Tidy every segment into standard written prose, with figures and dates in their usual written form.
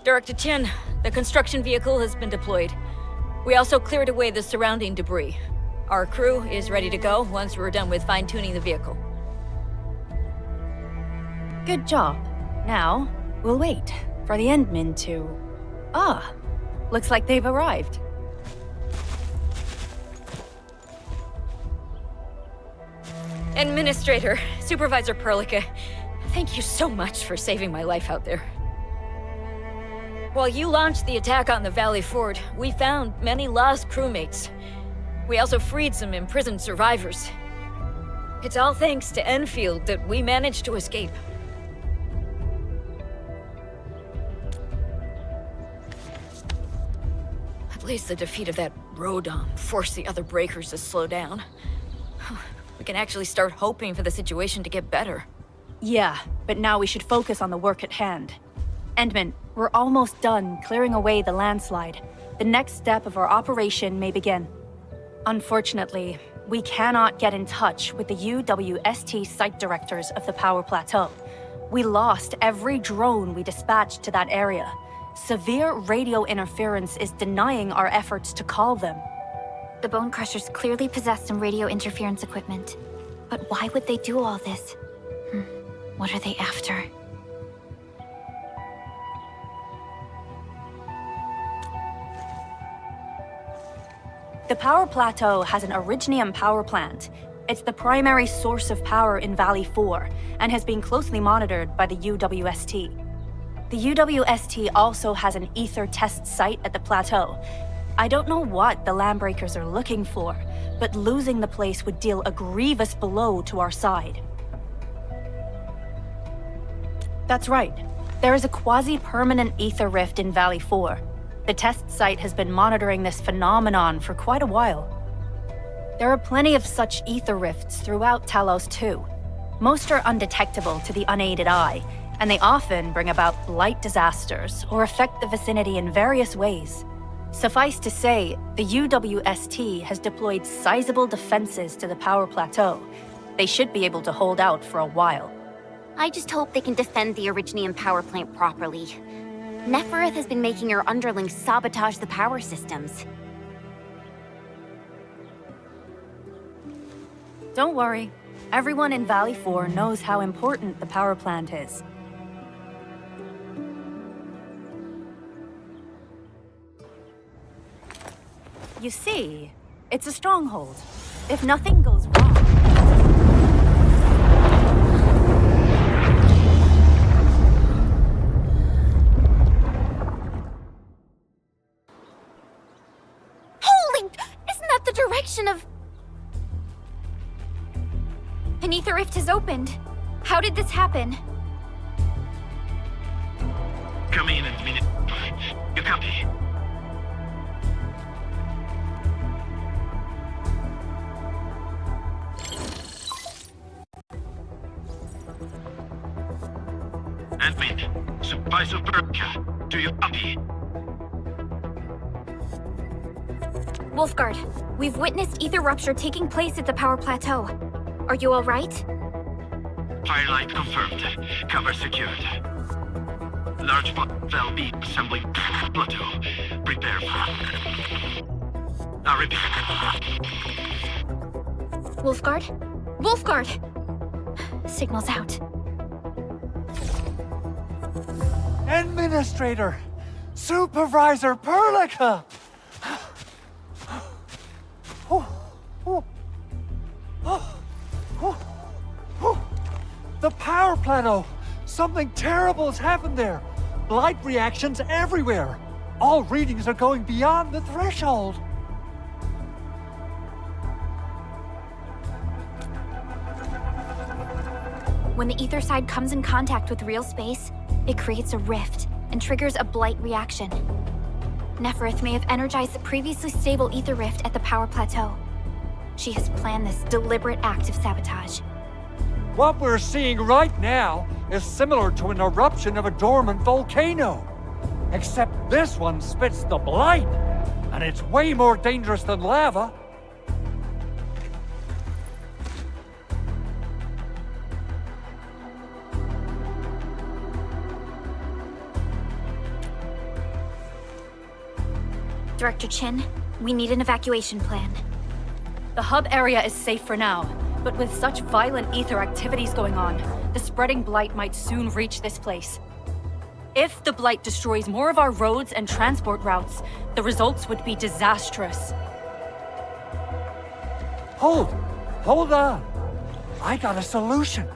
Director Qin, the construction vehicle has been deployed. We also cleared away the surrounding debris. Our crew is ready to go once we're done with fine-tuning the vehicle. Good job. Now, we'll wait for the Endmin to... Ah, looks like they've arrived. Administrator, Supervisor Perlica, thank you so much for saving my life out there. While you launched the attack on the Valley Fort, we found many lost crewmates. We also freed some imprisoned survivors. It's all thanks to Endfield that we managed to escape. At least the defeat of that Rodom forced the other breakers to slow down. We can actually start hoping for the situation to get better. Yeah, but now we should focus on the work at hand. Endmin, we're almost done clearing away the landslide. The next step of our operation may begin. Unfortunately, we cannot get in touch with the UWST site directors of the Power Plateau. We lost every drone we dispatched to that area. Severe radio interference is denying our efforts to call them. The Bone Crushers clearly possess some radio interference equipment. But why would they do all this? What are they after? The Power Plateau has an Originium power plant. It's the primary source of power in Valley 4, and has been closely monitored by the UWST. The UWST also has an ether test site at the plateau. I don't know what the Landbreakers are looking for, but losing the place would deal a grievous blow to our side. That's right. There is a quasi-permanent ether rift in Valley 4. The test site has been monitoring this phenomenon for quite a while. There are plenty of such ether rifts throughout Talos too. Most are undetectable to the unaided eye, and they often bring about blight disasters or affect the vicinity in various ways. Suffice to say, the UWST has deployed sizable defenses to the Power Plateau. They should be able to hold out for a while. I just hope they can defend the Originium power plant properly. Nefarith has been making her underlings sabotage the power systems. Don't worry. Everyone in Valley 4 knows how important the power plant is. You see, it's a stronghold. If nothing goes wrong... Of... An ether rift has opened. How did this happen? Come in and minute. You copy? Endmin, Supervisor perlica, do you copy? Wulfgard, we've witnessed ether rupture taking place at the Power Plateau. Are you all right? Firelight confirmed. Cover secured. Large valve beam assembling plateau. Prepare for... I repeat. Wulfgard? Wulfgard! Signal's out. Administrator! Supervisor Perlica! The Power Plateau! Something terrible has happened there! Blight reactions everywhere! All readings are going beyond the threshold! When the ether side comes in contact with real space, it creates a rift and triggers a blight reaction. Nefarith may have energized the previously stable ether rift at the Power Plateau. She has planned this deliberate act of sabotage. What we're seeing right now is similar to an eruption of a dormant volcano. Except this one spits the blight, and it's way more dangerous than lava. Director Qin, we need an evacuation plan. The hub area is safe for now, but with such violent ether activities going on, the spreading blight might soon reach this place. If the blight destroys more of our roads and transport routes, the results would be disastrous. Hold on. I got a solution.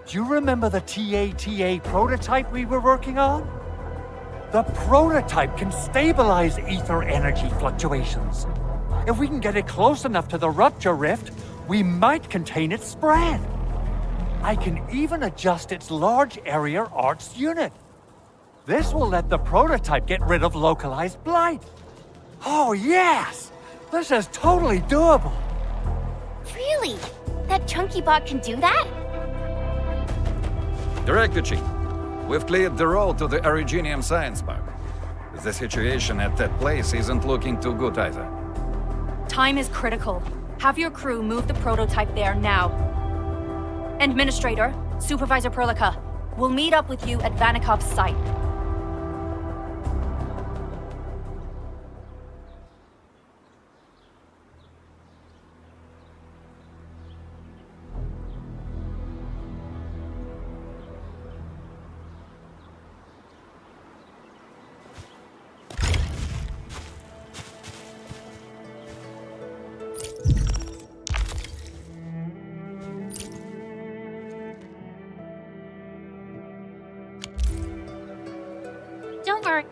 Do you remember the TATA prototype we were working on? The prototype can stabilize ether energy fluctuations. If we can get it close enough to the rupture rift, we might contain its spread. I can even adjust its large area arts unit. This will let the prototype get rid of localized blight. Oh yes! This is totally doable. Really? That chunky bot can do that? Director Qin, we've cleared the road to the Originium Science Park. The situation at that place isn't looking too good either. Time is critical. Have your crew move the prototype there now. Administrator, Supervisor Perlica, we'll meet up with you at Vanikov's site. Don't worry.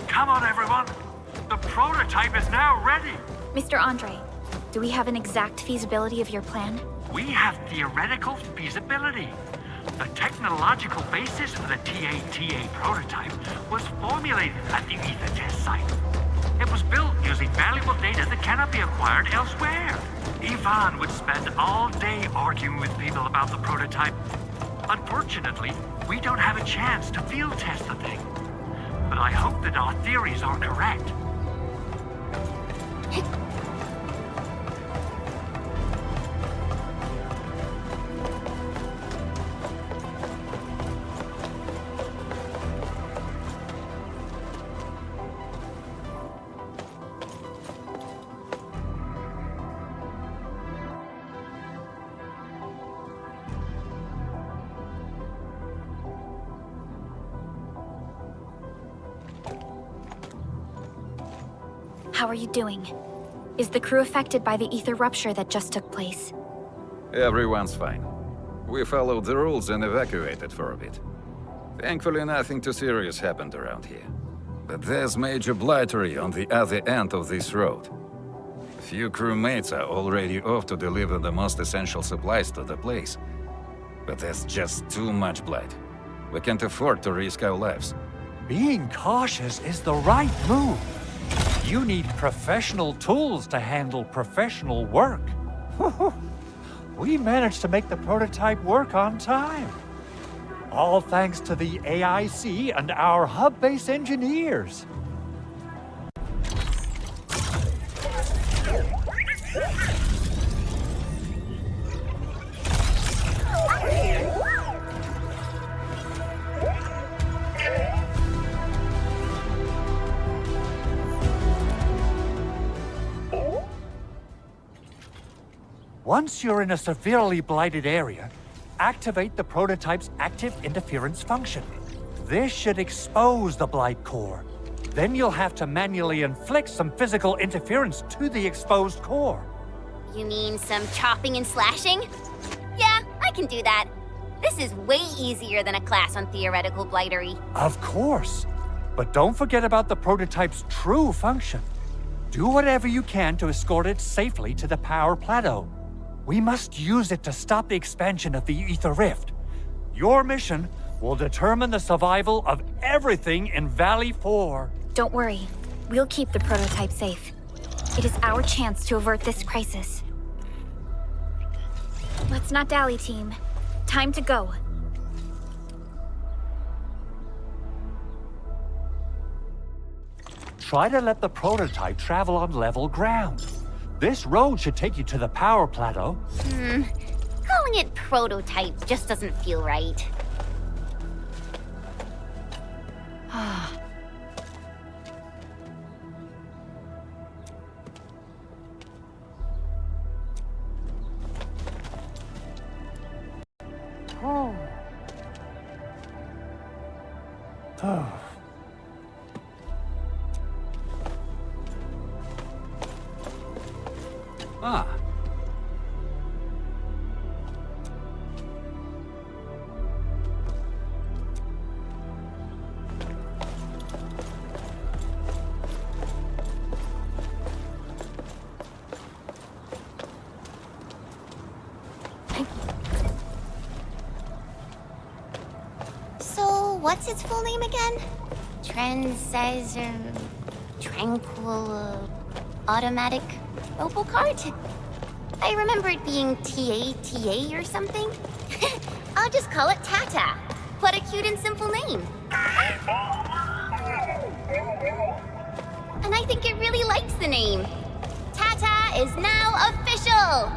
Come on, everyone. The prototype is now ready. Mr. Andre, do we have an exact feasibility of your plan? We have theoretical feasibility. The technological basis for the TATA prototype was formulated at the Ether test site. It was built using valuable data that cannot be acquired elsewhere. Yvonne would spend all day arguing with people about the prototype. Unfortunately, we don't have a chance to field test the thing. But I hope that our theories are correct. How are you doing? Is the crew affected by the ether rupture that just took place? Everyone's fine. We followed the rules and evacuated for a bit. Thankfully, nothing too serious happened around here. But there's major blightery on the other end of this road. A few crewmates are already off to deliver the most essential supplies to the place. But there's just too much blight. We can't afford to risk our lives. Being cautious is the right move. You need professional tools to handle professional work. We managed to make the prototype work on time. All thanks to the AIC and our hub-based engineers. Once you're in a severely blighted area, activate the prototype's active interference function. This should expose the blight core. Then you'll have to manually inflict some physical interference to the exposed core. You mean some chopping and slashing? Yeah, I can do that. This is way easier than a class on theoretical blightery. Of course. But don't forget about the prototype's true function. Do whatever you can to escort it safely to the Power Plateau. We must use it to stop the expansion of the Ether Rift. Your mission will determine the survival of everything in Valley 4. Don't worry. We'll keep the prototype safe. It is our chance to avert this crisis. Let's not dally, team. Time to go. Try to let the prototype travel on level ground. This road should take you to the Power Plateau. Calling it prototype just doesn't feel right. Ah. So, what's its full name again? Tranquil... automatic... rubble-clearing? I remember it being TA or something. I'll just call it Tata. What a cute and simple name. And I think it really likes the name. Tata is now official!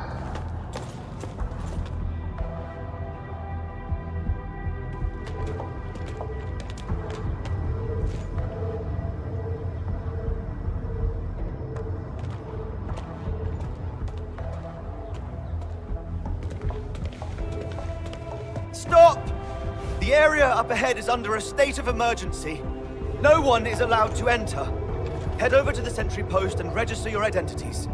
Stop! The area up ahead is under a state of emergency. No one is allowed to enter. Head over to the sentry post and register your identities.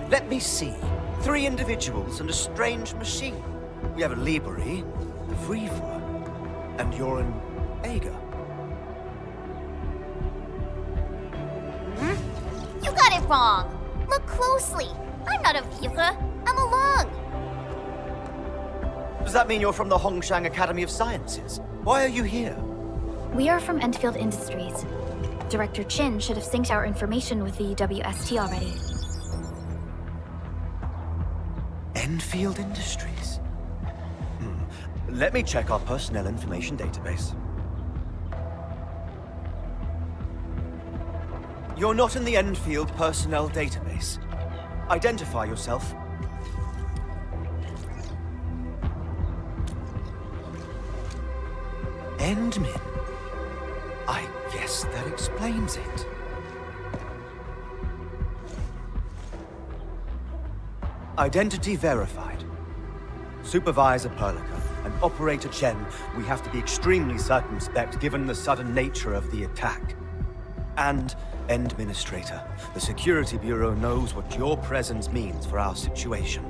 Let me see. 3 individuals and a strange machine. We have a Liberi, a Vriever, and you're an Ager. You got it wrong. Look closely. I'm not a Vriever. I'm a Lung. Does that mean you're from the Hongshan Academy of Sciences? Why are you here? We are from Endfield Industries. Director Qin should have synced our information with the WST already. Endfield Industries? Let me check our personnel information database. You're not in the Endfield personnel database. Identify yourself. Endmin. I guess that explains it. Identity verified. Supervisor Perlica and Operator Chen, we have to be extremely circumspect given the sudden nature of the attack. And Endministrator, the Security Bureau knows what your presence means for our situation.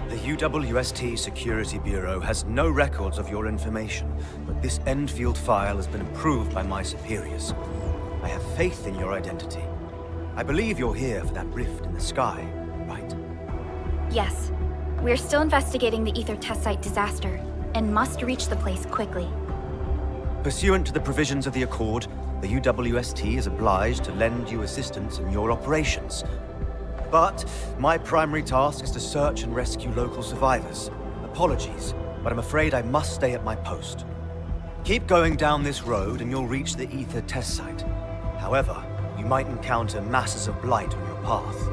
The UWST Security Bureau has no records of your information, but this Endfield file has been approved by my superiors. I have faith in your identity. I believe you're here for that rift in the sky, right? Yes. We're still investigating the Ether test site disaster, and must reach the place quickly. Pursuant to the provisions of the Accord, the UWST is obliged to lend you assistance in your operations. But my primary task is to search and rescue local survivors. Apologies, but I'm afraid I must stay at my post. Keep going down this road and you'll reach the Ether test site. However, you might encounter masses of blight on your path.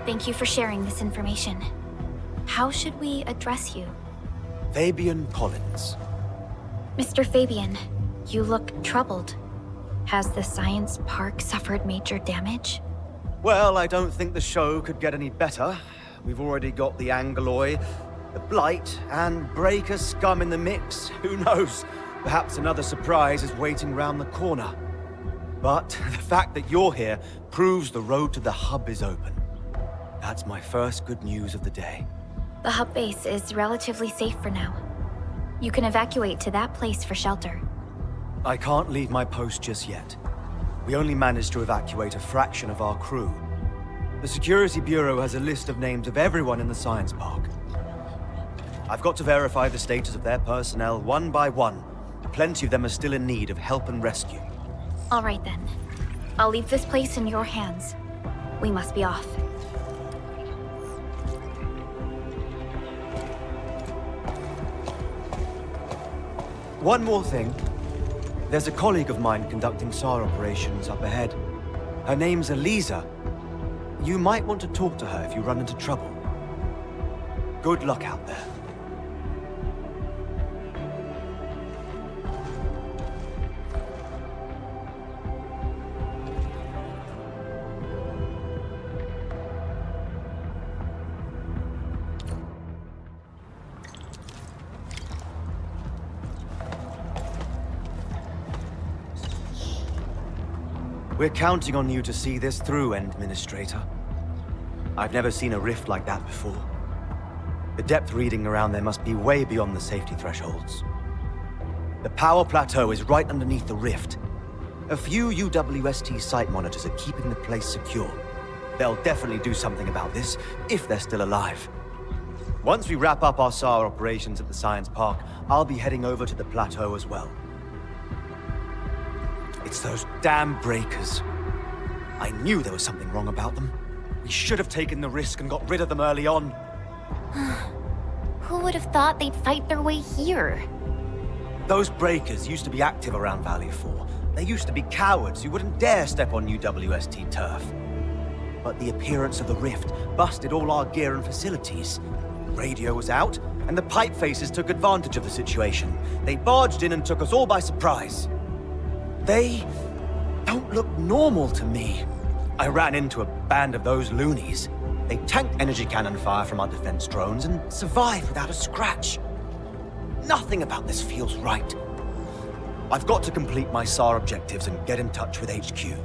Thank you for sharing this information. How should we address you? Fabian Collins. Mr. Fabian, you look troubled. Has the science park suffered major damage? Well, I don't think the show could get any better. We've already got the Angoloi, The Blight and Breaker scum in the mix. Who knows? Perhaps another surprise is waiting round the corner. But the fact that you're here proves the road to the hub is open. That's my first good news of the day. The hub base is relatively safe for now. You can evacuate to that place for shelter. I can't leave my post just yet. We only managed to evacuate a fraction of our crew. The Security Bureau has a list of names of everyone in the science park. I've got to verify the status of their personnel one by one. Plenty of them are still in need of help and rescue. All right then. I'll leave this place in your hands. We must be off. One more thing. There's a colleague of mine conducting SAR operations up ahead. Her name's Eliza. You might want to talk to her if you run into trouble. Good luck out there. We're counting on you to see this through, Endministrator. I've never seen a rift like that before. The depth reading around there must be way beyond the safety thresholds. The Power Plateau is right underneath the rift. A few UWST site monitors are keeping the place secure. They'll definitely do something about this, if they're still alive. Once we wrap up our SAR operations at the Science Park, I'll be heading over to the plateau as well. It's those damn breakers. I knew there was something wrong about them. We should have taken the risk and got rid of them early on. Who would have thought they'd fight their way here? Those breakers used to be active around Valley 4. They used to be cowards who wouldn't dare step on UWST turf. But the appearance of the rift busted all our gear and facilities. Radio was out, and the pipe faces took advantage of the situation. They barged in and took us all by surprise. They don't look normal to me. I ran into a band of those loonies. They tanked energy cannon fire from our defense drones and survived without a scratch. Nothing about this feels right. I've got to complete my SAR objectives and get in touch with HQ.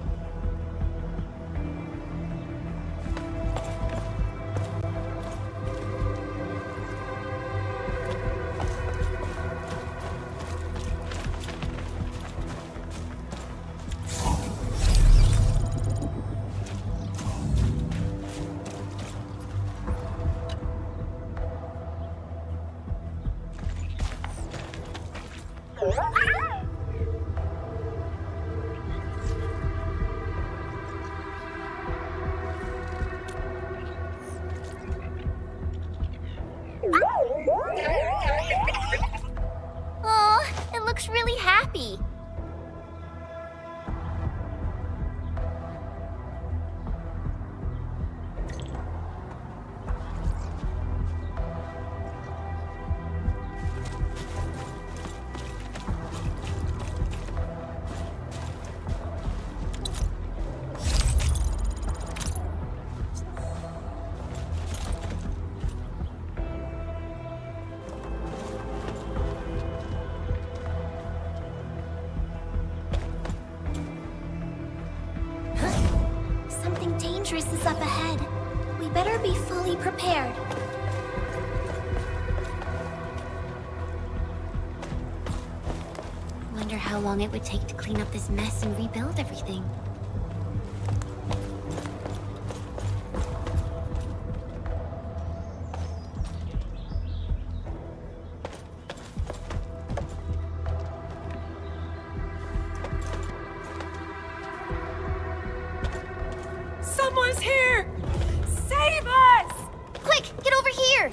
Oh, it looks really happy. Something dangerous is up ahead. We better be fully prepared. Wonder how long it would take to clean up this mess and rebuild everything. Someone's here! Save us! Quick, get over here!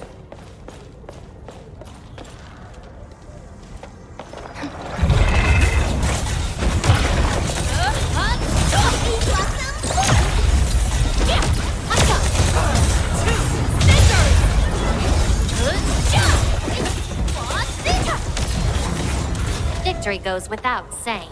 Victory goes without saying.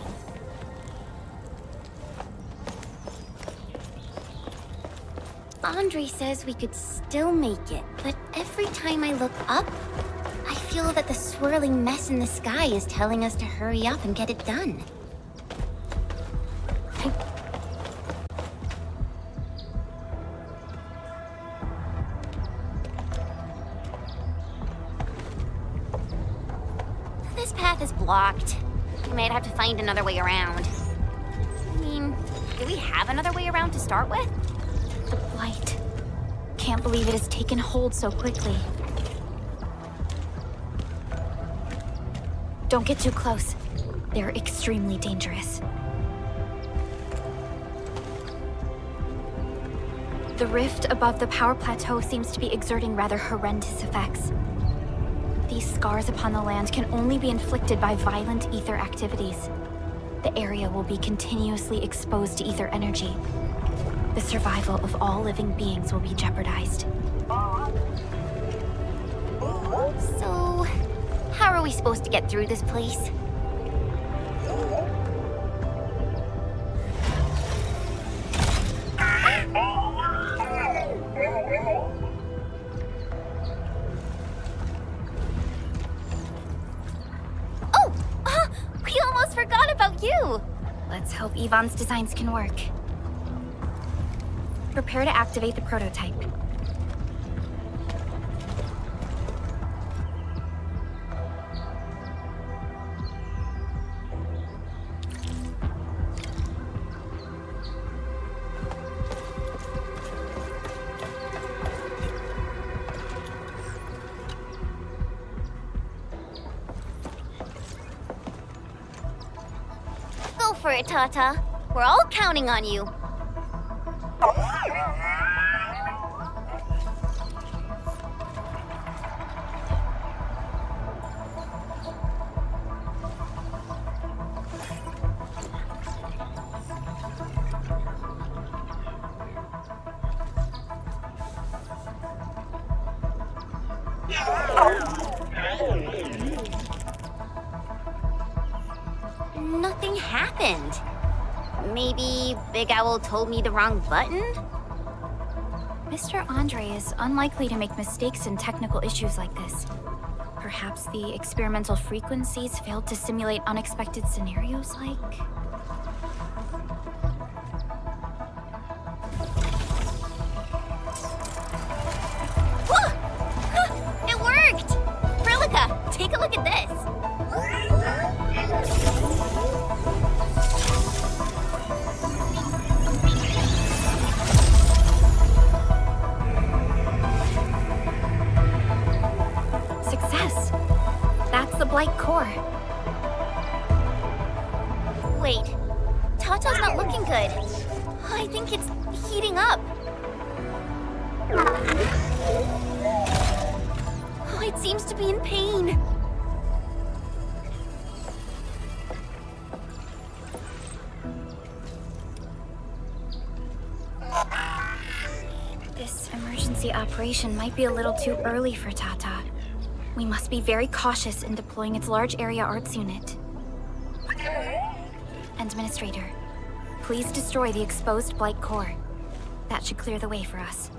Andre says we could still make it, but every time I look up, I feel that the swirling mess in the sky is telling us to hurry up and get it done. This path is blocked. We might have to find another way around. I mean, do we have another way around to start with? The blight. Can't believe it has taken hold so quickly. Don't get too close. They're extremely dangerous. The rift above the Power Plateau seems to be exerting rather horrendous effects. These scars upon the land can only be inflicted by violent ether activities. The area will be continuously exposed to ether energy. The survival of all living beings will be jeopardized. So, how are we supposed to get through this place? We almost forgot about you! Let's hope Yvonne's designs can work. Prepare to activate the prototype. Go for it, Tata. We're all counting on you. Nothing happened. Maybe Big Owl told me the wrong button? Mr. Andre is unlikely to make mistakes in technical issues like this. Perhaps the experimental frequencies failed to simulate unexpected scenarios like... It worked! Perlica, take a look at this. Success! That's the Blight core. Wait, Tata's not looking good. I think it's heating up. Oh, it seems to be in pain. This emergency operation might be a little too early for Tata. We must be very cautious in deploying its large area arts unit. Endministrator, please destroy the exposed Blight core. That should clear the way for us.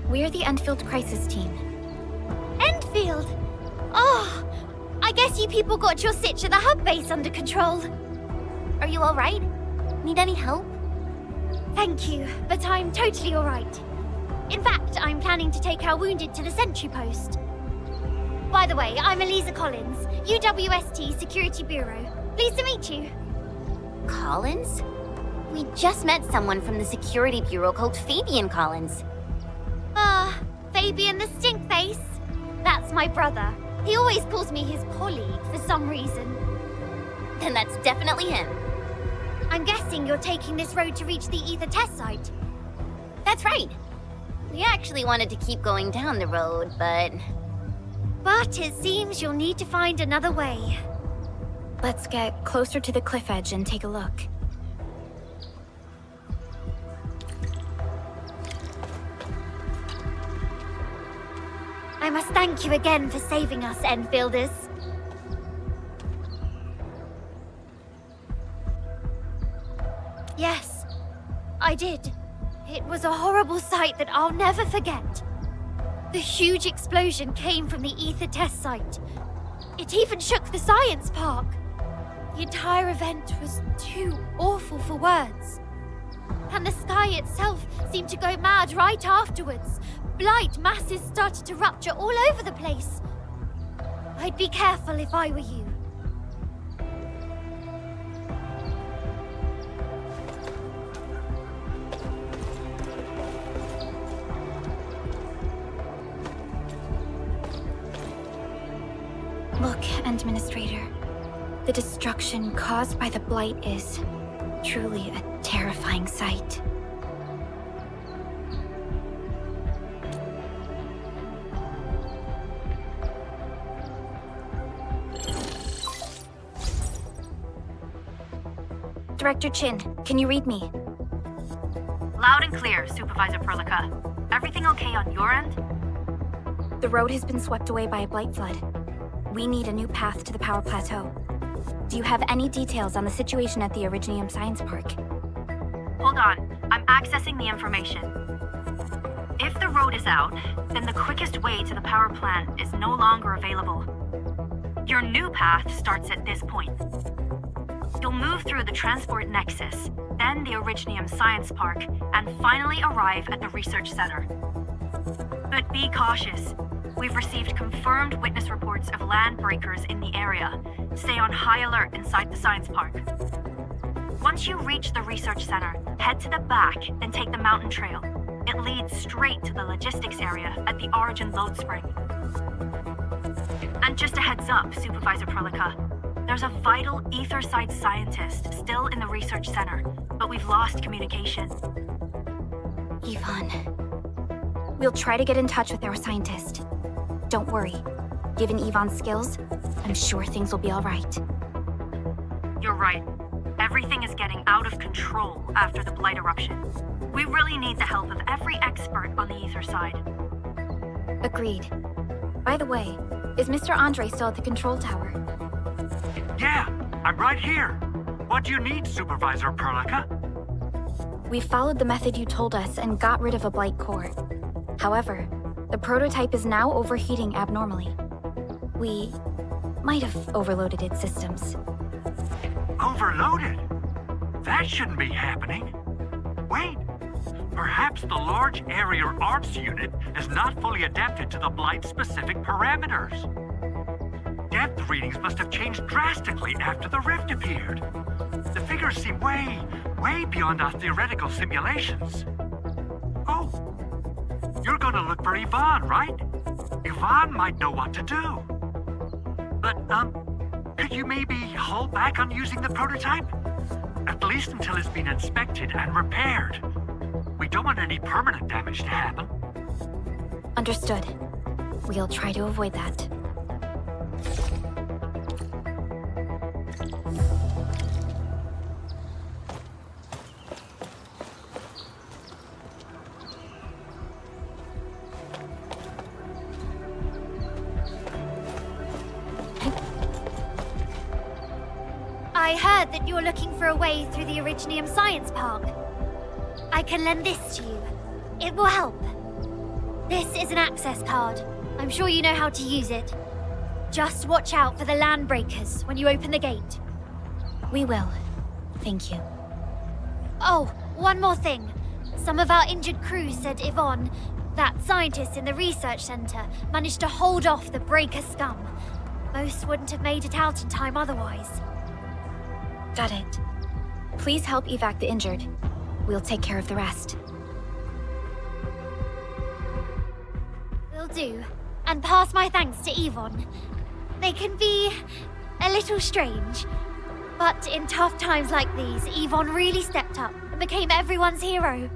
We're the Endfield Crisis Team. Endfield? Oh, I guess you people got your sitch at the hub base under control. Are you alright? Need any help? Thank you, but I'm totally alright. In fact, I'm planning to take our wounded to the sentry post. By the way, I'm Eliza Collins, UWST Security Bureau. Pleased to meet you. Collins? We just met someone from the security bureau called Fabian Collins. Ah, Fabian the Stinkface. That's my brother. He always calls me his colleague for some reason. Then that's definitely him. I'm guessing you're taking this road to reach the Ether test site. That's right. We actually wanted to keep going down the road, but... But it seems you'll need to find another way. Let's get closer to the cliff edge and take a look. I must thank you again for saving us, Enfielders. Yes, I did. It was a horrible sight that I'll never forget. The huge explosion came from the Ether test site. It even shook the science park. The entire event was too awful for words. And the sky itself seemed to go mad right afterwards. Blight masses started to rupture all over the place. I'd be careful if I were you. Look, Endministrator. The destruction caused by the Blight is truly a terrifying sight. Director Qin, can you read me? Loud and clear, Supervisor Perlica. Everything okay on your end? The road has been swept away by a blight flood. We need a new path to the Power Plateau. Do you have any details on the situation at the Originium Science Park? Hold on, I'm accessing the information. If the road is out, then the quickest way to the power plant is no longer available. Your new path starts at this point. You'll move through the Transport Nexus, then the Originium Science Park, and finally arrive at the Research Center. But be cautious. We've received confirmed witness reports of land breakers in the area. Stay on high alert inside the Science Park. Once you reach the Research Center, head to the back, then take the mountain trail. It leads straight to the logistics area at the Origin Load Spring. And just a heads up, Supervisor Perlica. There's a vital ether side scientist still in the Research Center, but we've lost communication. Yvonne. We'll try to get in touch with our scientist. Don't worry. Given Yvonne's skills, I'm sure things will be all right. You're right. Everything is getting out of control after the Blight eruption. We really need the help of every expert on the ether side. Agreed. By the way, is Mr. Andre still at the control tower? Yeah, I'm right here. What do you need, Supervisor Perlica? We followed the method you told us and got rid of a Blight core. However, the prototype is now overheating abnormally. We might have overloaded its systems. Overloaded? That shouldn't be happening. Wait, perhaps the large area arts unit is not fully adapted to the Blight-specific parameters. Depth readings must have changed drastically after the rift appeared. The figures seem way beyond our theoretical simulations. Oh, you're gonna look for Yvonne, right? Yvonne might know what to do. But, could you maybe hold back on using the prototype? At least until it's been inspected and repaired. We don't want any permanent damage to happen. Understood. We'll try to avoid that. I heard that you're looking for a way through the Originium Science Park. I can lend this to you. It will help. This is an access card. I'm sure you know how to use it. Just watch out for the land breakers when you open the gate. We will. Thank you. Oh, one more thing. Some of our injured crew said Yvonne, that scientist in the research center, managed to hold off the breaker scum. Most wouldn't have made it out in time otherwise. Got it. Please help evac the injured. We'll take care of the rest. Will do. And pass my thanks to Yvonne. They can be a little strange, but in tough times like these, Yvonne really stepped up and became everyone's hero.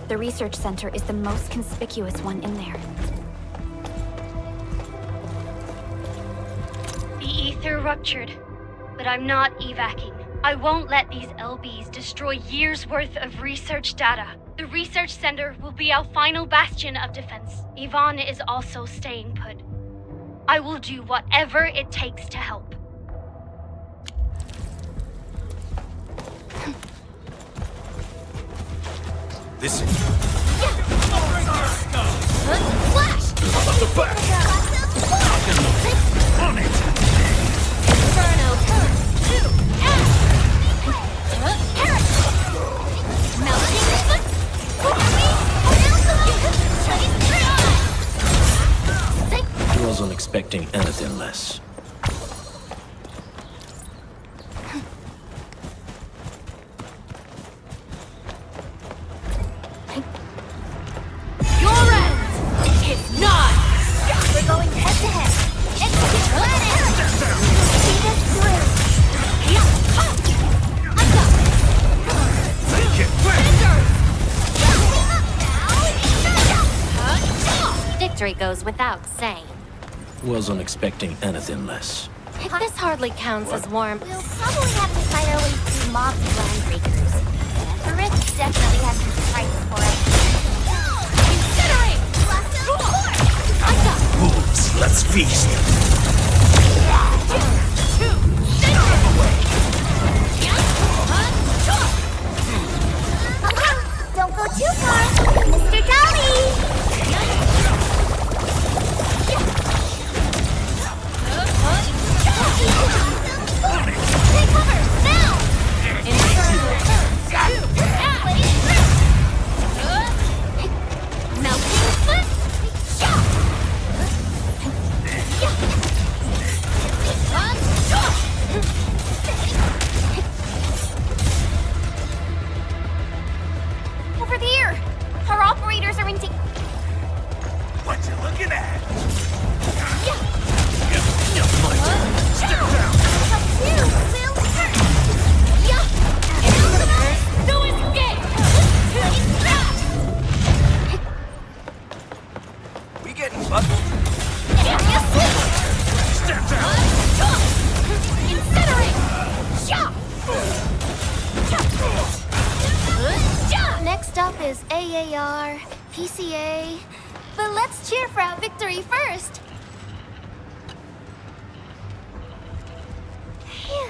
The research center is the most conspicuous one in there. The ether ruptured, but I'm not evacing. I won't let these LBs destroy years' worth of research data. The research center will be our final bastion of defense. Yvonne is also staying put. I will do whatever it takes to help. Listen. Flash! Up the back! On it! Inferno, 2, melting Wasn't expecting anything less. Victory goes without saying. Wasn't expecting anything less. This hardly counts as warm. We'll probably have to fight our way through mobs of land breakers. Nefarith definitely has some surprises for us. Incinerate! Wolves, let's feast! Don't go too far, Mr. Jolly! Take cover, now! Melting foot! Over there! Our operators are in What you looking at? Step down! No escape! We getting buckled? Step down! Incinerate! Next up is AAR, PCA, but let's cheer for our victory first! Phew.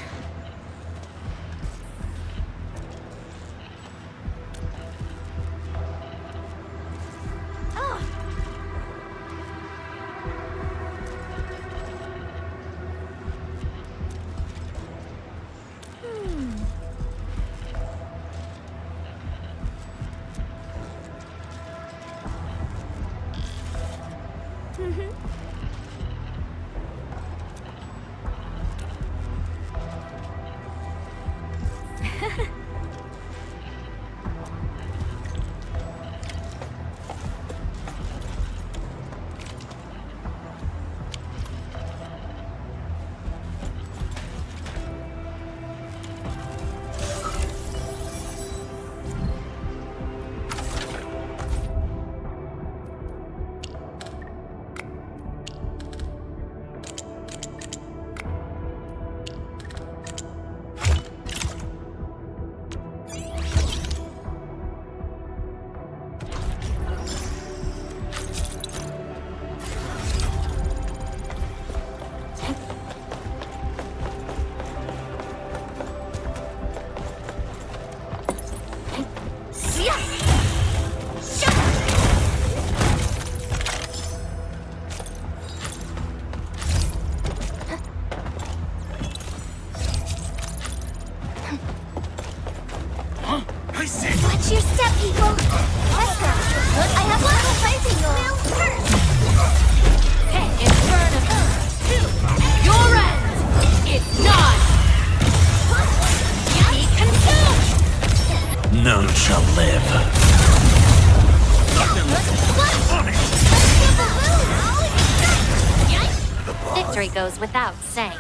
victory goes without saying.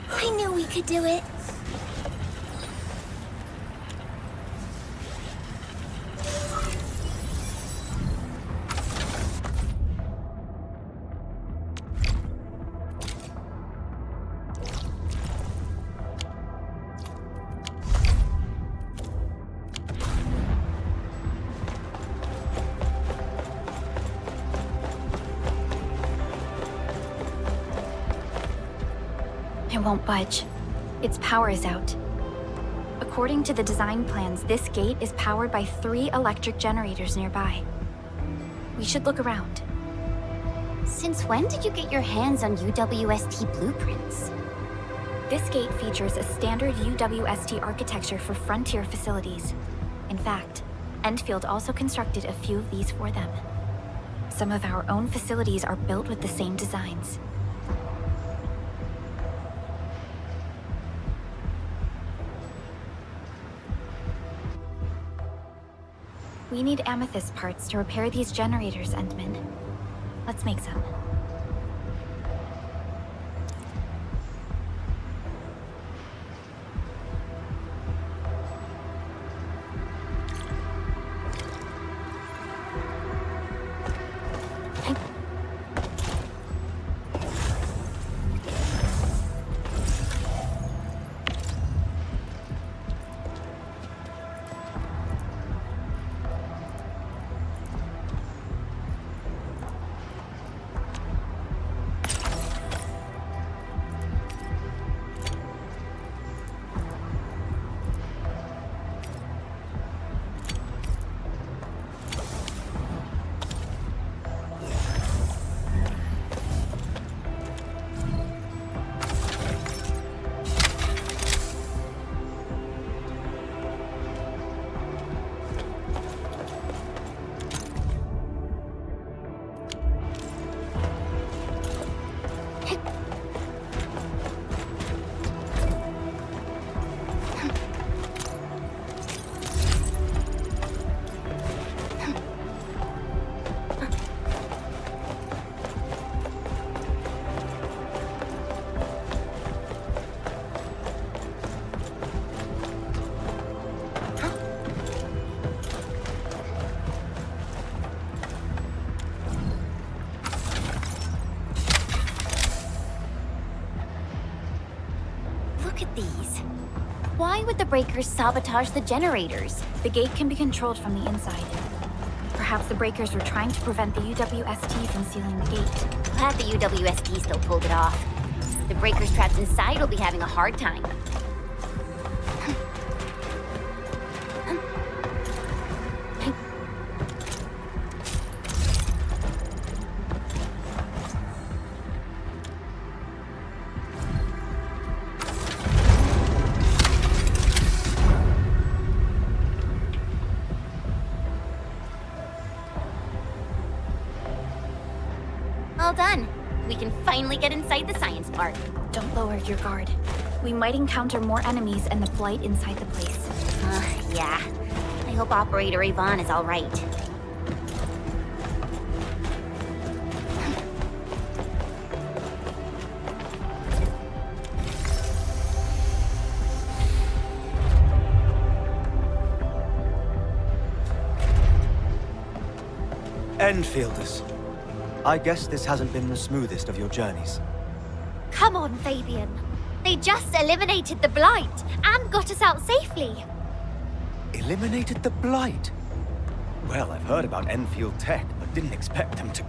I knew we could do it. It won't budge. Its power is out. According to the design plans, this gate is powered by 3 electric generators nearby. We should look around. Since when did you get your hands on UWST blueprints? This gate features a standard UWST architecture for frontier facilities. In fact, Endfield also constructed a few of these for them. Some of our own facilities are built with the same designs. We need amethyst parts to repair these generators, Endmin. Let's make some. Why would the breakers sabotage the generators? The gate can be controlled from the inside. Perhaps the breakers were trying to prevent the UWST from sealing the gate. Glad the UWST still pulled it off. The breakers trapped inside will be having a hard time. All done. We can finally get inside the science park. Don't lower your guard. We might encounter more enemies and the blight inside the place. Yeah. I hope Operator Yvonne is all right. Enfielders. I guess this hasn't been the smoothest of your journeys. Come on, Fabian. They just eliminated the blight and got us out safely. Eliminated the blight? Well, I've heard about Enfield tech, but didn't expect them to...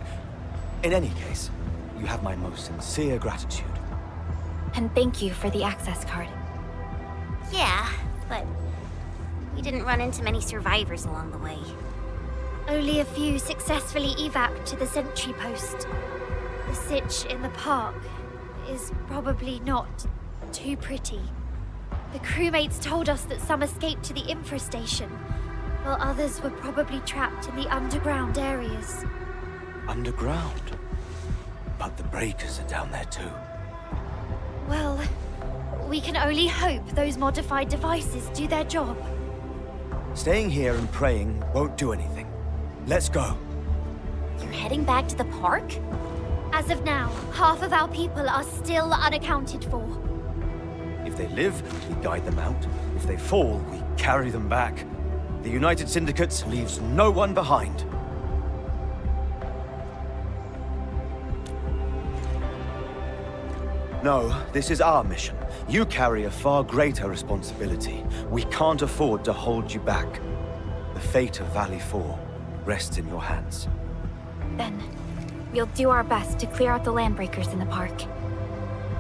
In any case, you have my most sincere gratitude. And thank you for the access card. Yeah, but we didn't run into many survivors along the way. Only a few successfully evac to the sentry post. The sitch in the park is probably not too pretty. The crewmates told us that some escaped to the infra station, while others were probably trapped in the underground areas. Underground? But the breakers are down there too. Well, we can only hope those modified devices do their job. Staying here and praying won't do anything. Let's go. You're heading back to the park? As of now, half of our people are still unaccounted for. If they live, we guide them out. If they fall, we carry them back. The United Syndicate leaves no one behind. No, this is our mission. You carry a far greater responsibility. We can't afford to hold you back. The fate of Valley 4 rests in your hands. Then, we'll do our best to clear out the landbreakers in the park.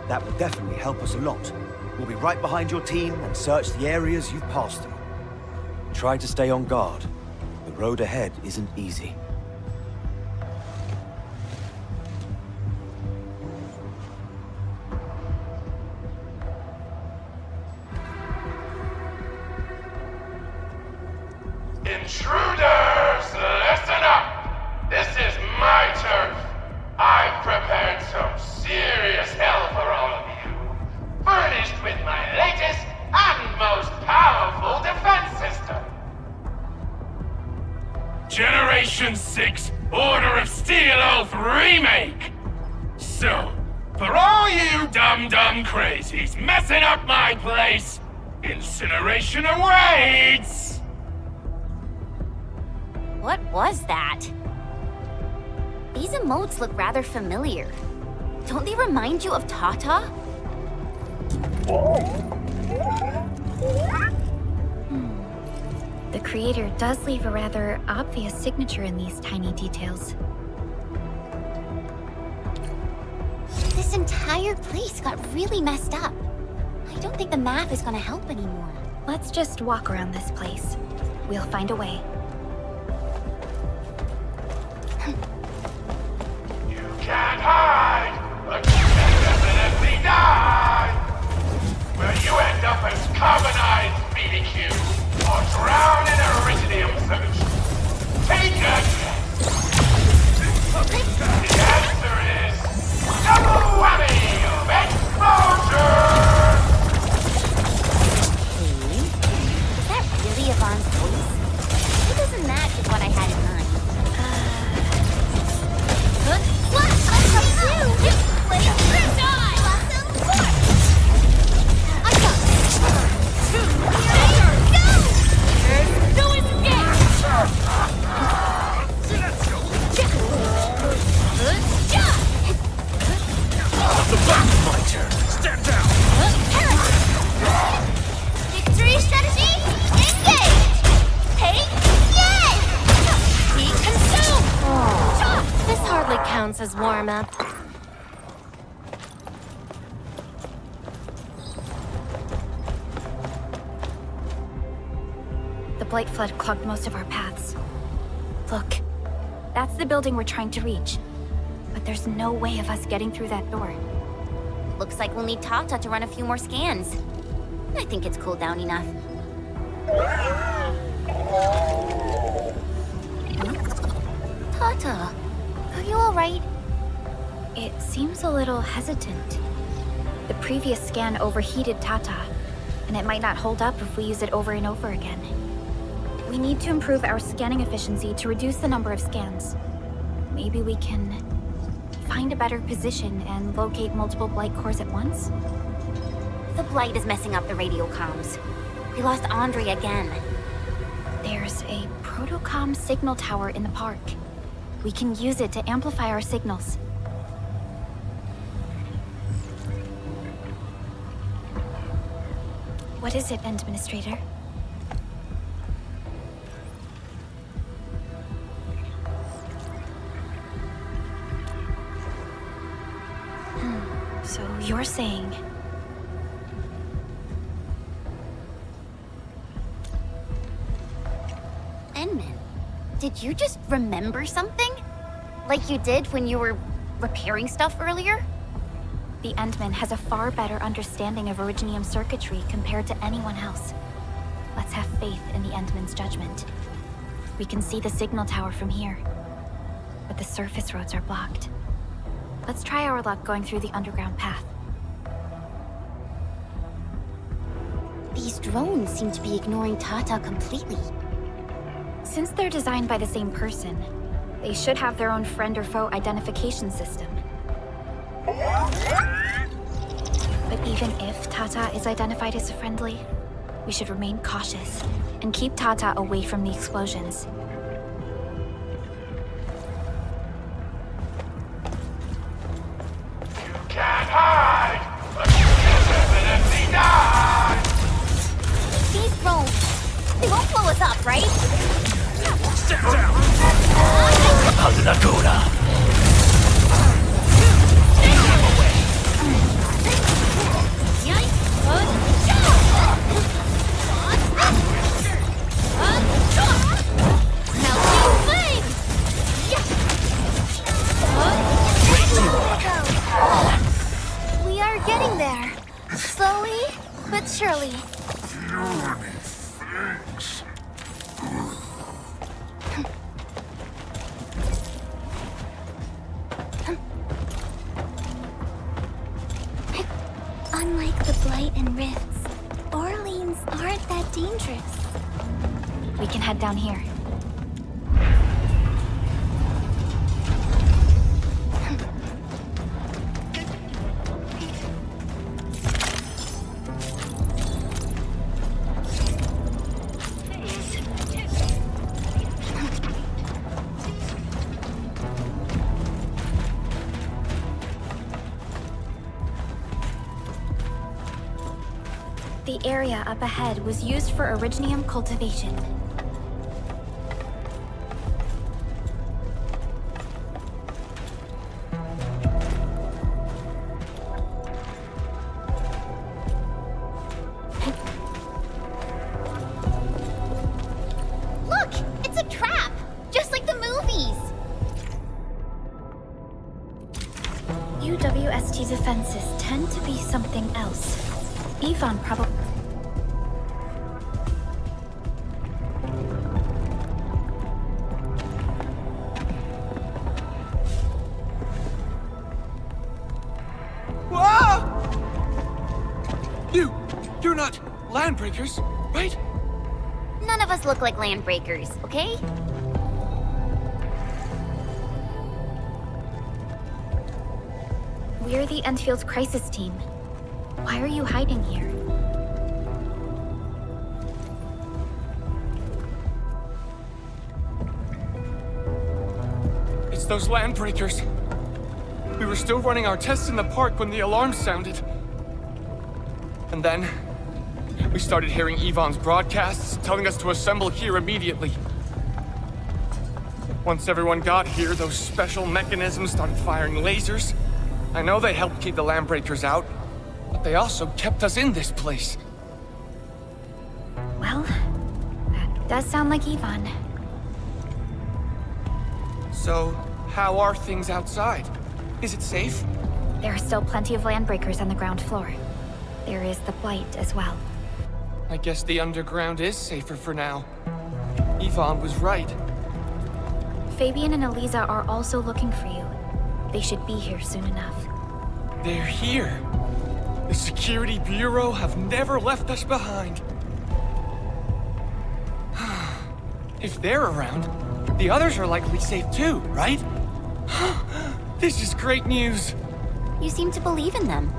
That will definitely help us a lot. We'll be right behind your team and search the areas you've passed through. Try to stay on guard. The road ahead isn't easy. Intruders, listen up! This is my turf. I've prepared some serious hell for all of you. Furnished with my latest and most powerful defense system. Generation 6 Order of Steel Oath Remake! So, for all you dumb crazies messing up my place, incineration awaits! What was that? These emotes look rather familiar. Don't they remind you of Tata? The creator does leave a rather obvious signature in these tiny details. This entire place got really messed up. I don't think the map is gonna help anymore. Let's just walk around this place. We'll find a way. You can't hide, but you can definitely die. Will you end up as carbonized BDQ or drown in iridium solution? Take a guess. The answer is double whammy of exposure! Is that really Yvonne's voice? It doesn't match with what I had in mind. What? I come too! Wait, die! Blossom force! I got it! Go! There's no The back of my turn. Stand down. Victory strategy, engage! Take, yes! Be consumed! This hardly counts as warm-up. The Blight Flood clogged most of our paths. Look, that's the building we're trying to reach. But there's no way of us getting through that door. Looks like we'll need Tata to run a few more scans. I think it's cooled down enough. Tata, are you alright? It seems a little hesitant. The previous scan overheated Tata, and it might not hold up if we use it over and over again. We need to improve our scanning efficiency to reduce the number of scans. Maybe we can find a better position and locate multiple Blight cores at once? The Blight is messing up the radio comms. We lost Andre again. There's a protocom signal tower in the park. We can use it to amplify our signals. What is it, Endministrator? So you're saying... Endmin, did you just remember something? Like you did when you were repairing stuff earlier? The Endmin has a far better understanding of originium circuitry compared to anyone else. Let's have faith in the Endmin's judgment. We can see the signal tower from here, but the surface roads are blocked. Let's try our luck going through the underground path. These drones seem to be ignoring Tata completely. Since they're designed by the same person, they should have their own friend or foe identification system. But even if Tata is identified as a friendly, we should remain cautious and keep Tata away from the explosions. You can't hide! But you can definitely die! These they won't blow us up, right? Step down! Allakura! We are getting there. Slowly, but surely. Unlike the Blight and Rifts, Orleans aren't that dangerous. We can head down here. The area up ahead was used for originium cultivation. Look! It's a trap! Just like the movies! UWST defenses tend to be something else. Yvonne probably... You're not landbreakers, right? None of us look like landbreakers, okay? We're the Endfield crisis team. Why are you hiding here? It's those landbreakers. We were still running our tests in the park when the alarm sounded. And then, we started hearing Yvonne's broadcasts telling us to assemble here immediately. Once everyone got here, those special mechanisms started firing lasers. I know they helped keep the landbreakers out, but they also kept us in this place. Well, that does sound like Yvonne. So, how are things outside? Is it safe? There are still plenty of landbreakers on the ground floor. There is the Blight as well. I guess the underground is safer for now. Yvonne was right. Fabian and Eliza are also looking for you. They should be here soon enough. They're here. The Security Bureau have never left us behind. If they're around, the others are likely safe too, right? This is great news. You seem to believe in them.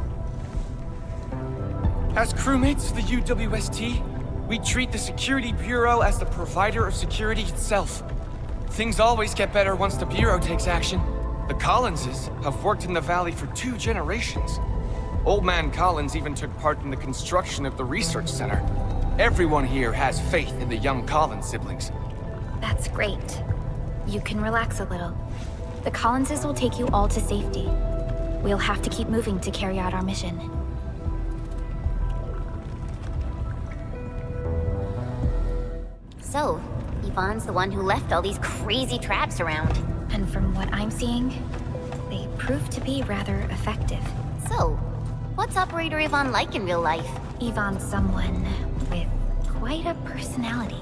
As crewmates of the UWST, we treat the Security Bureau as the provider of security itself. Things always get better once the Bureau takes action. The Collinses have worked in the Valley for 2 generations. Old Man Collins even took part in the construction of the research center. Everyone here has faith in the young Collins siblings. That's great. You can relax a little. The Collinses will take you all to safety. We'll have to keep moving to carry out our mission. So, Yvonne's the one who left all these crazy traps around. And from what I'm seeing, they prove to be rather effective. So, what's Operator Yvonne like in real life? Yvonne's someone with quite a personality.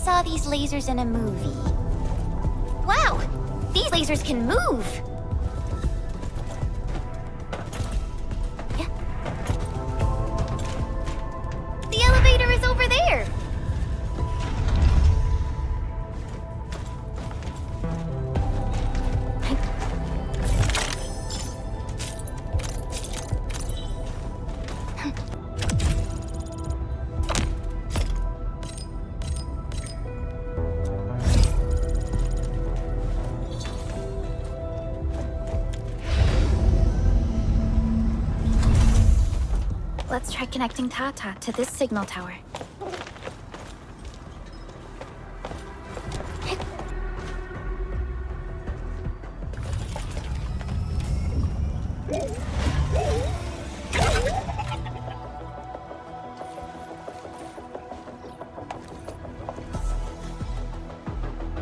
saw these lasers in a movie. Wow! These lasers can move! Yeah. The elevator is over there! Let's try connecting Tata to this signal tower.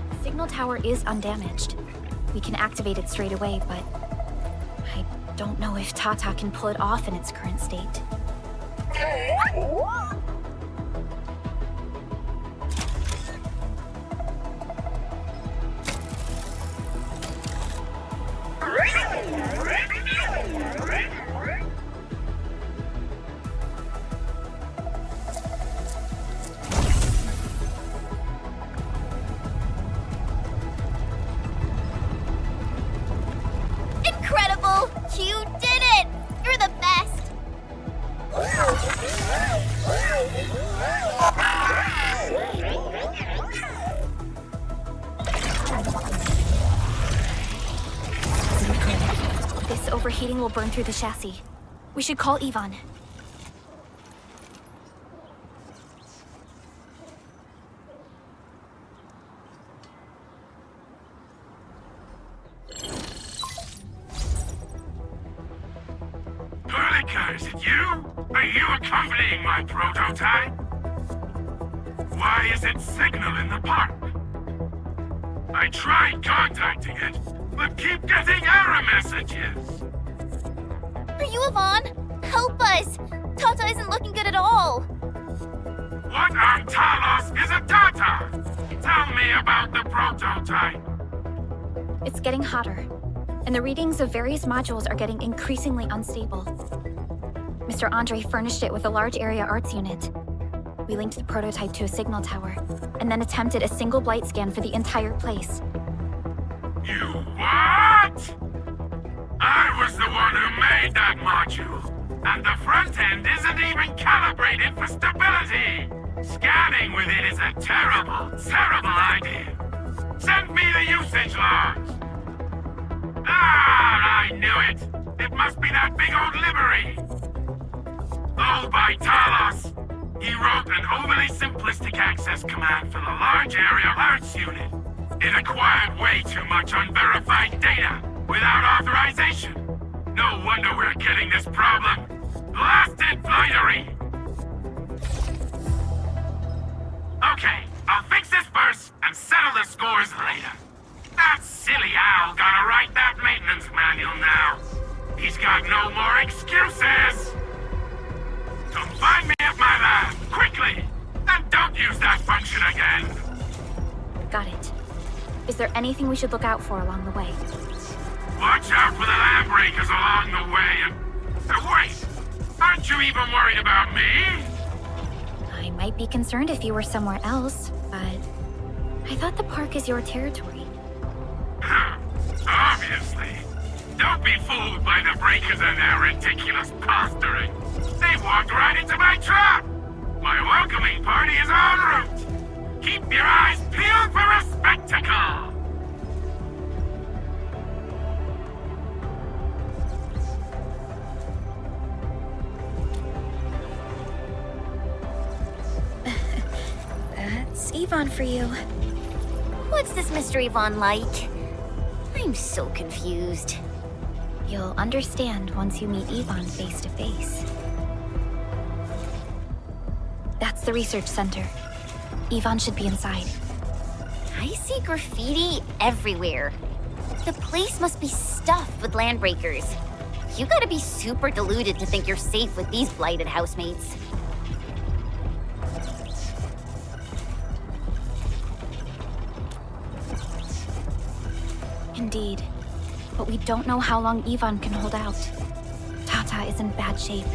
The signal tower is undamaged. We can activate it straight away, but I don't know if Tata can pull it off in its current state. Incredible! You did it! You're the best! This overheating will burn through the chassis. We should call Yvonne. Perlica, is it you? Are you accompanying my prototype? Why is it signal in the park? I tried contacting it, but keep getting error messages. Are you Yvonne? Help us! Tata isn't looking good at all. What on Talos is a Tata? Tell me about the prototype. It's getting hotter, and the readings of various modules are getting increasingly unstable. Mr. Andre furnished it with a large area arts unit. We linked the prototype to a signal tower, and then attempted a single blight scan for the entire place. You what? I was the one who made that module, and the front end isn't even calibrated for stability. Scanning with it is a terrible, terrible idea. Send me the usage logs. Ah, I knew it. It must be that big old livery. Oh, by Talos. He wrote an overly simplistic access command for the large area arts unit. It acquired way too much unverified data without authorization. No wonder we're getting this problem. Blasted blightery! Okay, I'll fix this first and settle the scores later. That silly owl gotta write that maintenance manual now. He's got no more excuses! Come find me at my lab, quickly! And don't use that function again! Got it. Is there anything we should look out for along the way? Watch out for the lab breakers along the way and... wait! Aren't you even worried about me? I might be concerned if you were somewhere else, but I thought the park is your territory. Obviously. Don't be fooled by the breakers and their ridiculous posturing. They walked right into my trap! My welcoming party is en route! Keep your eyes peeled for a spectacle! That's Yvonne for you. What's this Mr. Yvonne like? I'm so confused. You'll understand once you meet Yvonne face to face. That's the research center. Yvonne should be inside. I see graffiti everywhere. The place must be stuffed with landbreakers. You gotta be super deluded to think you're safe with these blighted housemates. Indeed. But we don't know how long Yvonne can hold out. Tata is in bad shape.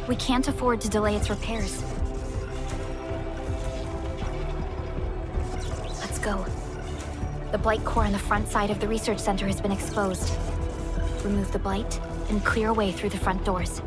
We can't afford to delay its repairs. Let's go. The blight core on the front side of the research center has been exposed. Remove the blight and clear a way through the front doors.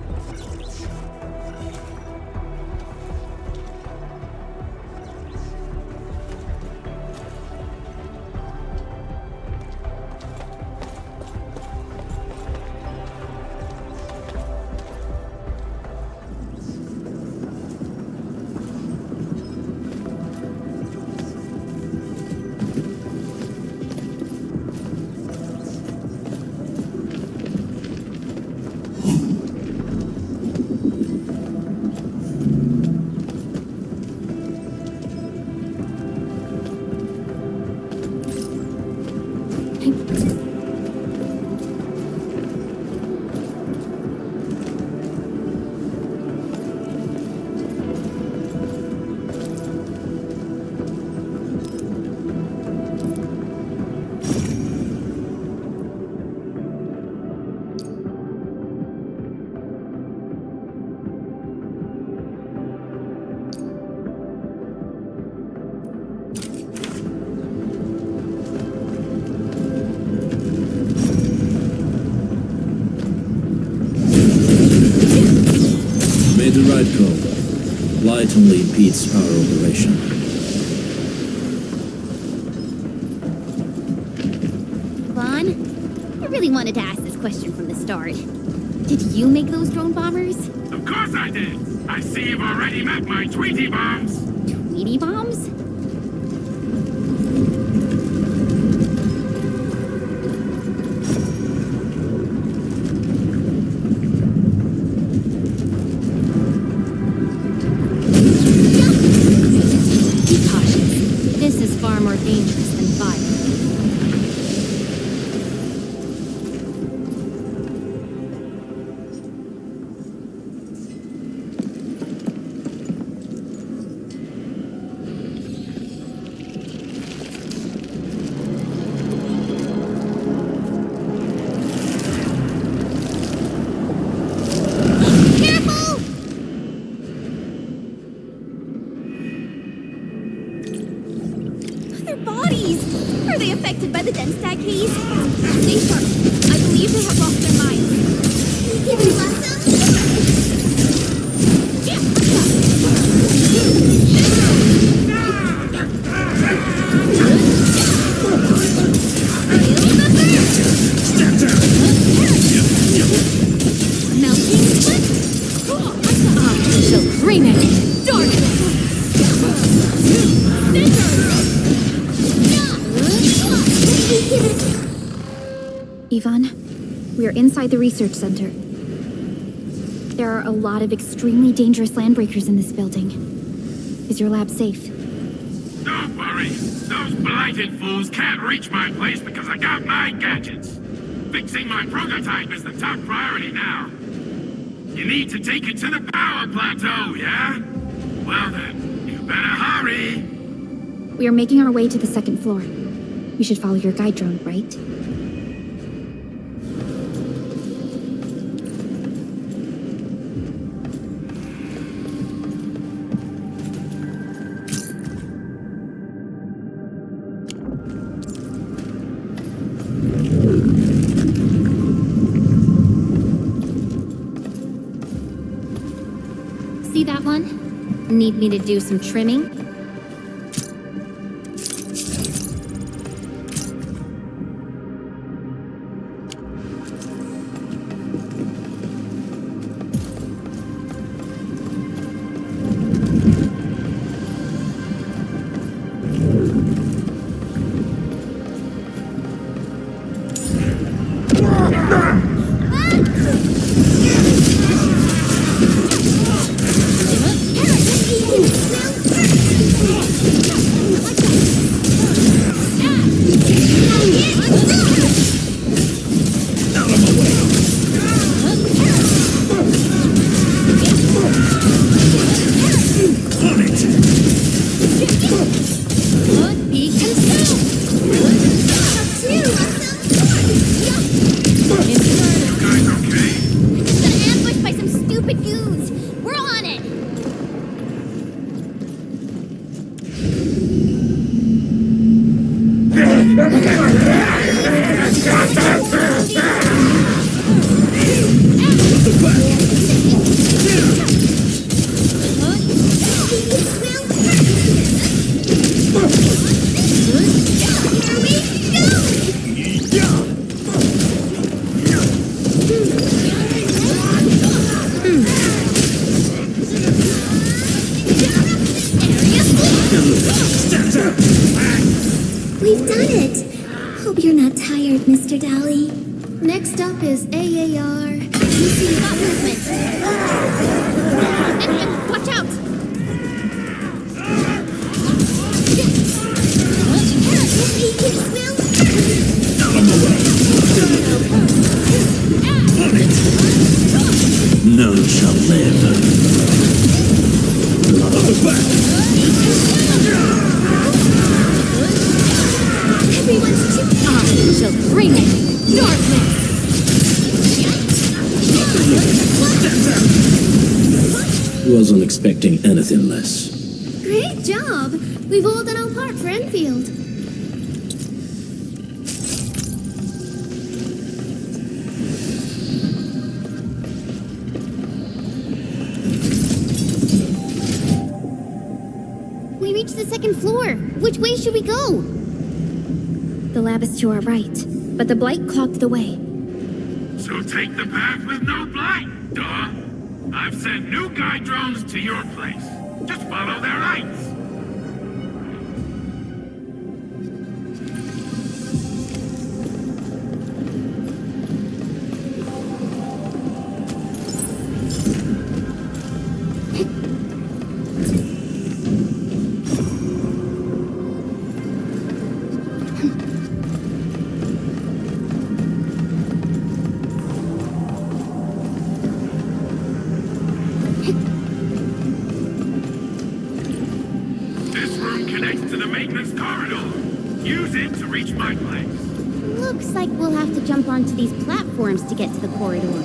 Made the right call. Light only impedes our operation. Vaughn, I really wanted to ask this question from the start. Did you make those drone bombers? Of course I did! I see you've already met my Tweety bombs! Tweety bombs? Dangerous than fire. Yvonne, we are inside the research center. There are a lot of extremely dangerous landbreakers in this building. Is your lab safe? Don't worry. Those blighted fools can't reach my place because I got my gadgets. Fixing my prototype is the top priority now. You need to take it to the Power Plateau, yeah? Well then, you better hurry. We are making our way to the second floor. We should follow your guide drone, right? See that one? Need me to do some trimming? Mr. Dally. Next up is AAR. You see that movement. And watch out! He keeps Will. Out of the way. On it. None shall live. Out of the back. Everyone's too... I shall bring it. Darkness. Wasn't expecting anything less. Great job. We've all done our part for Enfield. We reached the second floor. Which way should we go? The lab is to our right, but the blight clogged the way. So take the path with no blight, duh. I've sent new guide drones to your place. Just follow their lights. Jump onto these platforms to get to the corridor.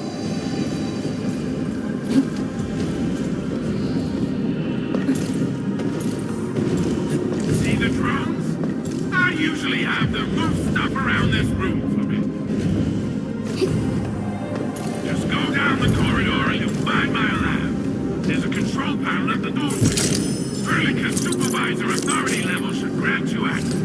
See the drones? I usually have them move stuff around this room for me. Just go down the corridor and you'll find my lab. There's a control panel at the doorway. Perlica's supervisor authority level should grant you access.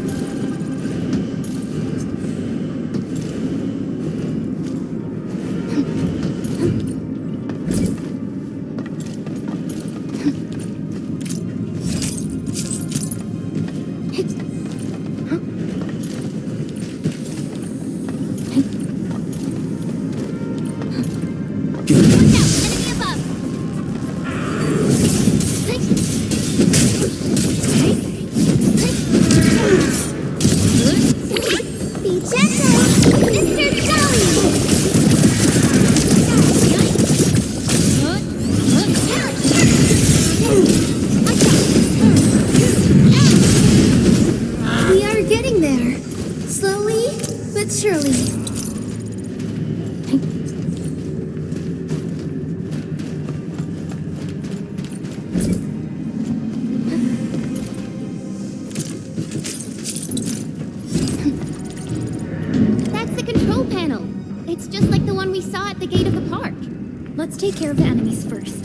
Take care of the enemies first.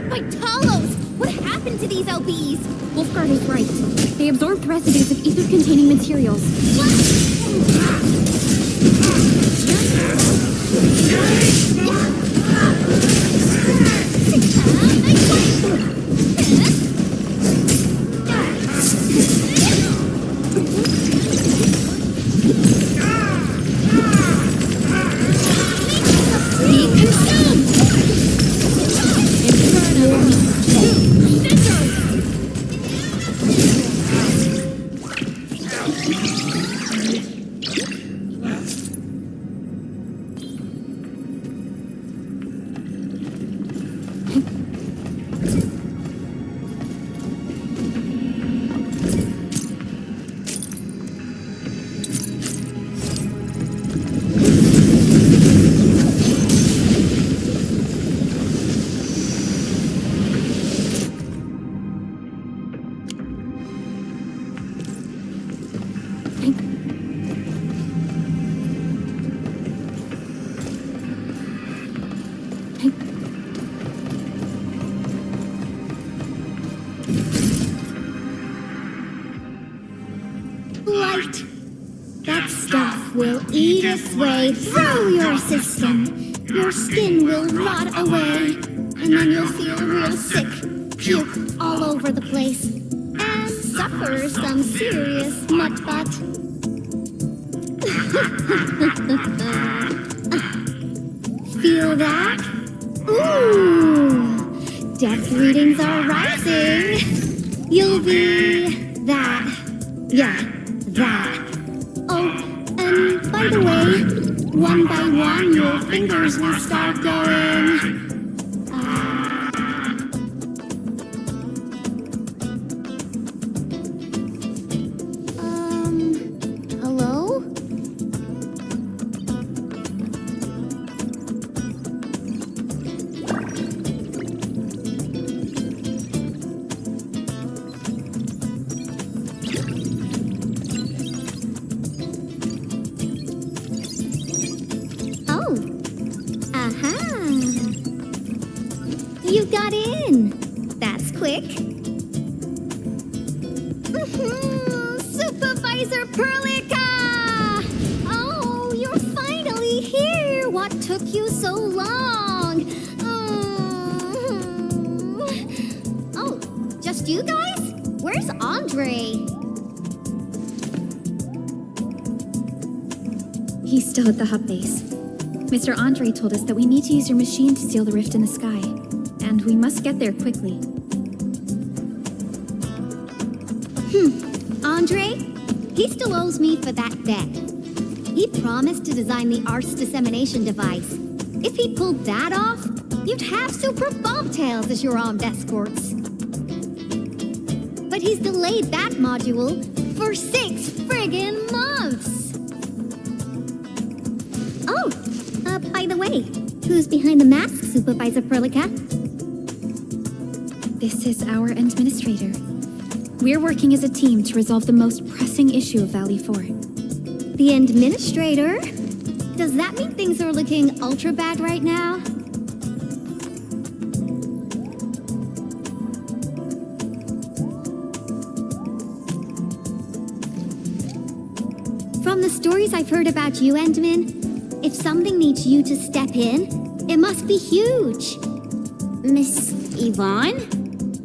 My Talos! What happened to these LBs? Wulfgard is right. They absorbed residues of ether-containing materials. Light. That stuff will eat its way through your system. Your skin will rot away, and then you'll feel real sick, puke all over the place, and suffer some serious mutt butt. Feel that? Ooh! Depth readings are rising. You'll be that. Yeah, that. Oh, and by the way, one by one your fingers will start going. Hello? Oh. Aha. You got in. That's quick. Supervisor Perlica! Oh, you're finally here! What took you so long? Oh, just you guys? Where's Andre? He's still at the hub base. Mr. Andre told us that we need to use your machine to seal the rift in the sky. And we must get there quickly. Andre? He still owes me for that bet. He promised to design the Art's dissemination device. If he pulled that off, you'd have super bobtails as your armed escorts. But he's delayed that module for 6 friggin' months! Oh, by the way, who's behind the mask, Supervisor Perlica? This is our endministrator. We're working as a team to resolve the most pressing issue of Valley 4. The Endministrator? Does that mean things are looking ultra bad right now? From the stories I've heard about you, Endmin, if something needs you to step in, it must be huge. Miss Yvonne?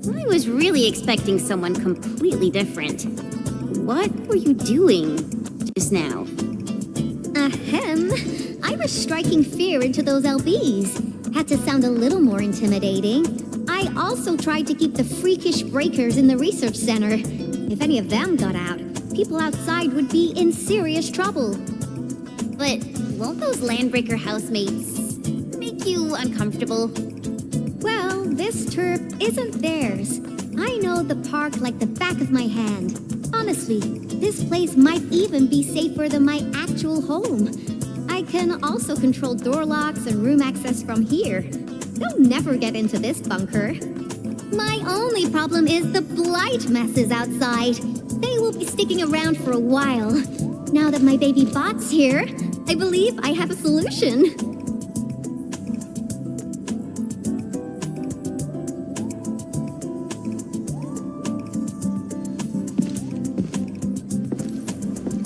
I was really expecting someone completely different. What were you doing just now? Ahem. I was striking fear into those LBs. Had to sound a little more intimidating. I also tried to keep the freakish breakers in the research center. If any of them got out, people outside would be in serious trouble. But won't those landbreaker housemates make you uncomfortable? Well, this turf isn't theirs. I know the park like the back of my hand. Honestly, this place might even be safer than my actual home. I can also control door locks and room access from here. They'll never get into this bunker. My only problem is the blight messes outside. They will be sticking around for a while. Now that my baby bot's here, I believe I have a solution.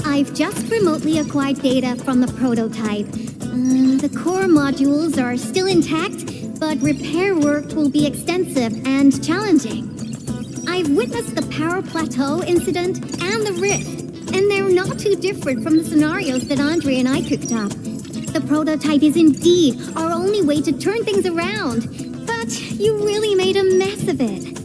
I've just remotely acquired data from the prototype. The core modules are still intact, but repair work will be extensive and challenging. I've witnessed the Power Plateau incident and the rift, and they're not too different from the scenarios that Andre and I cooked up. The prototype is indeed our only way to turn things around, but you really made a mess of it.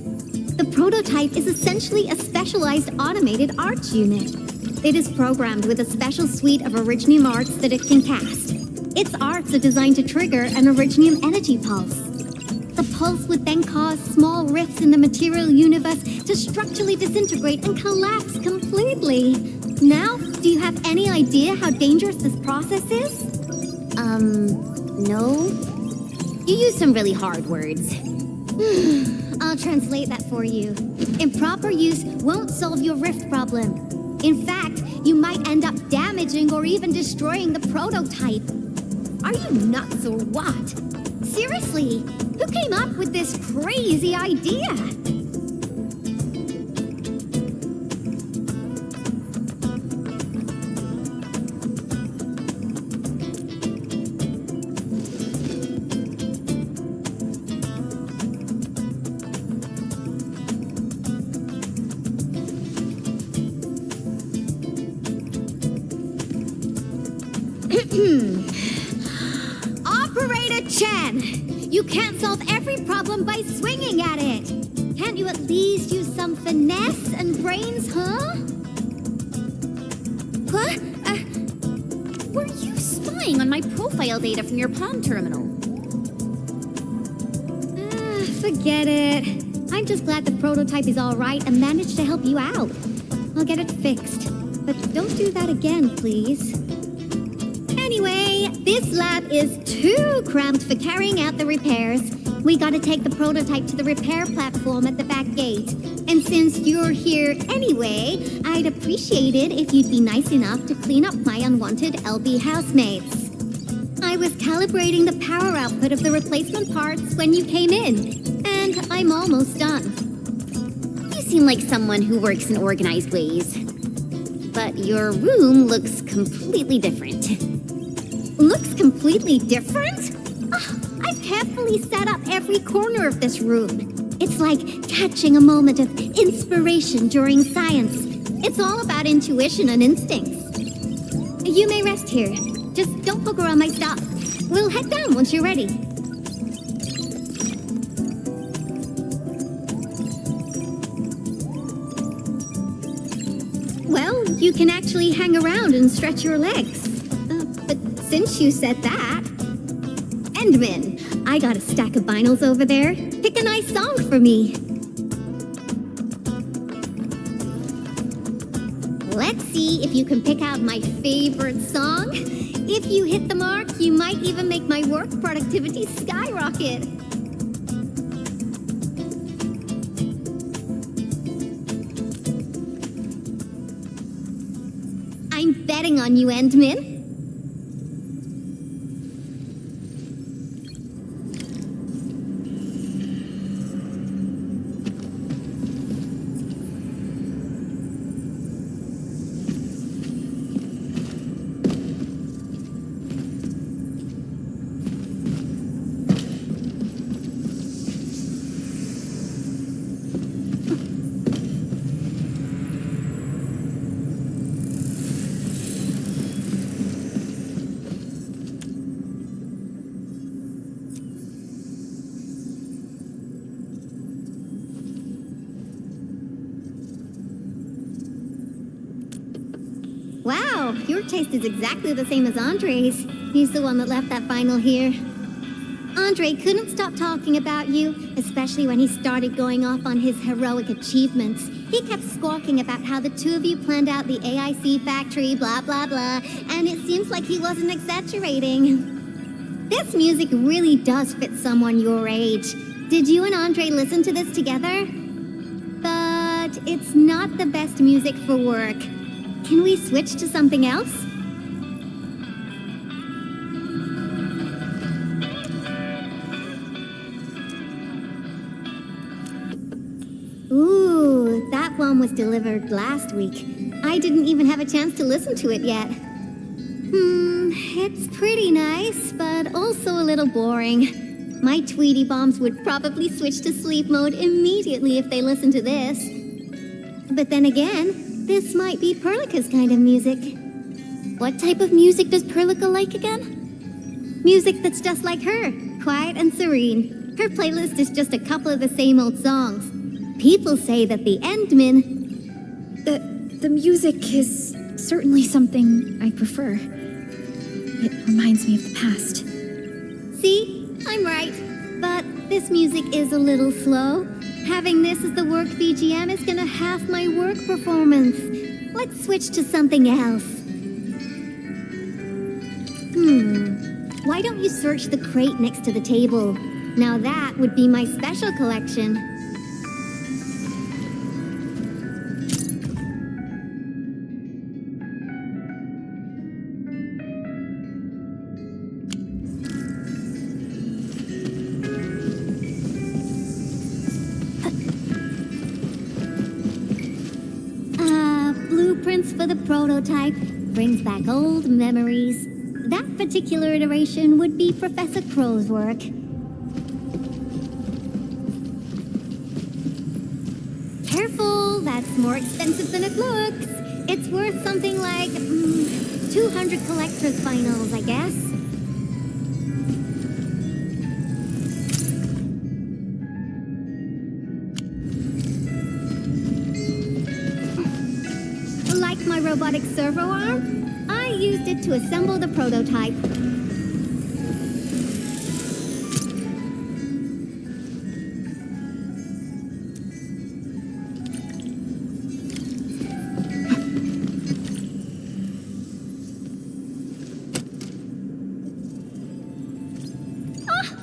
The prototype is essentially a specialized automated arch unit. It is programmed with a special suite of originium arts that it can cast. Its arts are designed to trigger an originium energy pulse. The pulse would then cause small rifts in the material universe to structurally disintegrate and collapse completely. Now, do you have any idea how dangerous this process is? No. You use some really hard words. I'll translate that for you. Improper use won't solve your rift problem. In fact, you might end up damaging or even destroying the prototype. Are you nuts or what? Seriously, who came up with this crazy idea? Chen! You can't solve every problem by swinging at it! Can't you at least use some finesse and brains, huh? What? Were you spying on my profile data from your palm terminal? Forget it. I'm just glad the prototype is all right and managed to help you out. I'll get it fixed. But don't do that again, please. Anyway, this lab is too cramped for carrying out the repairs. We gotta take the prototype to the repair platform at the back gate. And since you're here anyway, I'd appreciate it if you'd be nice enough to clean up my unwanted LB housemates. I was calibrating the power output of the replacement parts when you came in, and I'm almost done. You seem like someone who works in organized ways. But your room looks completely different. Looks completely different? Oh, I've carefully set up every corner of this room. It's like catching a moment of inspiration during science. It's all about intuition and instincts. You may rest here. Just don't poke around my stuff. We'll head down once you're ready. Well, you can actually hang around and stretch your legs. But since you said that... Endmin, I got a stack of vinyls over there. Pick a nice song for me. Let's see if you can pick out my favorite song. If you hit the mark, you might even make my work productivity skyrocket. I'm betting on you, Endmin. Wow, your taste is exactly the same as Andre's. He's the one that left that vinyl here. Andre couldn't stop talking about you, especially when he started going off on his heroic achievements. He kept squawking about how the two of you planned out the AIC factory, blah, blah, blah, and it seems like he wasn't exaggerating. This music really does fit someone your age. Did you and Andre listen to this together? But it's not the best music for work. Can we switch to something else? Ooh, that one was delivered last week. I didn't even have a chance to listen to it yet. It's pretty nice, but also a little boring. My Tweety Bombs would probably switch to sleep mode immediately if they listened to this. But then again, this might be Perlica's kind of music. What type of music does Perlica like again? Music that's just like her, quiet and serene. Her playlist is just a couple of the same old songs. People say that the Endmin... The music is certainly something I prefer. It reminds me of the past. See? I'm right. But this music is a little slow. Having this as the work BGM is gonna half my work performance. Let's switch to something else. Why don't you search the crate next to the table? Now that would be my special collection. Blueprints for the prototype brings back old memories. That particular iteration would be Professor Crow's work. Careful, that's more expensive than it looks. It's worth something like 200 collector's vinyls, I guess. robotic servo arm? I used it to assemble the prototype.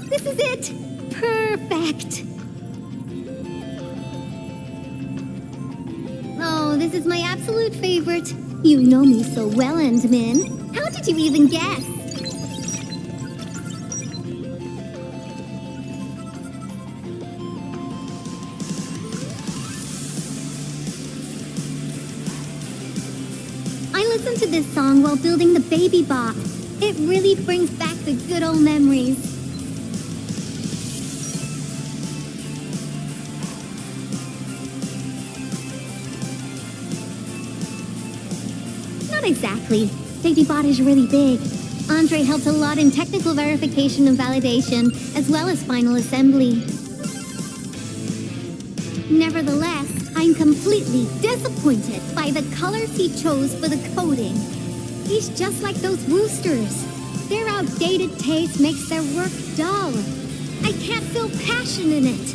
This is it! Perfect! Oh, this is my absolute favorite. You know me so well, Endmin. How did you even guess? I listened to this song while building the baby bot. It really brings back the good old memories. Not exactly. BabyBot is really big. Andre helped a lot in technical verification and validation, as well as final assembly. Nevertheless, I'm completely disappointed by the colors he chose for the coding. He's just like those roosters. Their outdated taste makes their work dull. I can't feel passion in it.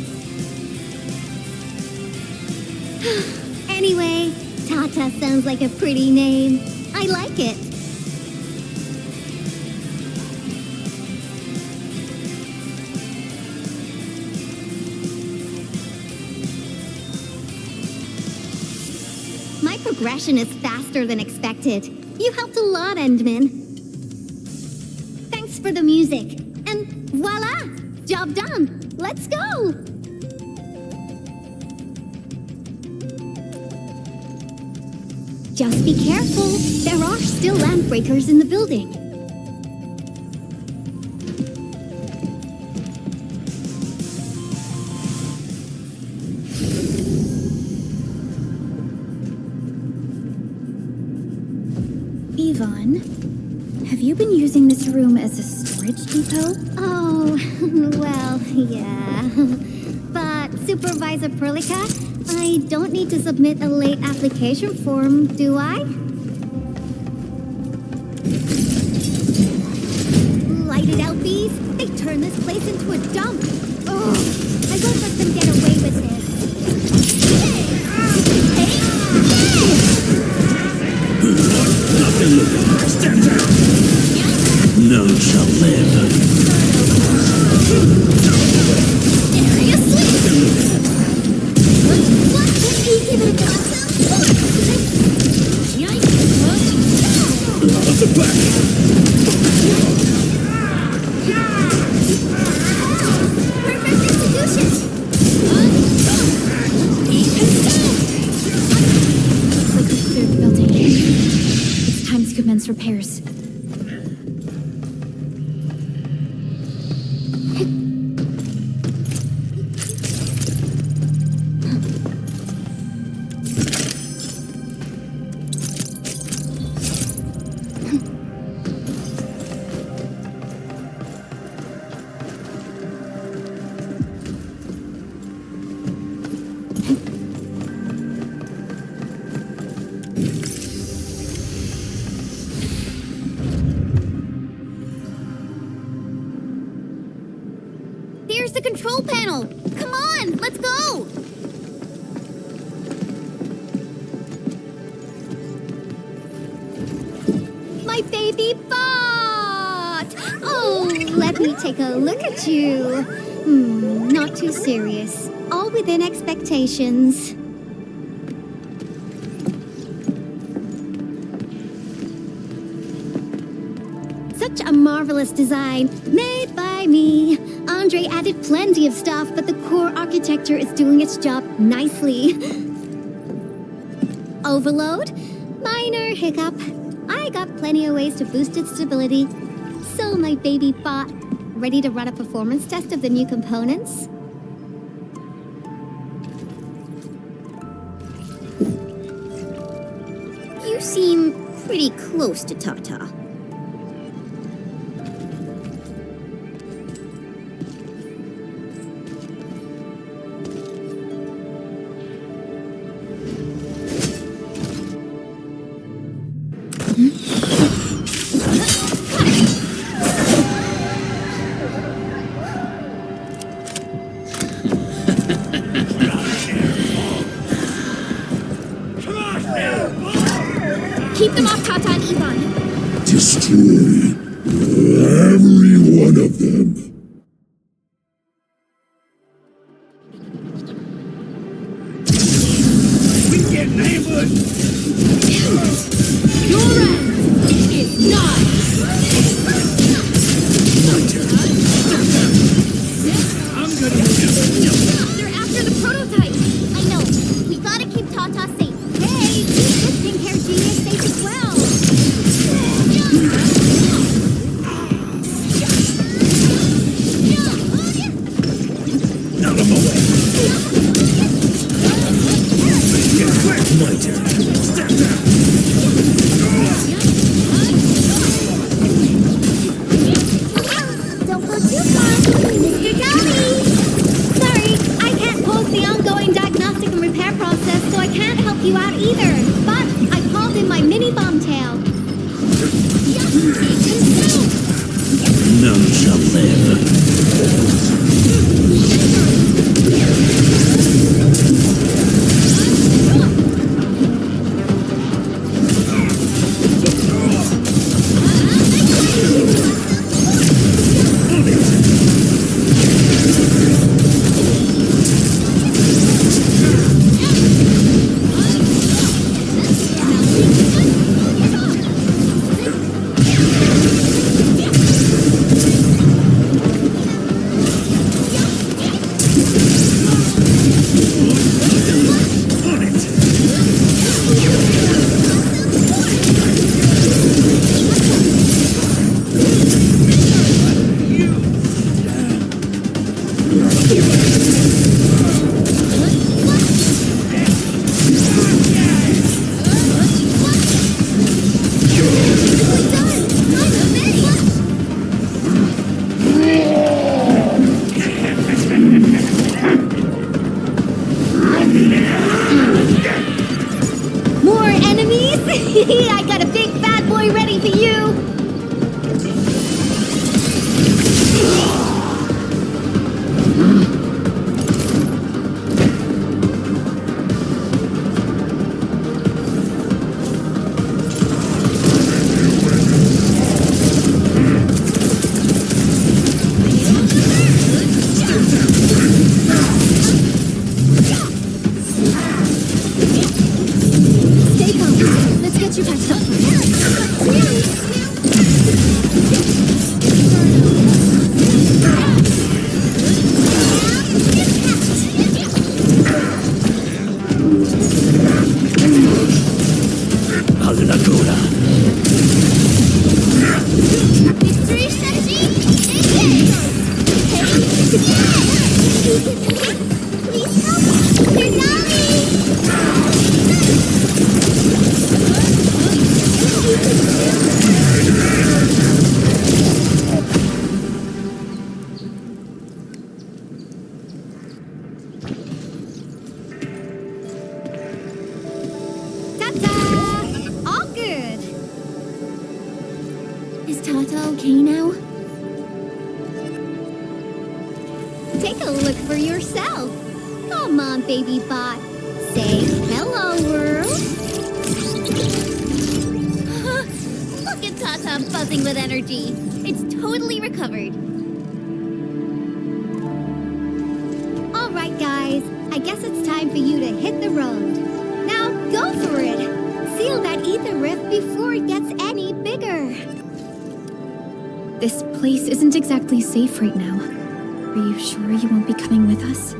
Anyway, Tata sounds like a pretty name. I like it. My progression is faster than expected. You helped a lot, Endmin. Thanks for the music. And voila! Job done! Let's go! Just be careful. There are still lamp breakers in the building. Yvonne, have you been using this room as a storage depot? Oh, well, yeah. But Supervisor Perlica, I don't need to submit a late application form, do I? Light it out, bees. They turned this place into a dump. Oh, I won't let them get away with this. Stand down! None shall live. Seriously? What? Can you give it a Off the back! Perfect execution! Looks like we've cleared the building. It's time to commence repairs. Here's the control panel! Come on, let's go! My baby bot! Oh, let me take a look at you. Not too serious. All within expectations. Such a marvelous design, made by me. Andre added plenty of stuff, but the core architecture is doing its job nicely. Overload? Minor hiccup. I got plenty of ways to boost its stability. So my baby bot, ready to run a performance test of the new components? You seem pretty close to Tata. Keep them off Tata and Yvonne. Destroy every one of them. We get ambushed. Your end is not. They're after the prototype. I know. We gotta keep Tata safe. Hey, keep this pink hair genius safe as well. Out of my way. My turn. Step down. Don't go too far, Mr. Dummy. Sorry, I can't pause the ongoing diagnostic and repair process, so I can't help you out either. But I called in my mini bomb tail. None shall live. More enemies? I got a big bad boy ready for you. Stay calm. Let's get you patched up. All good. Is Tata okay now? Take a look for yourself. Come on, baby bot. Say hello, world. Look at Tata buzzing with energy. It's totally recovered. All right, guys. I guess it's time for you to hit the road. Now, go for it. Seal that ether rift before it gets any bigger. This place isn't exactly safe right now. Are you sure you won't be coming with us?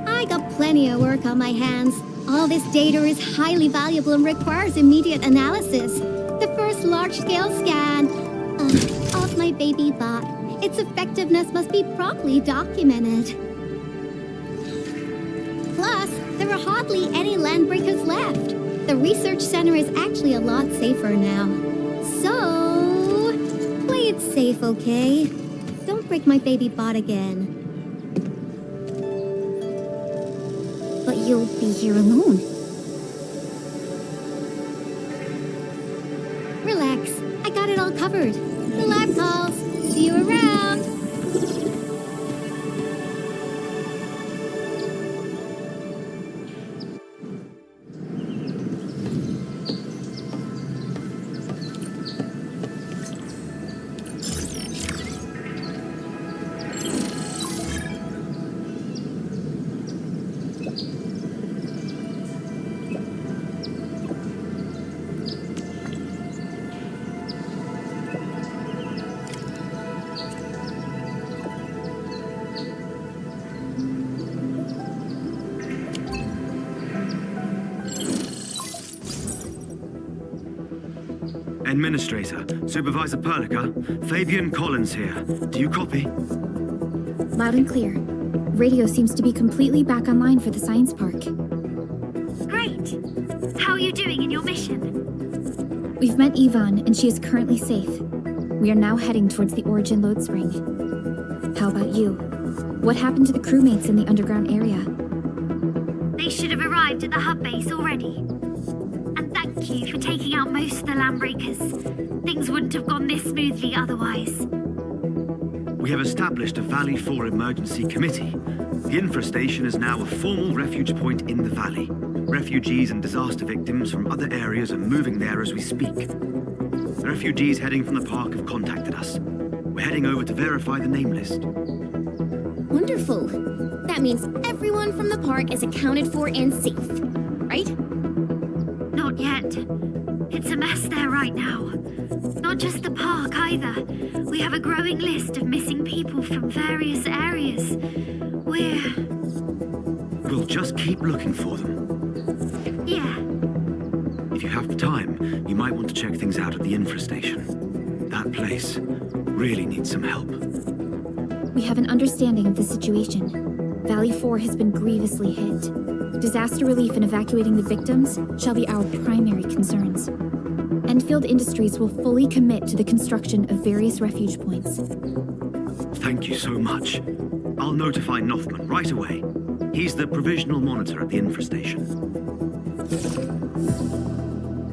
I got plenty of work on my hands. All this data is highly valuable and requires immediate analysis. The first large-scale scan of my baby bot. Its effectiveness must be properly documented. Plus, there are hardly any landbreakers left. The research center is actually a lot safer now. So, play it safe, okay? Don't break my baby bot again. But you'll be here alone. Relax, I got it all covered. The lab calls. See you around. Endministrator, Supervisor Perlica, Fabian Collins here. Do you copy? Loud and clear. Radio seems to be completely back online for the science park. Great! How are you doing in your mission? We've met Yvonne, and she is currently safe. We are now heading towards the Origin Lode Spring. How about you? What happened to the crewmates in the underground area? They should have arrived at the hub base already. And thank you for taking out most of the landbreakers. Things wouldn't have gone this smoothly otherwise. We have established a Valley 4 emergency committee. The infestation is now a formal refuge point in the valley. Refugees and disaster victims from other areas are moving there as we speak. The refugees heading from the park have contacted us. We're heading over to verify the name list. Wonderful. That means everyone from the park is accounted for and safe, right? Not yet. It's a mess there right now. Not just the park either. We have a growing list of missing people from various areas. We'll just keep looking for them. Yeah. If you have the time, you might want to check things out at the infestation. That place really needs some help. We have an understanding of the situation. Valley 4 has been grievously hit. Disaster relief and evacuating the victims shall be our primary concerns. Endfield Industries will fully commit to the construction of various refuge points. Thank you so much. I'll notify Nothman right away. He's the provisional monitor at the infestation.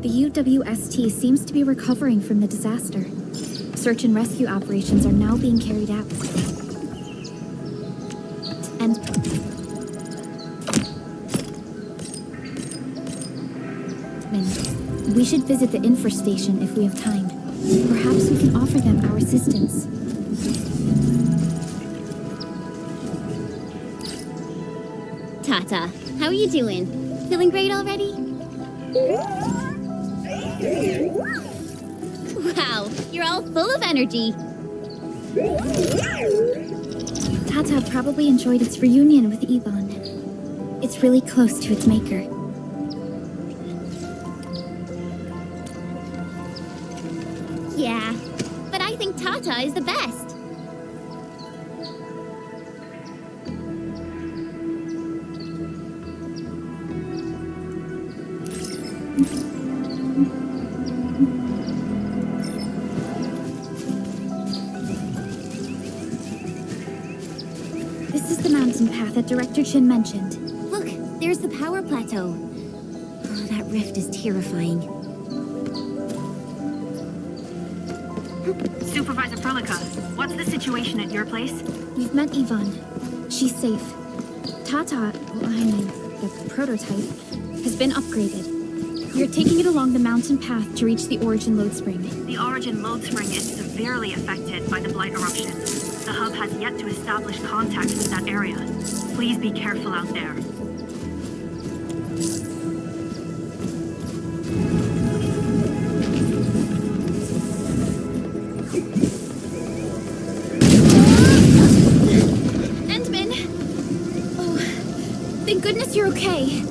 The UWST seems to be recovering from the disaster. Search and rescue operations are now being carried out. And we should visit the infestation if we have time. Perhaps we can offer them our assistance. Tata, how are you doing? Feeling great already? Wow, you're all full of energy. Tata probably enjoyed its reunion with Yvonne. It's really close to its maker. Yeah, but I think Tata is the best. This is the mountain path that Director Qin mentioned. Look, there's the Power Plateau. Oh, that rift is terrifying. Supervisor Perlica, what's the situation at your place? We've met Yvonne. She's safe. Tata, the prototype, has been upgraded. We are taking it along the mountain path to reach the Origin Lode Spring. The Origin Lode Spring is severely affected by the Blight eruption. The hub has yet to establish contact with that area. Please be careful out there. Endmin! Oh, thank goodness you're okay.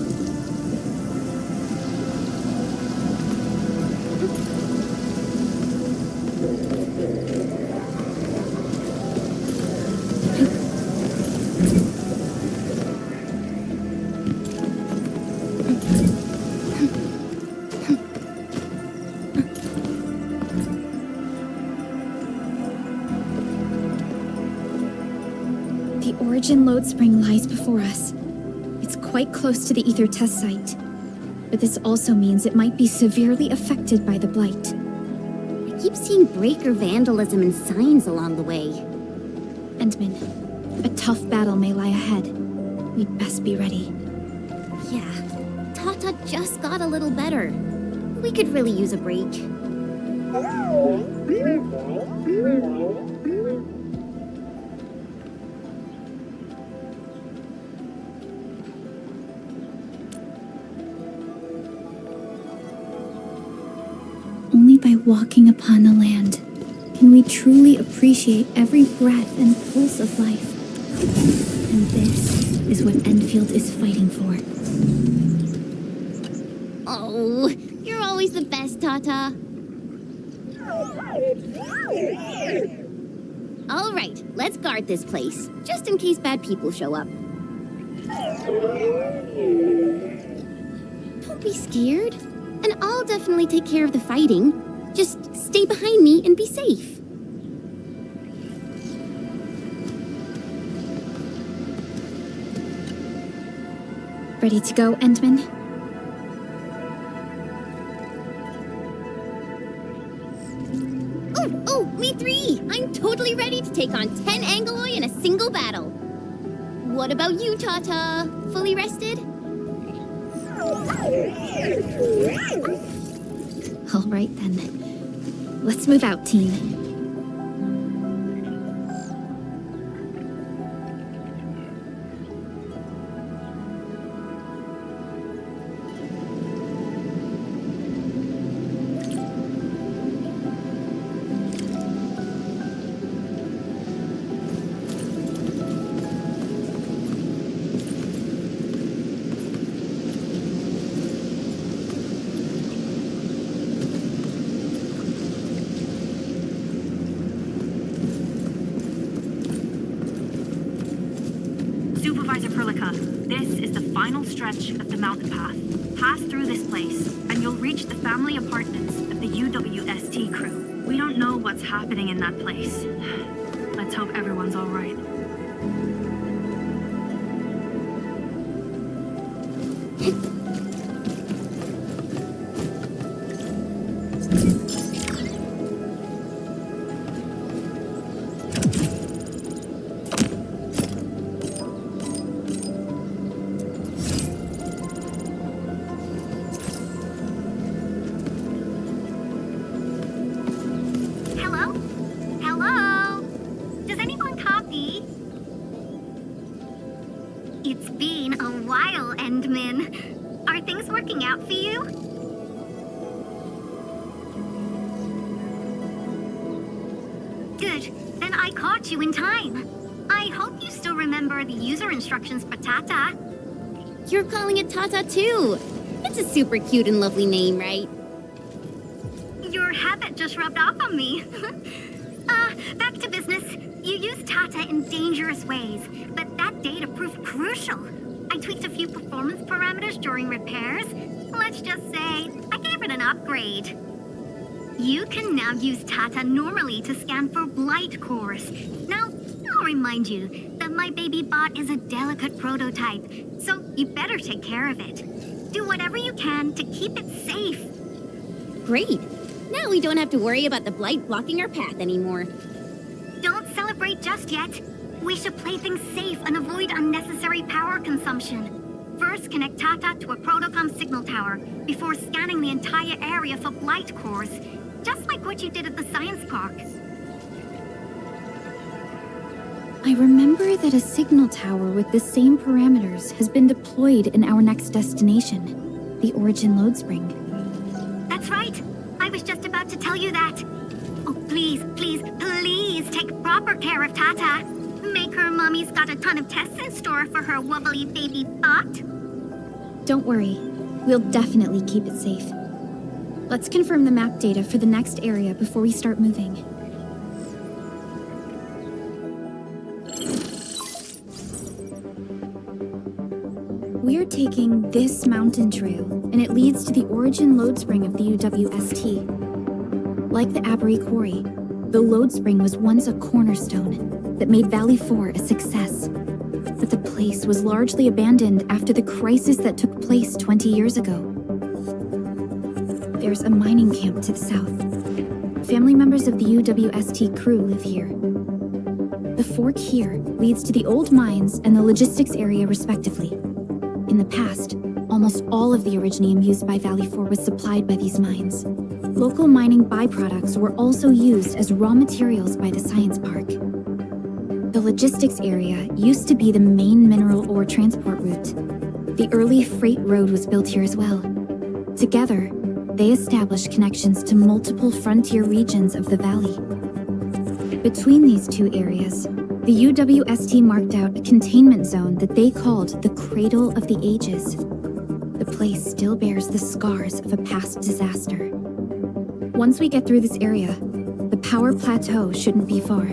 The Origin Lode Spring lies before us. It's quite close to the Ether test site. But this also means it might be severely affected by the Blight. I keep seeing breaker vandalism and signs along the way. Endmin, a tough battle may lie ahead. We'd best be ready. Yeah, Tata just got a little better. We could really use a break. Only by walking upon the land can we truly appreciate every breath and pulse of life. And this is what Endfield is fighting for. Oh, you're always the best, Tata. All right, let's guard this place, just in case bad people show up. Don't be scared, and I'll definitely take care of the fighting. Just stay behind me and be safe. Ready to go, Endmin? Oh, me three! I'm totally ready to take on 10 Angoloi in a single battle. What about you, Tata? Fully rested? All right, then. Let's move out, team. Supervisor Perlica, this is the final stretch of the mountain path. Pass through this place, and you'll reach the family apartments of the UWST crew. We don't know what's happening in that place. Let's hope everyone's all right. It's been a while, Endmin. Are things working out for you? Good. Then I caught you in time. I hope you still remember the user instructions for Tata. You're calling it Tata too. It's a super cute and lovely name, right? Your habit just rubbed off on me. Back to business. You used Tata in dangerous ways, but that data proved crucial. I tweaked a few performance parameters during repairs. Let's just say, I gave it an upgrade. You can now use Tata normally to scan for blight cores. Now, I'll remind you that my baby bot is a delicate prototype, so you better take care of it. Do whatever you can to keep it safe. Great. Now we don't have to worry about the blight blocking our path anymore. Don't celebrate just yet. We should play things safe and avoid unnecessary power consumption. First, connect Tata to a protocom signal tower before scanning the entire area for blight cores, just like what you did at the science park. I remember that a signal tower with the same parameters has been deployed in our next destination, the Origin Load Spring. That's right. I was just about to tell you that. Oh, please, please, please take proper care of Tata. Make her mommy's got a ton of tests in store for her wobbly baby bot. Don't worry. We'll definitely keep it safe. Let's confirm the map data for the next area before we start moving. We're taking this mountain trail, and it leads to the Origin Load Spring of the UWST. Like the Aberry Quarry, the Load Spring was once a cornerstone that made Valley 4 a success. But the place was largely abandoned after the crisis that took place 20 years ago. There's a mining camp to the south. Family members of the UWST crew live here. The fork here leads to the old mines and the logistics area respectively. In the past, almost all of the originium used by Valley 4 was supplied by these mines. Local mining byproducts were also used as raw materials by the science park. The logistics area used to be the main mineral ore transport route. The early freight road was built here as well. Together, they established connections to multiple frontier regions of the valley. Between these two areas, the UWST marked out a containment zone that they called the Cradle of the Ages. The place still bears the scars of a past disaster. Once we get through this area, Power Plateau shouldn't be far.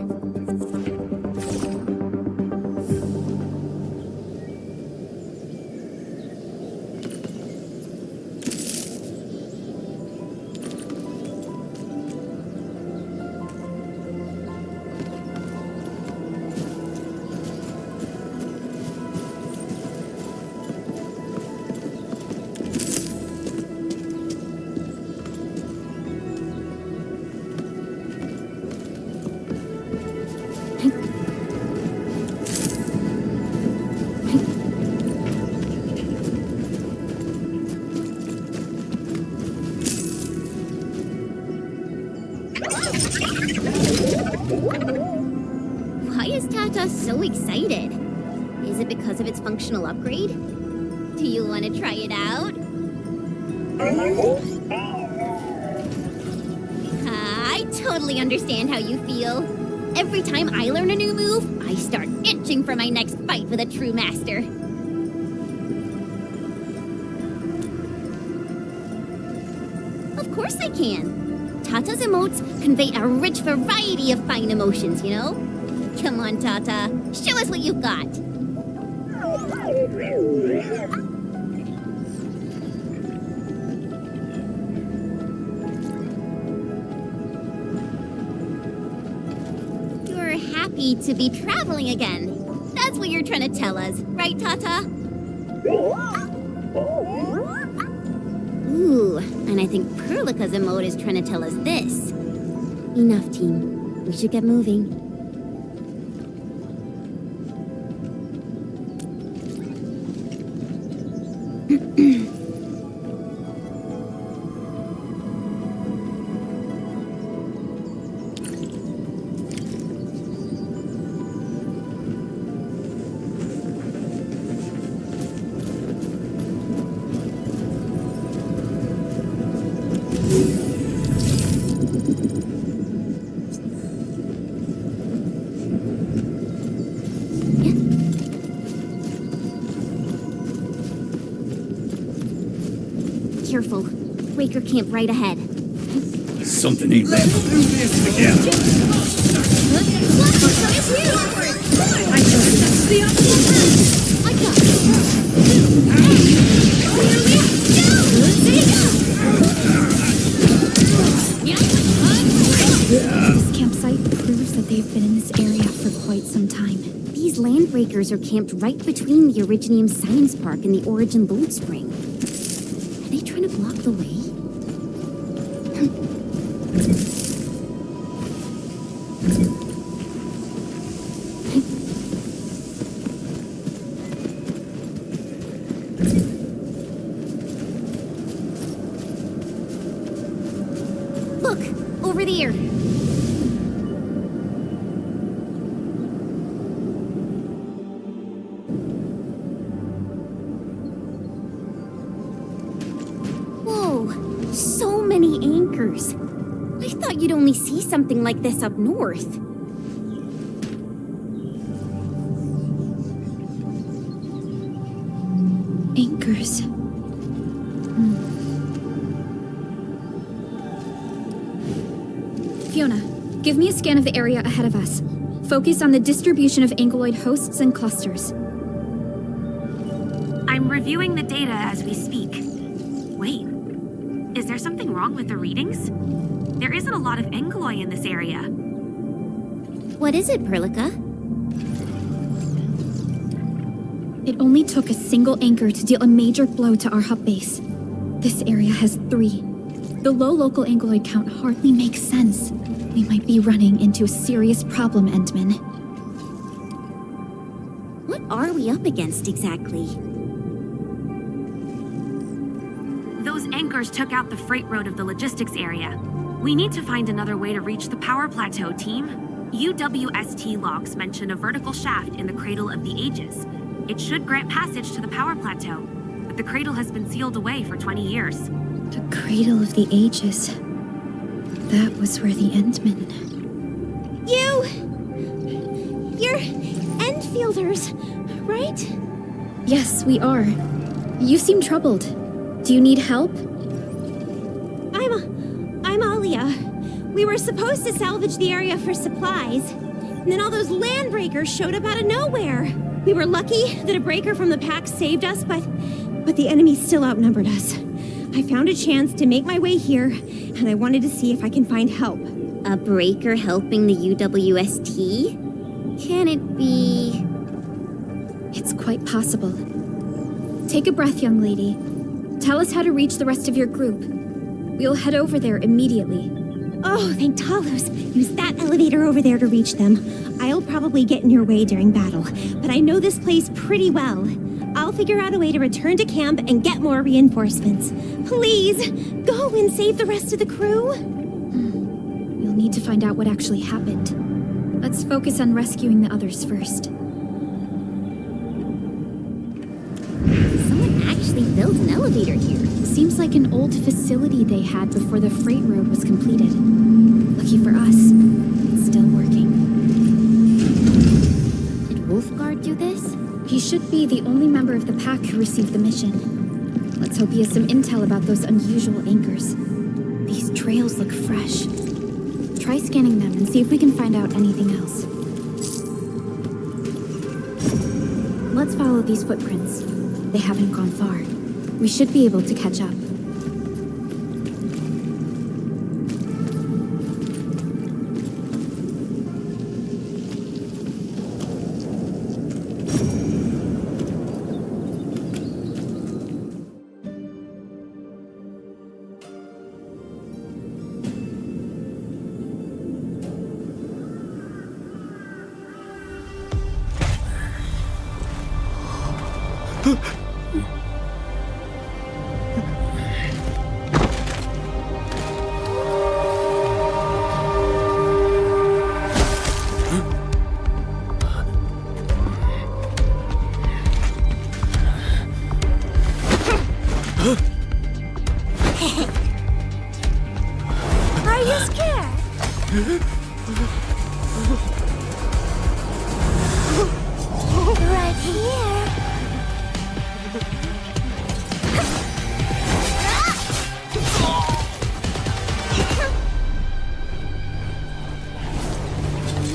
Why is Tata so excited? Is it because of its functional upgrade? Do you want to try it out? I totally understand how you feel. Every time I learn a new move, I start itching for my next fight with a true master. Of course I can. Tata's emotes convey a rich variety of fine emotions, you know? Come on, Tata. Show us what you've got. You're happy to be traveling again. That's what you're trying to tell us, right, Tata? Ooh, and I think Perlica's emote is trying to tell us this. Enough, team. We should get moving. Careful. Breaker camp right ahead. Something ain't right. Let's do this again. I that's the option. I got This campsite proves that they've been in this area for quite some time. These landbreakers are camped right between the Originium Science Park and the Origin Load Spring. Are they trying to block the way? Look, over there. So many anchors. I thought you'd only see something like this up north. Anchors. Fiona, give me a scan of the area ahead of us. Focus on the distribution of ankyloid hosts and clusters. I'm reviewing the data as we speak. Wait. Is there something wrong with the readings? There isn't a lot of ankyloid in this area. What is it, Perlica? It only took a single anchor to deal a major blow to our hub base. This area has 3. The low local ankyloid count hardly makes sense. We might be running into a serious problem, Endmin. What are we up against exactly? Those anchors took out the freight road of the logistics area. We need to find another way to reach the Power Plateau, team. UWST logs mention a vertical shaft in the Cradle of the Ages. It should grant passage to the Power Plateau, but the Cradle has been sealed away for 20 years. The Cradle of the Ages. That was where the Endmin... You're Endfielders, right? Yes, we are. You seem troubled. Do you need help? I'm Alia. We were supposed to salvage the area for supplies, and then all those land breakers showed up out of nowhere. We were lucky that a breaker from the pack saved us, but the enemy still outnumbered us. I found a chance to make my way here, and I wanted to see if I can find help. A breaker helping the UWST? Can it be... It's quite possible. Take a breath, young lady. Tell us how to reach the rest of your group. We'll head over there immediately. Oh, thank Talos. Use that elevator over there to reach them. I'll probably get in your way during battle, but I know this place pretty well. I'll figure out a way to return to camp and get more reinforcements. Please, go and save the rest of the crew. We'll need to find out what actually happened. Let's focus on rescuing the others first. Someone actually built an elevator here. Seems like an old facility they had before the freight road was completed. Lucky for us, it's still working. Did Wulfgard do this? He should be the only member of the pack who received the mission. Let's hope he has some intel about those unusual anchors. These trails look fresh. Try scanning them and see if we can find out anything else. Let's follow these footprints. They haven't gone far. We should be able to catch up. Are you scared? Right here.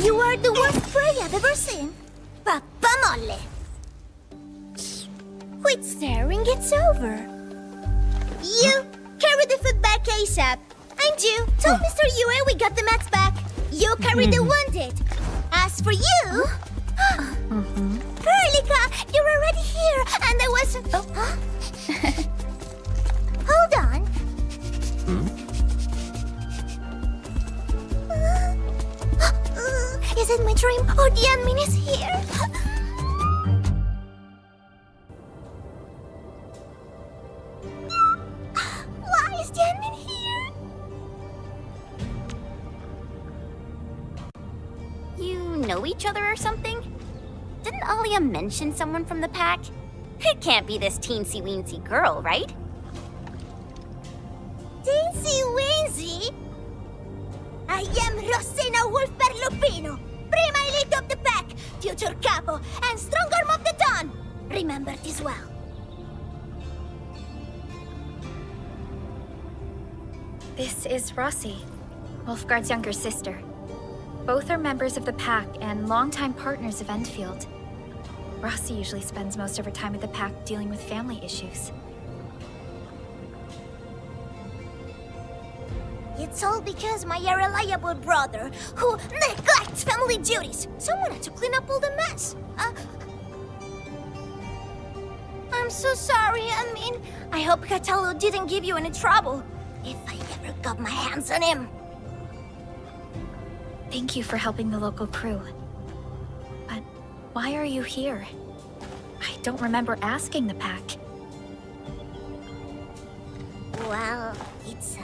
You are the worst prey I've ever seen. Papa molle. Quit staring, it's over. You carry the food back ASAP. And you, tell Mr. Yue we got the mats back. You carry the wounded. As for you... Perlica, you're already here, and I wasn't... Hold on. Is it my dream, or the Endmin is here? Why is the Endmin here? You know each other or something? Didn't Alia mention someone from the pack? It can't be this teensy-weensy girl, right? Teensy-weensy? I am Rosina Wolfberg Lupino, prima elite of the pack, future capo, and strong arm of the dawn. Remember this well. This is Rossi, Wulfgard's younger sister. Both are members of the pack and longtime partners of Endfield. Rossi usually spends most of her time at the pack dealing with family issues. It's all because my irreliable brother, who neglects family duties, someone had to clean up all the mess. I'm so sorry, I hope Catalu didn't give you any trouble. If I ever got my hands on him. Thank you for helping the local crew. But why are you here? I don't remember asking the pack. Well, it's,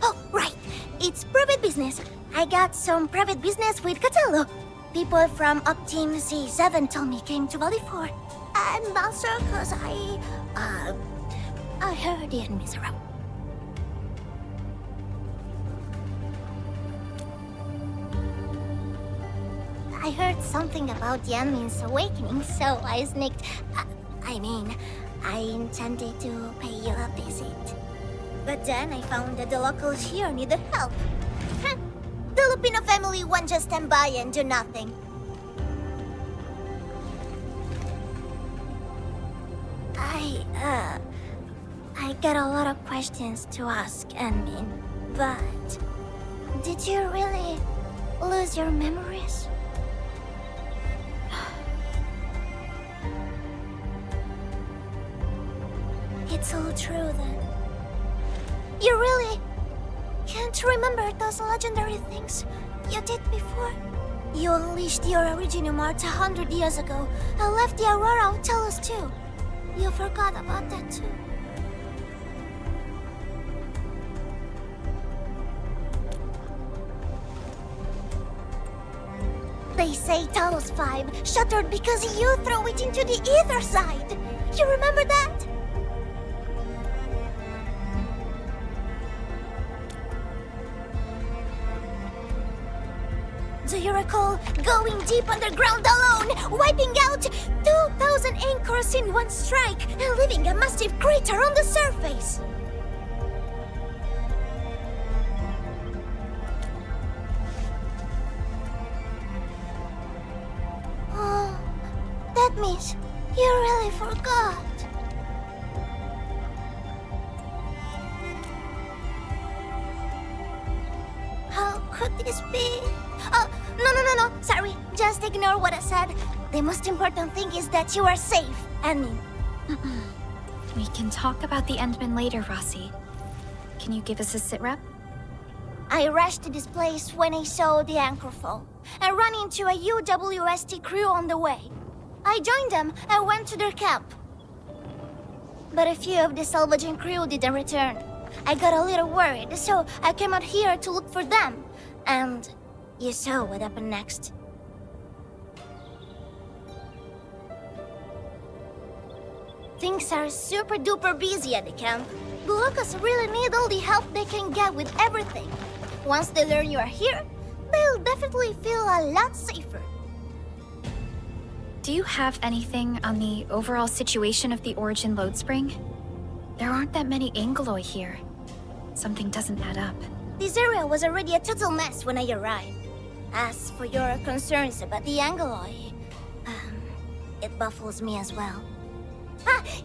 Oh, right! It's private business. I got some private business with Catalu. People from Up Team Z7 told me came to Valley 4. And also cause I heard the enemies around. I heard something about the Endmin's awakening, so I sneaked... I intended to pay you a visit. But then I found that the locals here needed help. Filipino family won't just stand by and do nothing. I got a lot of questions to ask, Endmin, but did you really lose your memories? It's all true then. You really can't remember those legendary things you did before? You unleashed your Originium Art 100 years ago and left the Aurora Hotelus too. You forgot about that too. They say Talos 5 shattered because you threw it into the ether side. You remember that? Do you recall going deep underground alone, wiping out 2,000 anchors in one strike, and leaving a massive crater on the surface? Oh, that means you really forgot. How could this be? Oh, no. Sorry, just ignore what I said. The most important thing is that you are safe, Endmin. We can talk about the Endmin later, Rossi. Can you give us a sitrep? I rushed to this place when I saw the anchor fall, and ran into a UWST crew on the way. I joined them and went to their camp. But a few of the salvaging crew didn't return. I got a little worried, so I came out here to look for them. And you saw what happened next. Things are super duper busy at the camp. The locals really need all the help they can get with everything. Once they learn you are here, they'll definitely feel a lot safer. Do you have anything on the overall situation of the Origin load spring? There aren't that many Angeloi here. Something doesn't add up. This area was already a total mess when I arrived. As for your concerns about the Angeloi, it baffles me as well.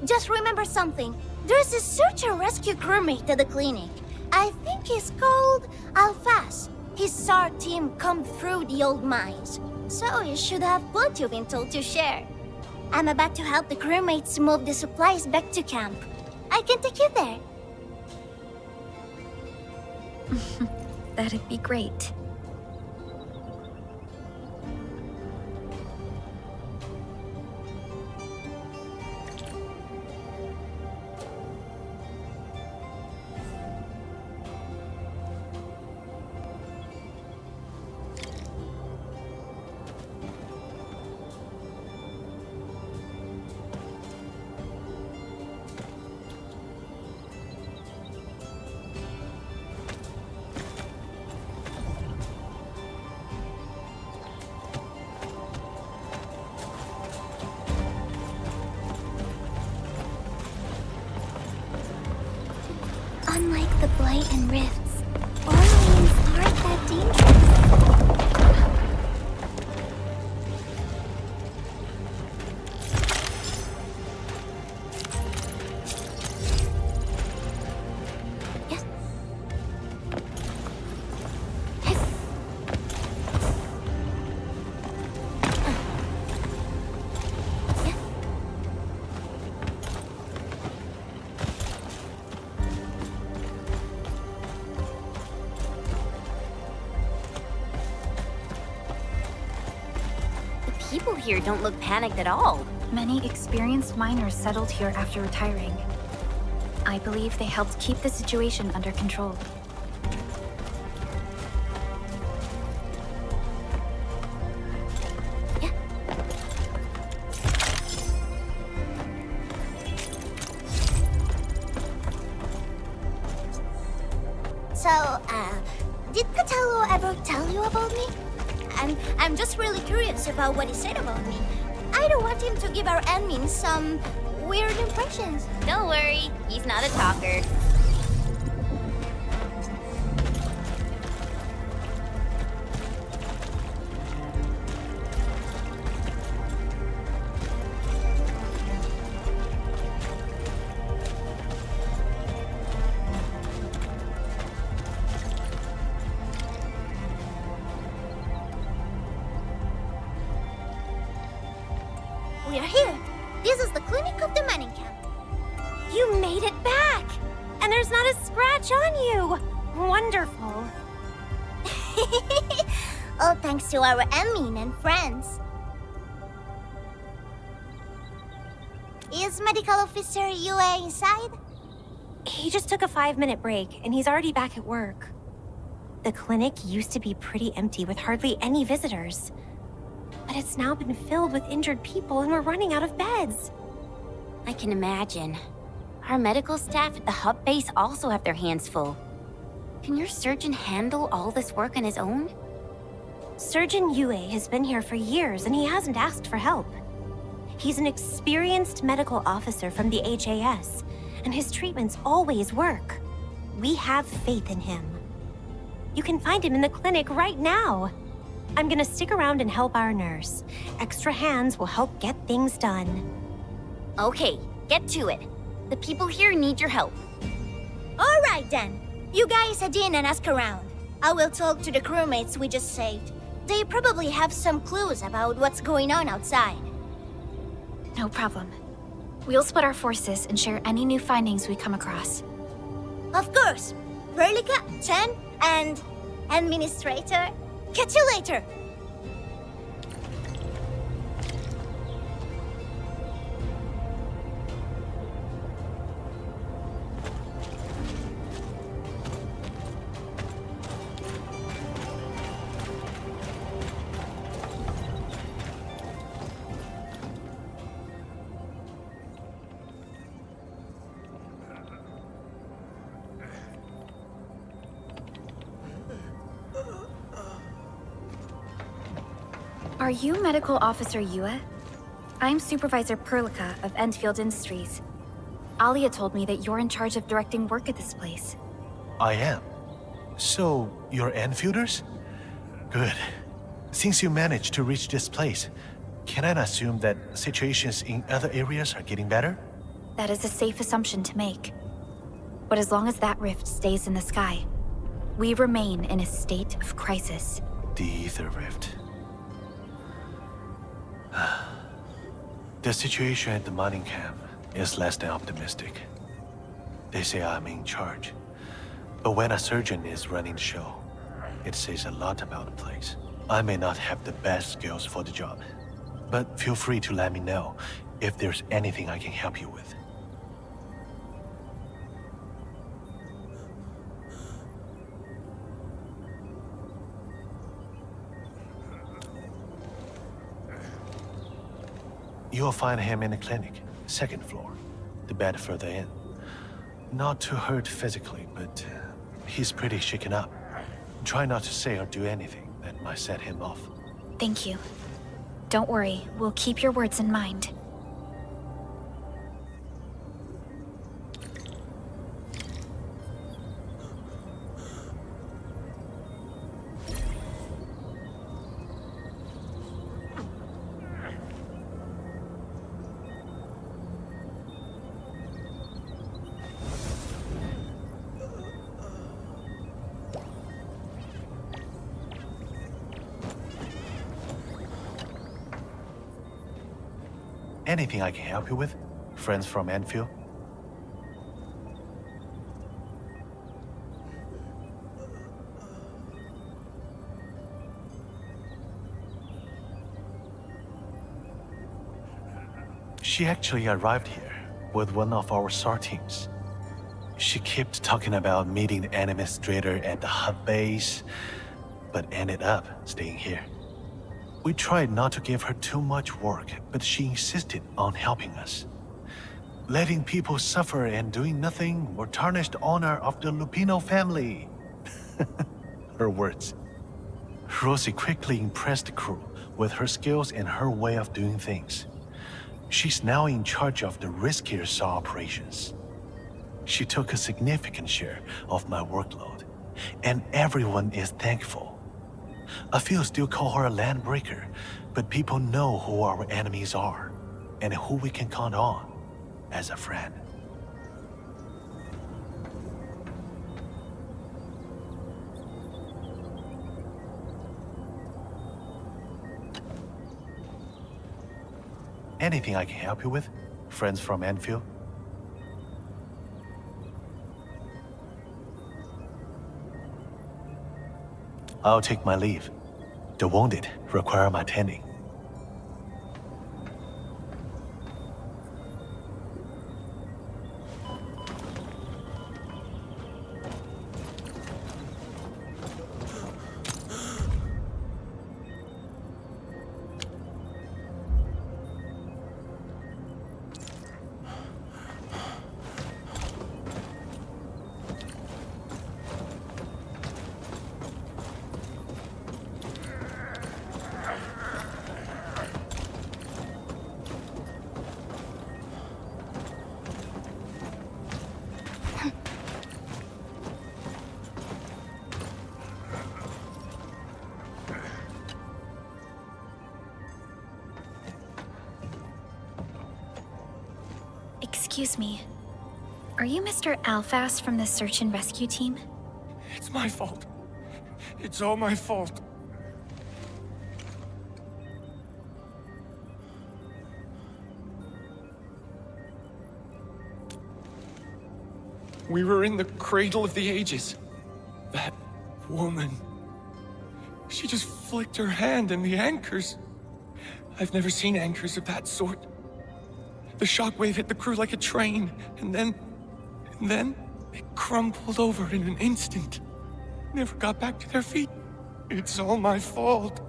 Just remember something. There's a search and rescue crewmate at the clinic. I think he's called Alphas. His SAR team combed through the old mines, so you should have plenty of intel to share. I'm about to help the crewmates move the supplies back to camp. I can take you there. That'd be great. Unlike the Blight and Rifts, Orleans aren't that dangerous. Yes. Yes. Yes. People here don't look panicked at all. Many experienced miners settled here after retiring. I believe they helped keep the situation under control. Yeah. So, did Catello ever tell you about me? I'm just really curious about what he said about me. I don't want him to give our Endmin some weird impressions. Don't worry, he's not a talker. We are here. This is the clinic of the mining camp. You made it back! And there's not a scratch on you! Wonderful. All thanks to our Endmin and friends. Is Medical Officer Yue inside? He just took a 5-minute break, and he's already back at work. The clinic used to be pretty empty with hardly any visitors. But it's now been filled with injured people, and we're running out of beds. I can imagine. Our medical staff at the hub base also have their hands full. Can your surgeon handle all this work on his own? Surgeon Yue has been here for years, and he hasn't asked for help. He's an experienced medical officer from the HAS, and his treatments always work. We have faith in him. You can find him in the clinic right now. I'm gonna stick around and help our nurse. Extra hands will help get things done. Okay, get to it. The people here need your help. All right then. You guys head in and ask around. I will talk to the crewmates we just saved. They probably have some clues about what's going on outside. No problem. We'll split our forces and share any new findings we come across. Of course. Perlica, Chen, and Endministrator. Catch you later. Are you Medical Officer Yue? I'm Supervisor Perlica of Endfield Industries. Alia told me that you're in charge of directing work at this place. I am. So, you're Enfielders? Good. Since you managed to reach this place, can I assume that situations in other areas are getting better? That is a safe assumption to make. But as long as that rift stays in the sky, we remain in a state of crisis. The Ether Rift. The situation at the mining camp is less than optimistic. They say I'm in charge. But when a surgeon is running the show, it says a lot about the place. I may not have the best skills for the job, but feel free to let me know if there's anything I can help you with. You'll find him in the clinic, 2nd floor, the bed further in. Not too hurt physically, but he's pretty shaken up. Try not to say or do anything that might set him off. Thank you. Don't worry, we'll keep your words in mind. Anything I can help you with? Friends from Endfield? She actually arrived here with one of our SAR teams. She kept talking about meeting the endministrator at the hub base, but ended up staying here. We tried not to give her too much work, but she insisted on helping us. Letting people suffer and doing nothing will tarnish the honor of the Lupino family. Her words. Rosie quickly impressed the crew with her skills and her way of doing things. She's now in charge of the riskier SAR operations. She took a significant share of my workload, and everyone is thankful. A few still call her a landbreaker, but people know who our enemies are, and who we can count on as a friend. Anything I can help you with? Friends from Endfield? I'll take my leave. The wounded require my tending. Excuse me. Are you Mr. Alphas from the search and rescue team? It's my fault. It's all my fault. We were in the Cradle of the Ages. That woman. She just flicked her hand and the anchors. I've never seen anchors of that sort. The shockwave hit the crew like a train, and then they crumpled over in an instant. Never got back to their feet. It's all my fault.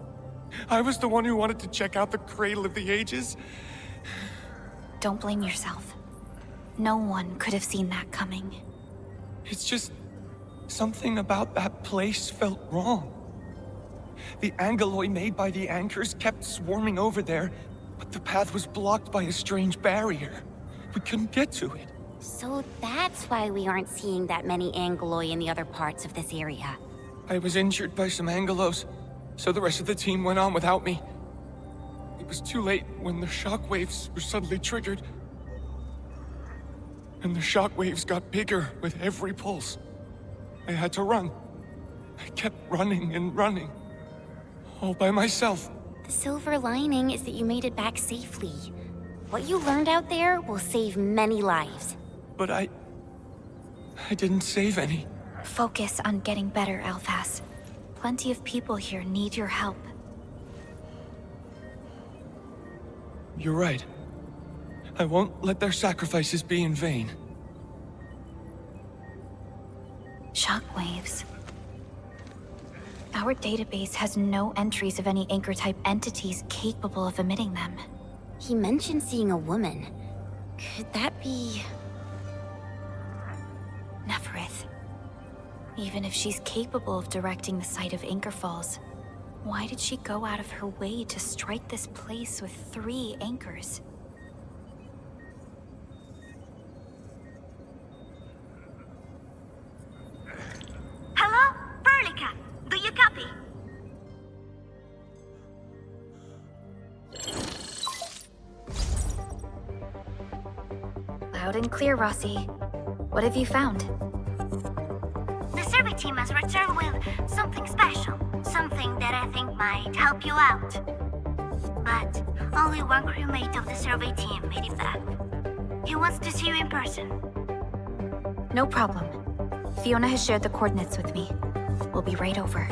I was the one who wanted to check out the Cradle of the Ages. Don't blame yourself. No one could have seen that coming. It's just something about that place felt wrong. The angeloi made by the anchors kept swarming over there, but the path was blocked by a strange barrier. We couldn't get to it. So that's why we aren't seeing that many angeloi in the other parts of this area. I was injured by some angelos, so the rest of the team went on without me. It was too late when the shockwaves were suddenly triggered. And the shockwaves got bigger with every pulse. I had to run. I kept running and running. All by myself. The silver lining is that you made it back safely. What you learned out there will save many lives. But I didn't save any. Focus on getting better, Alphas. Plenty of people here need your help. You're right. I won't let their sacrifices be in vain. Shockwaves. Our database has no entries of any anchor-type entities capable of emitting them. He mentioned seeing a woman. Could that be... Nefarith. Even if she's capable of directing the site of anchor falls, why did she go out of her way to strike this place with 3 anchors? Hello? Perlica, do you copy? Loud and clear, Rossi. What have you found? The survey team has returned with something special. Something that I think might help you out. But only one crewmate of the survey team made it back. He wants to see you in person. No problem. Fiona has shared the coordinates with me. We'll be right over.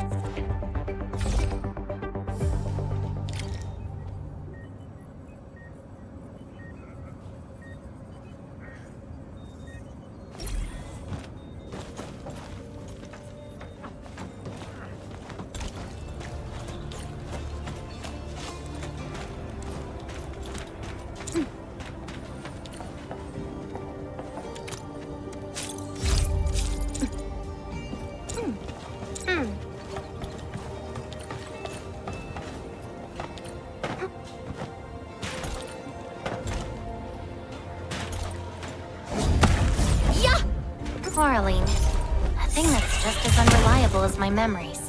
Quarreling. A thing that's just as unreliable as my memories.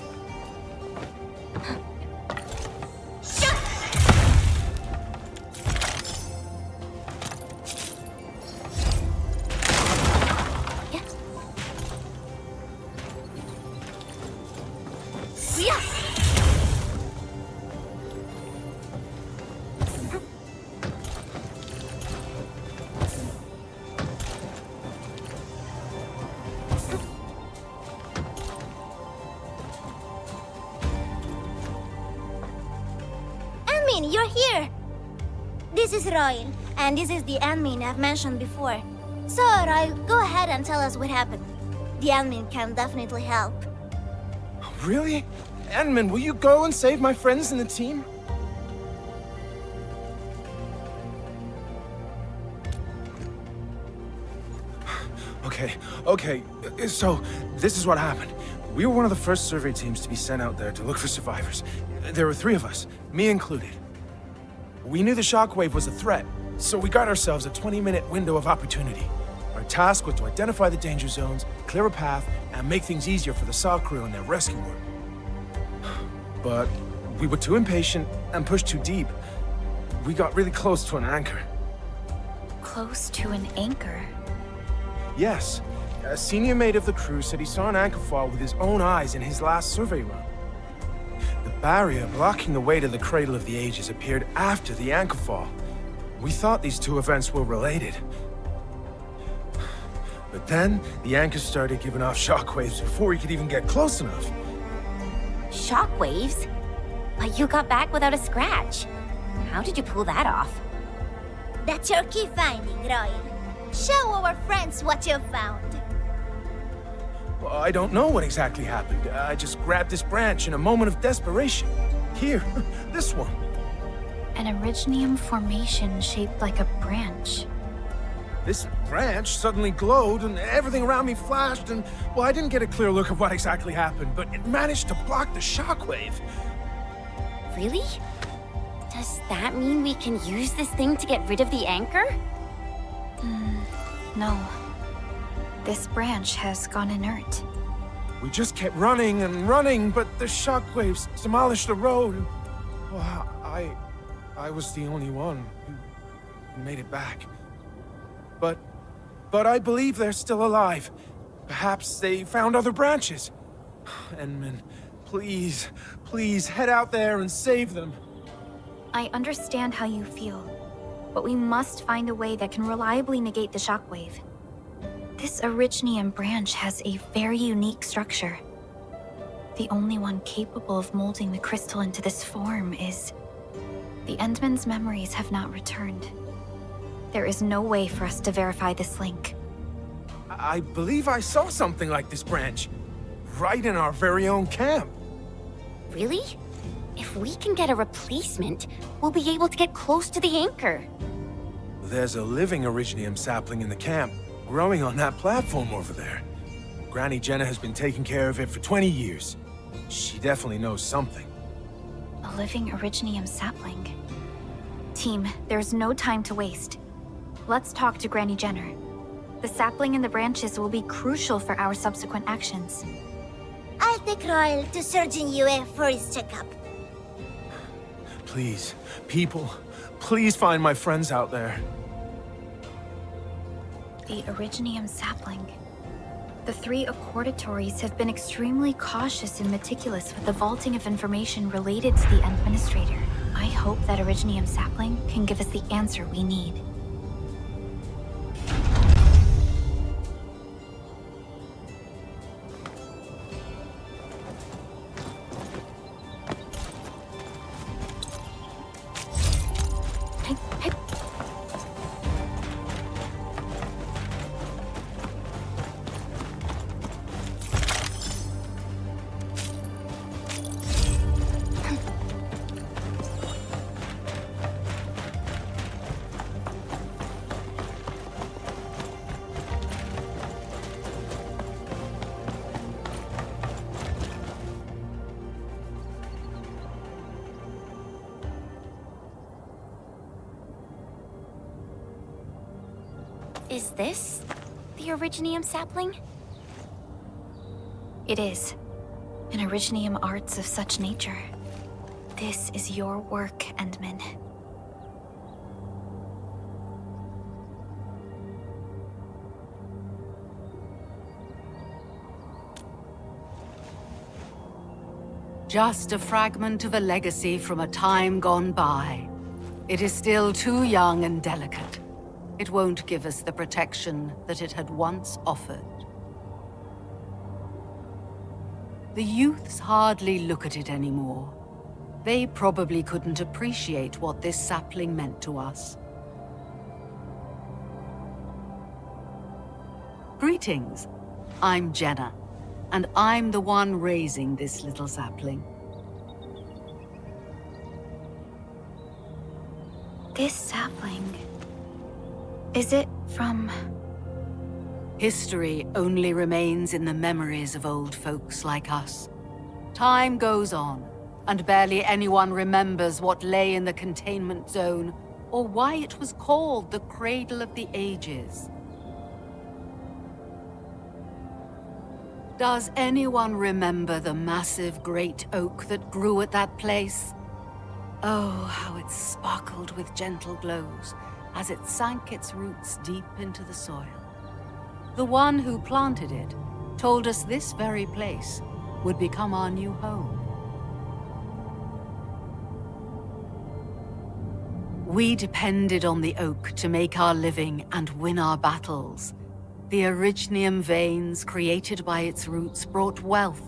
Endmin, you're here! This is Royal, and this is the Endmin I've mentioned before. So, Royal, go ahead and tell us what happened. The Endmin can definitely help. Really? Endmin, will you go and save my friends in the team? Okay, so this is what happened. We were one of the first survey teams to be sent out there to look for survivors. There were 3 of us, me included. We knew the shockwave was a threat, so we got ourselves a 20-minute window of opportunity. Our task was to identify the danger zones, clear a path, and make things easier for the SAW crew and their rescue work. But we were too impatient and pushed too deep. We got really close to an anchor. Close to an anchor? Yes. A senior mate of the crew said he saw an anchor fall with his own eyes in his last survey run. The barrier blocking the way to the Cradle of the Ages appeared after the anchor fall. We thought these 2 events were related. But then, the anchor started giving off shockwaves before we could even get close enough. Shockwaves? But you got back without a scratch. How did you pull that off? That's your key finding, Royal. Show our friends what you've found. Well, I don't know what exactly happened. I just grabbed this branch in a moment of desperation. Here, this one. An originium formation shaped like a branch. This branch suddenly glowed and everything around me flashed and, well, I didn't get a clear look at what exactly happened, but it managed to block the shockwave. Really? Does that mean we can use this thing to get rid of the anchor? No. This branch has gone inert. We just kept running and running, but the shockwaves demolished the road. Well, I was the only one who made it back. But I believe they're still alive. Perhaps they found other branches. Endmin, please head out there and save them. I understand how you feel, but we must find a way that can reliably negate the shockwave. This originium branch has a very unique structure. The only one capable of molding the crystal into this form is... The Endmin's memories have not returned. There is no way for us to verify this link. I believe I saw something like this branch. Right in our very own camp. Really? If we can get a replacement, we'll be able to get close to the anchor. There's a living originium sapling in the camp, growing on that platform over there. Granny Jenna has been taking care of it for 20 years. She definitely knows something. A living originium sapling. Team, there's no time to waste. Let's talk to Granny Jenner. The sapling and the branches will be crucial for our subsequent actions. I'll take Royal to Surgeon Yue for his checkup. Please, people, please find my friends out there. The originium sapling. The 3 accordatories have been extremely cautious and meticulous with the vaulting of information related to the endministrator. I hope that originium sapling can give us the answer we need. Is this the originium sapling? It is. An originium arts of such nature. This is your work, Endmin. Just a fragment of a legacy from a time gone by. It is still too young and delicate. It won't give us the protection that it had once offered. The youths hardly look at it anymore. They probably couldn't appreciate what this sapling meant to us. Greetings. I'm Jenna, and I'm the one raising this little sapling. This sapling... is it from... History only remains in the memories of old folks like us. Time goes on, and barely anyone remembers what lay in the containment zone, or why it was called the Cradle of the Ages. Does anyone remember the massive great oak that grew at that place? Oh, how it sparkled with gentle glows as it sank its roots deep into the soil. The one who planted it told us this very place would become our new home. We depended on the oak to make our living and win our battles. The originium veins created by its roots brought wealth,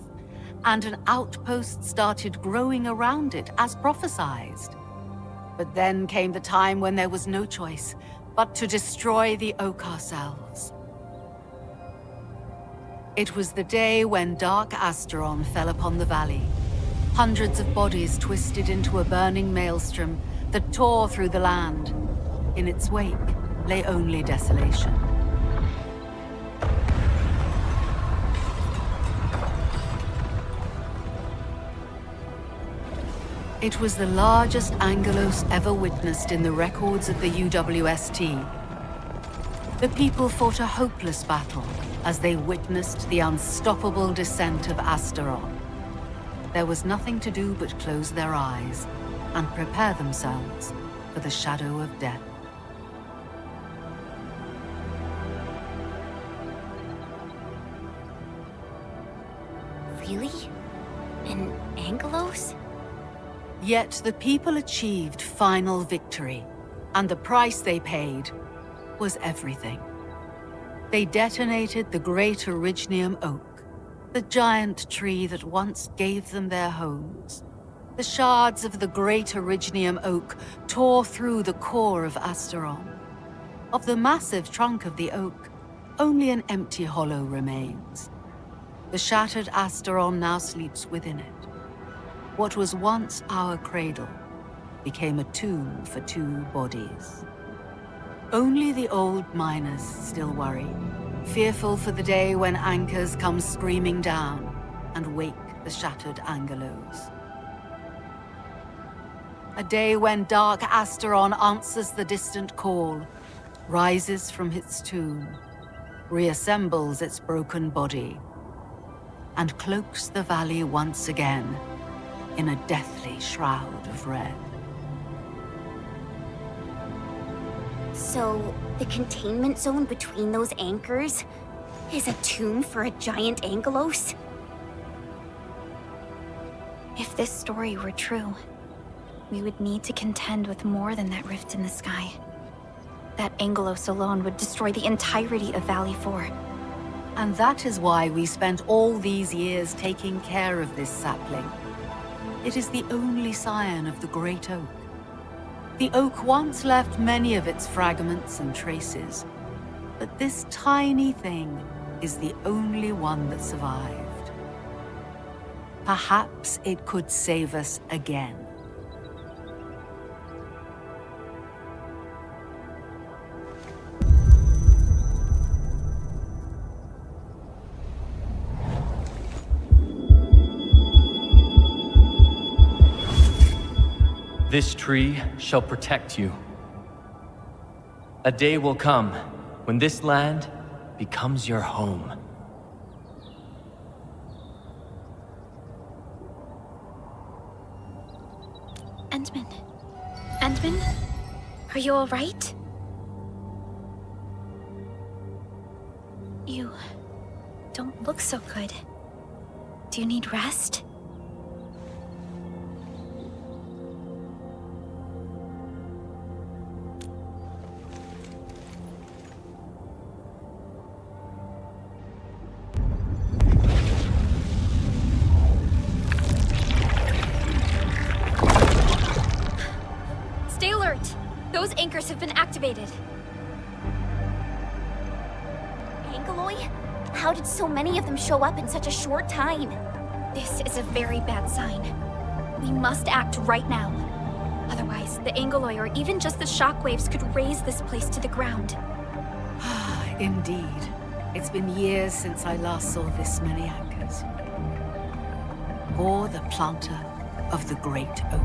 and an outpost started growing around it as prophesized. But then came the time when there was no choice but to destroy the oak ourselves. It was the day when dark Asteron fell upon the valley. Hundreds of bodies twisted into a burning maelstrom that tore through the land. In its wake lay only desolation. It was the largest Angelos ever witnessed in the records of the UWST. The people fought a hopeless battle as they witnessed the unstoppable descent of Asteron. There was nothing to do but close their eyes and prepare themselves for the shadow of death. Really? In Angelos? Yet the people achieved final victory, and the price they paid was everything. They detonated the great Originium oak, the giant tree that once gave them their homes. The shards of the great Originium oak tore through the core of Asteron. Of the massive trunk of the oak, only an empty hollow remains. The shattered Asteron now sleeps within it. What was once our cradle became a tomb for two bodies. Only the old miners still worry, fearful for the day when anchors come screaming down and wake the shattered Angelos. A day when dark Asteron answers the distant call, rises from its tomb, reassembles its broken body, and cloaks the valley once again in a deathly shroud of red. So, the containment zone between those anchors is a tomb for a giant Angelos? If this story were true, we would need to contend with more than that rift in the sky. That Angelos alone would destroy the entirety of Valley 4. And that is why we spent all these years taking care of this sapling. It is the only scion of the Great Oak. The oak once left many of its fragments and traces, but this tiny thing is the only one that survived. Perhaps it could save us again. This tree shall protect you. A day will come when this land becomes your home. Endmin? Endmin? Are you all right? You don't look so good. Do you need rest? Those anchors have been activated. Angeloi? How did so many of them show up in such a short time? This is a very bad sign. We must act right now. Otherwise, the Angeloi or even just the shockwaves could raze this place to the ground. Indeed. It's been years since I last saw this many anchors. Or the planter of the Great Oak.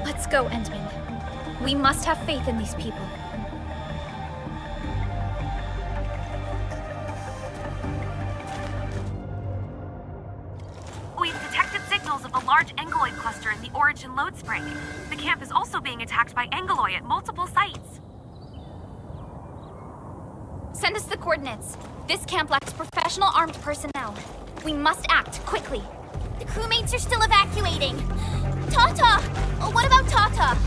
Let's go, Endmin. We must have faith in these people. We've detected signals of a large Angeloid cluster in the Origin load spring. The camp is also being attacked by Angeloi at multiple sites. Send us the coordinates. This camp lacks professional armed personnel. We must act quickly. The crewmates are still evacuating. Tata! Oh, what about Tata?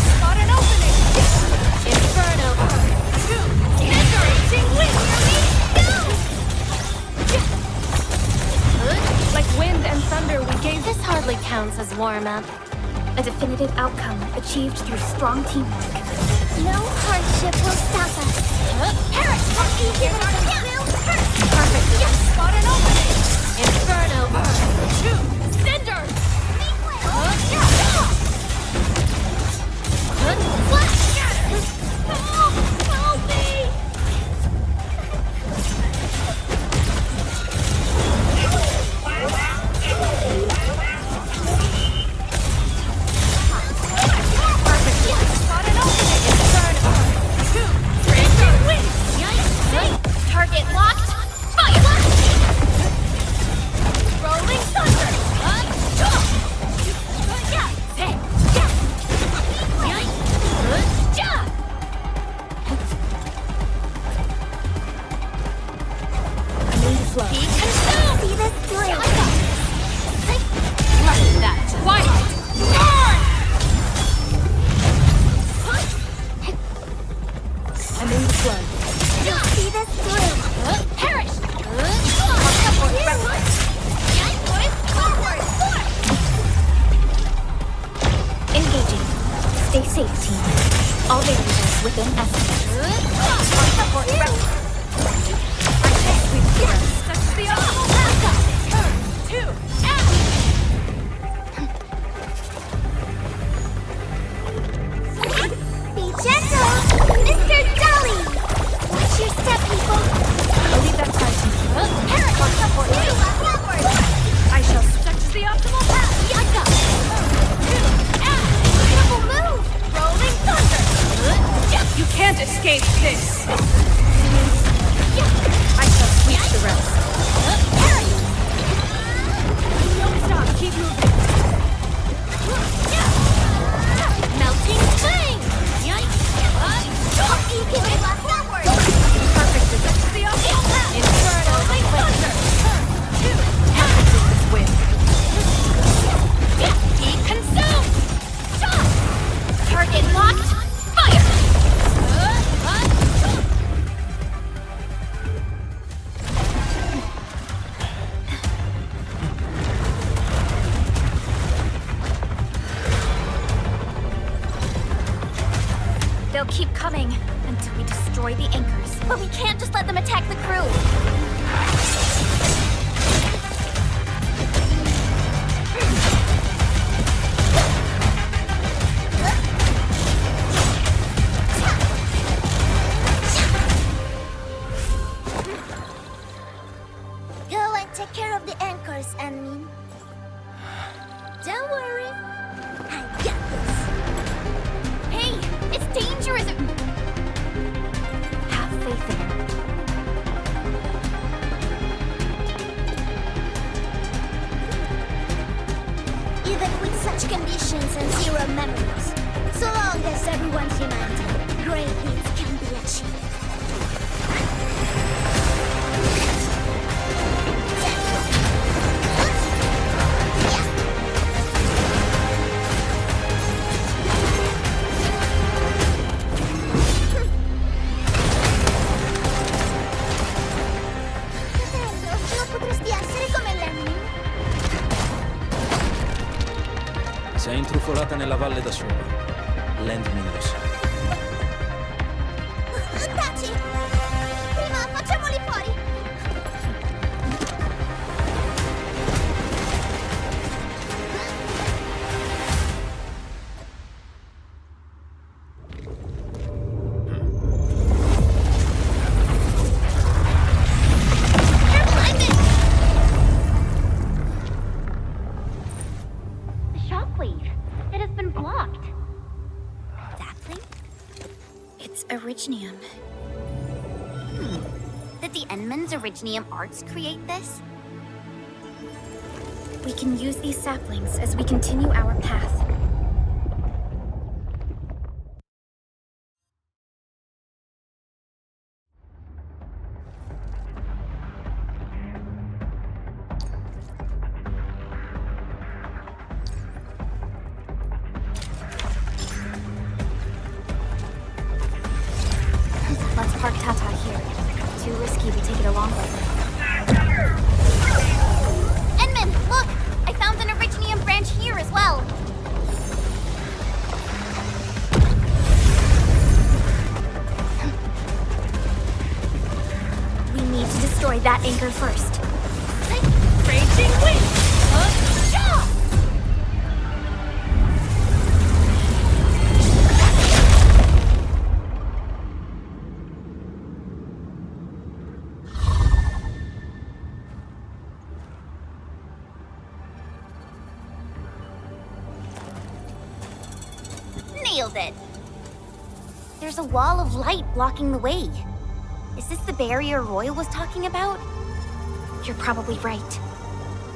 Spot an opening! Inferno! Invigorating wind! Like wind and thunder, we gave this hardly counts as warm-up. A definitive outcome achieved through strong teamwork. No hardship will stop us. Perish! Perfect! Spot an opening! Inferno! Cinder! Help me! Target locked! Fire! Rolling thunder! Be consumed! See this through! Like that! Twilight! I'm in the flood. See this through! Perish! Engaging. Stay safe, team. All variables within estimate. That's the optimal backup! Turn, 2, act! Be gentle! Mr. Dolly! Watch your step, people! I'll leave that time to me. Perish! I shall stretch the optimal path! Yaka! Double move! Rolling thunder! You can't escape this! I shall sweep the rest. Don't stop, keep moving! Melting flame! Perfect is The optimal path! Inferno! Thunder! Turn, 2, Emphasis win. be consumed! Shot! Target locked! Fire! They'll keep coming until we destroy the anchors. But we can't just let them attack the crew. Go and take care of the anchors, Endmin. Don't worry. I got this. Hey, it's dangerous. Have faith in her. Even with such conditions and zero memories, so long as everyone's united, great things can be achieved. Si è intrufolata nella valle da sola. L'Endmin lo sa. Taci! Prima facciamoli fuori! Originium. Did the Endmin's Originium arts create this? We can use these saplings as we continue our path. That anchor first. Raging wind! Nailed it! There's a wall of light blocking the way. Is this the barrier Roy was talking about? You're probably right.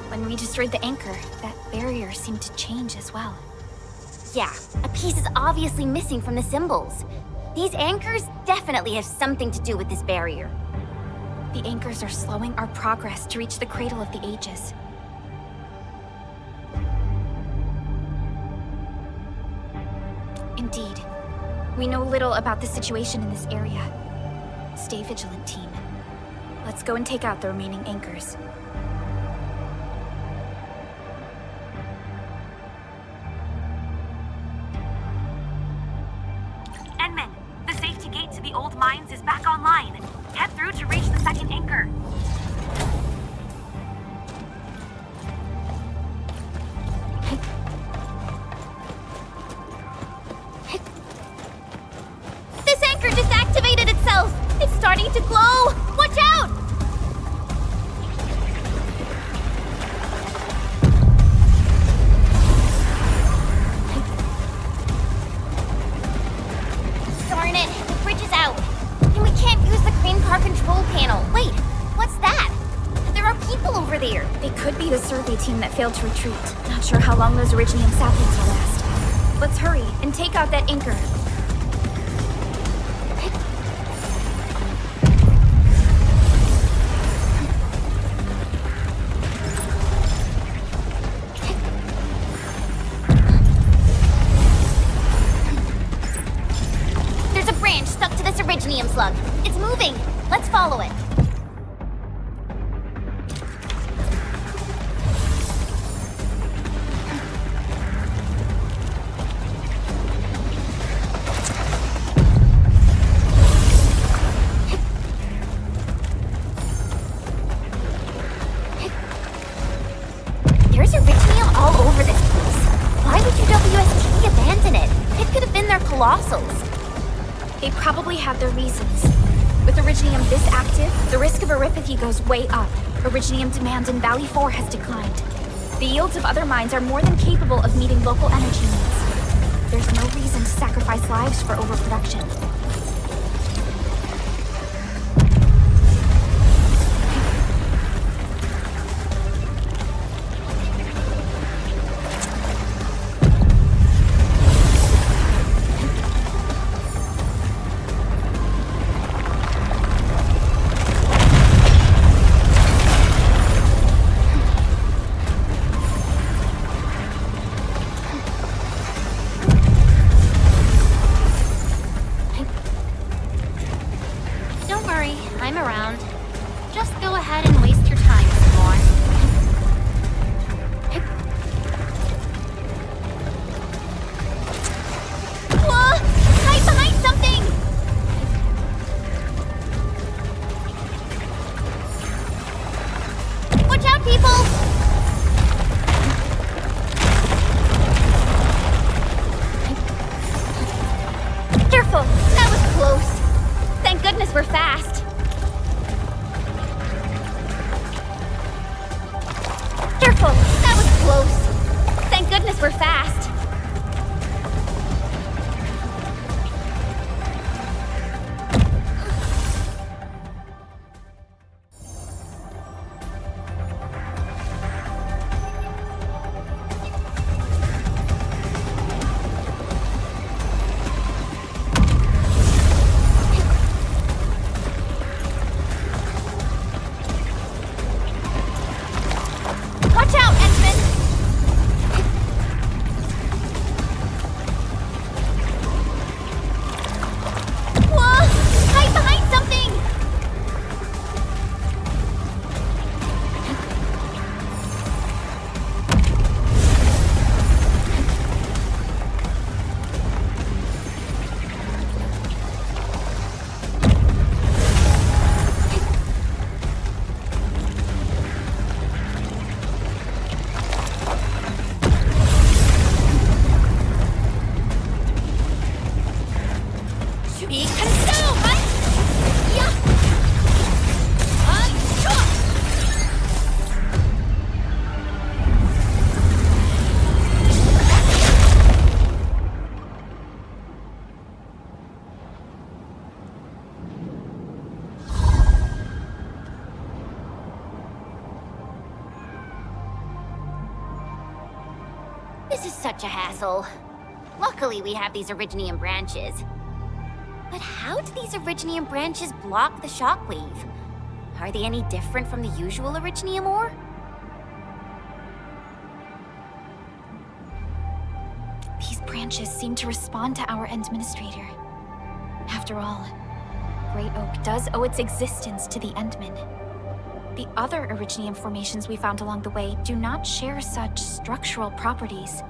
When we destroyed the anchor, that barrier seemed to change as well. Yeah, a piece is obviously missing from the symbols. These anchors definitely have something to do with this barrier. The anchors are slowing our progress to reach the Cradle of the Ages. Indeed. We know little about the situation in this area. Stay vigilant, team. Let's go and take out the remaining anchors. Endmin, the safety gate to the old mines is back online. Head through to reach the second anchor. This anchor just activated itself! It's starting to glow! Watch out! Darn it, the bridge is out. And we can't use the crane car control panel. Wait, what's that? There are people over there. They could be the survey team that failed to retreat. Not sure how long those Originium saplings will last. Let's hurry and take out that anchor. Slug. It's moving. Let's follow it. There's Originium all over this place. Why would UWST abandon it? It could have been their colossals. They probably have their reasons. With Originium this active, the risk of eripathy goes way up. Originium demand in Valley 4 has declined. The yields of other mines are more than capable of meeting local energy needs. There's no reason to sacrifice lives for overproduction. Wonderful! That was close! Thank goodness we're fast! Watch out, Endmin! Whoa! Hide behind something! This is such a hassle. Luckily, we have these Originium branches. But how do these Originium branches block the shockwave? Are they any different from the usual Originium ore? These branches seem to respond to our endministrator. After all, Great Oak does owe its existence to the Endmin. The other Originium formations we found along the way do not share such structural properties.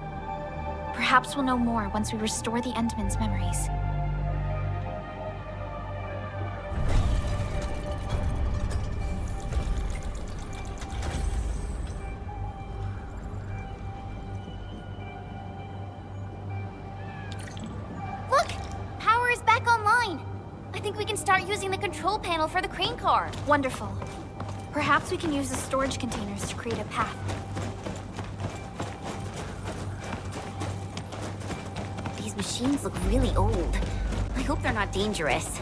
Perhaps we'll know more once we restore the Endmin's memories. Look! Power is back online! I think we can start using the control panel for the crane car. Wonderful. Perhaps we can use the storage containers to create a path. These machines look really old. I hope they're not dangerous.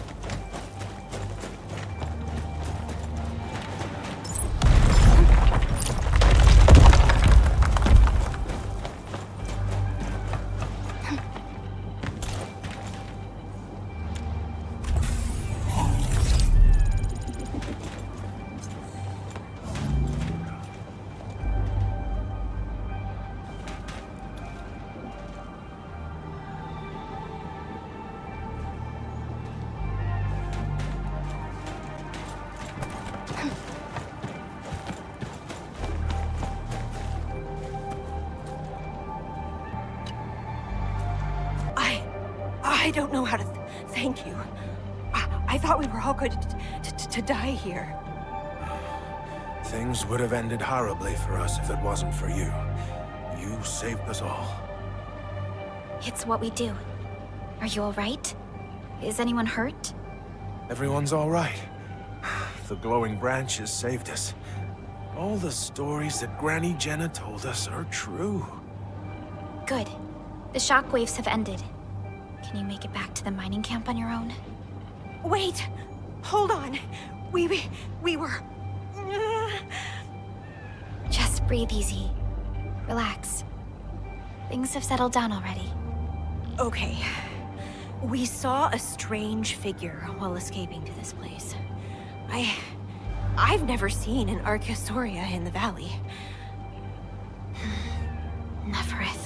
I don't know how to thank you. I thought we were all going to die here. Things would have ended horribly for us if it wasn't for you. You saved us all. It's what we do. Are you all right? Is anyone hurt? Everyone's all right. The glowing branches saved us. All the stories that Granny Jenna told us are true. Good. The shockwaves have ended. Can you make it back to the mining camp on your own? Wait! Hold on! We were... Just breathe easy. Relax. Things have settled down already. Okay. We saw a strange figure while escaping to this place. I've never seen an Archosauria in the valley. Nefarith.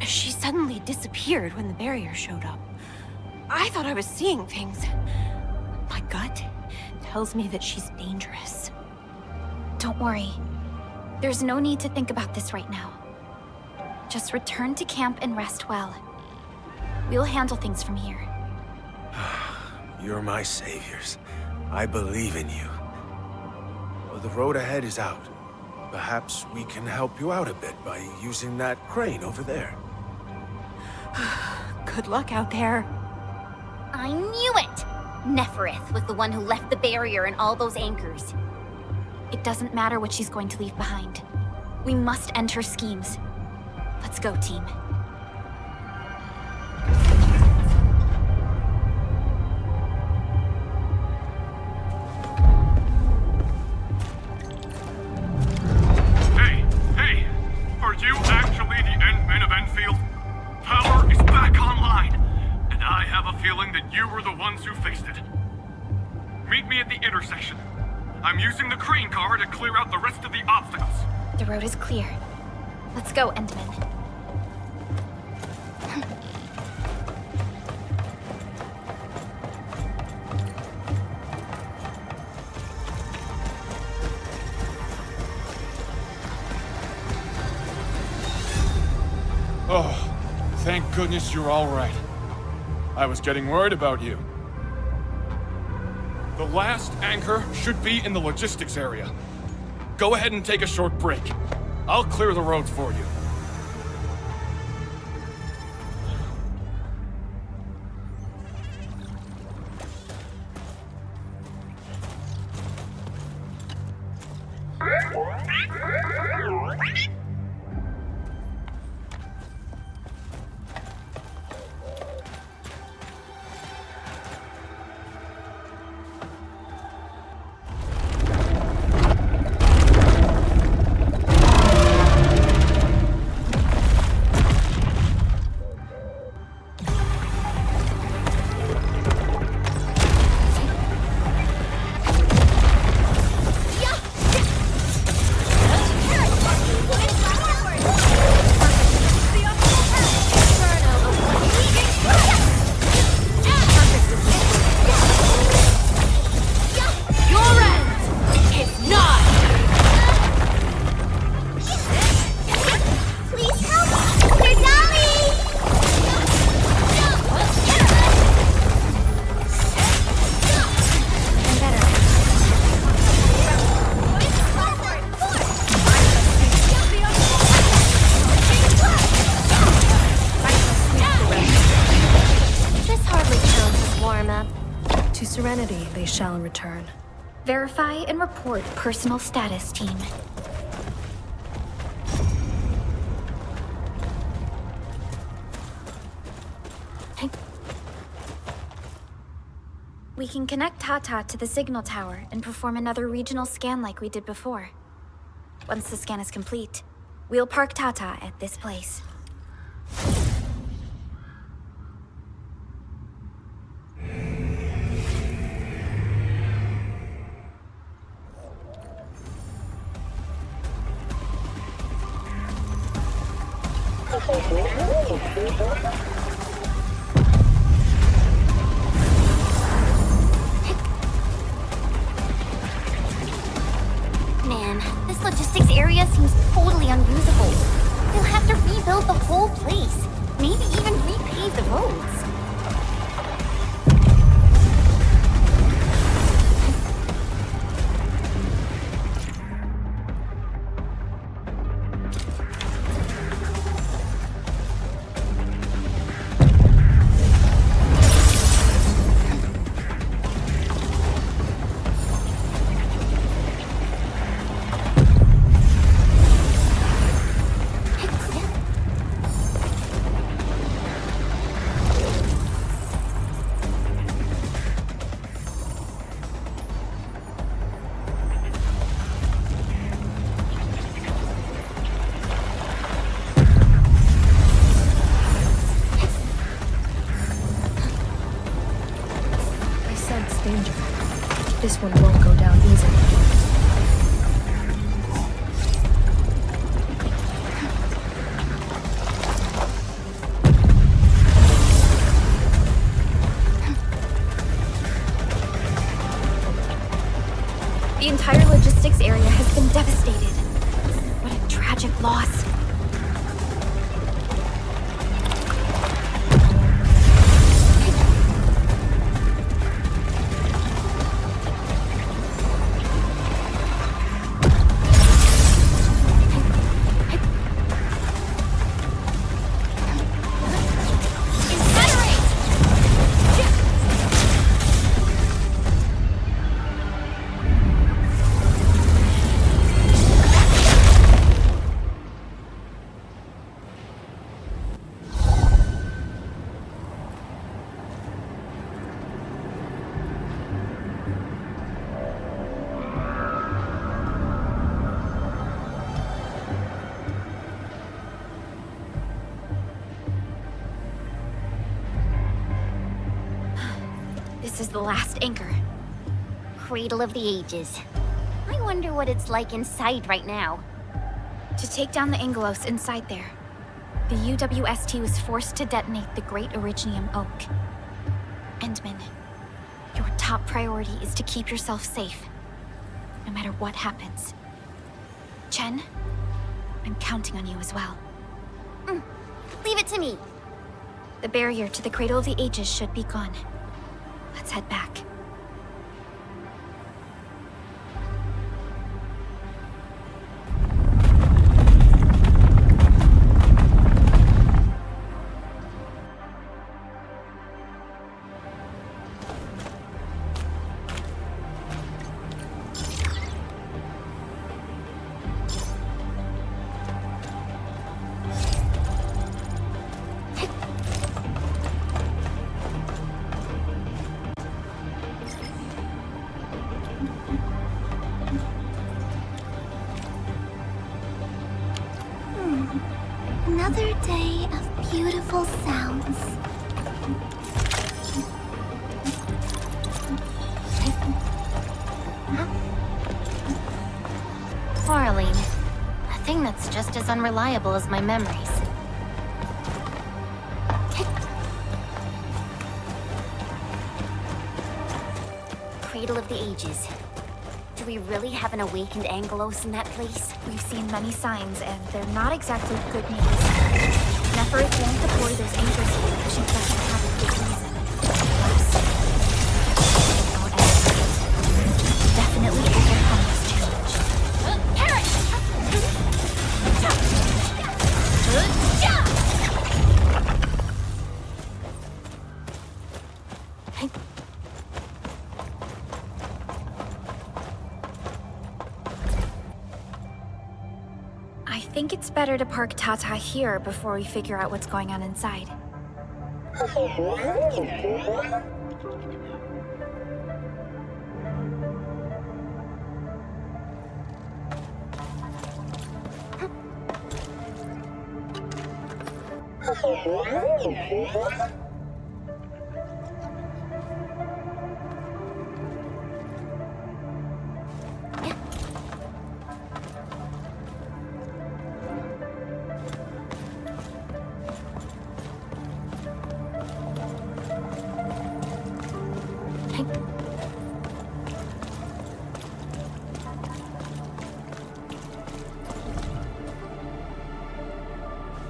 She suddenly disappeared when the barrier showed up. I thought I was seeing things. My gut tells me that she's dangerous. Don't worry. There's no need to think about this right now. Just return to camp and rest well. We'll handle things from here. You're my saviors. I believe in you. Well, the road ahead is out. Perhaps we can help you out a bit by using that crane over there. Good luck out there. I knew it! Nefarith was the one who left the barrier and all those anchors. It doesn't matter what she's going to leave behind. We must end her schemes. Let's go, team. Hey! Are you actually the Endmin of Endfield? Power is back online, and I have a feeling that you were the ones who fixed it. Meet me at the intersection. I'm using the crane car to clear out the rest of the obstacles. The road is clear. Let's go, Endmin. Oh, thank goodness you're all right. I was getting worried about you. The last anchor should be in the logistics area. Go ahead and take a short break. I'll clear the roads for you. They shall return. Verify and report personal status, team. We can connect Tata to the signal tower and perform another regional scan like we did before. Once the scan is complete, we'll park Tata at this place. Man, this logistics area seems totally unusable. They'll have to rebuild the whole place. Maybe even repave the roads. This one won't go down easily. The entire logistics area has been devastated. What a tragic loss. the last anchor. Cradle of the Ages. I wonder what it's like inside right now. To take down the Angelos inside there, the UWST was forced to detonate the Great Originium Oak. Endmin, your top priority is to keep yourself safe, no matter what happens. Chen, I'm counting on you as well. Leave it to me. The barrier to the Cradle of the Ages should be gone. Let's head back. Another day of beautiful sounds. Arlene, a thing that's just as unreliable as my memories. Cradle of the Ages. Do we really have an awakened Angelos in that place? We've seen many signs, and they're not exactly good news. Nefarith won't deploy those anchors here if she doesn't have a good reason. Plus, definitely overcome this challenge. I think it's better to park Tata here before we figure out what's going on inside.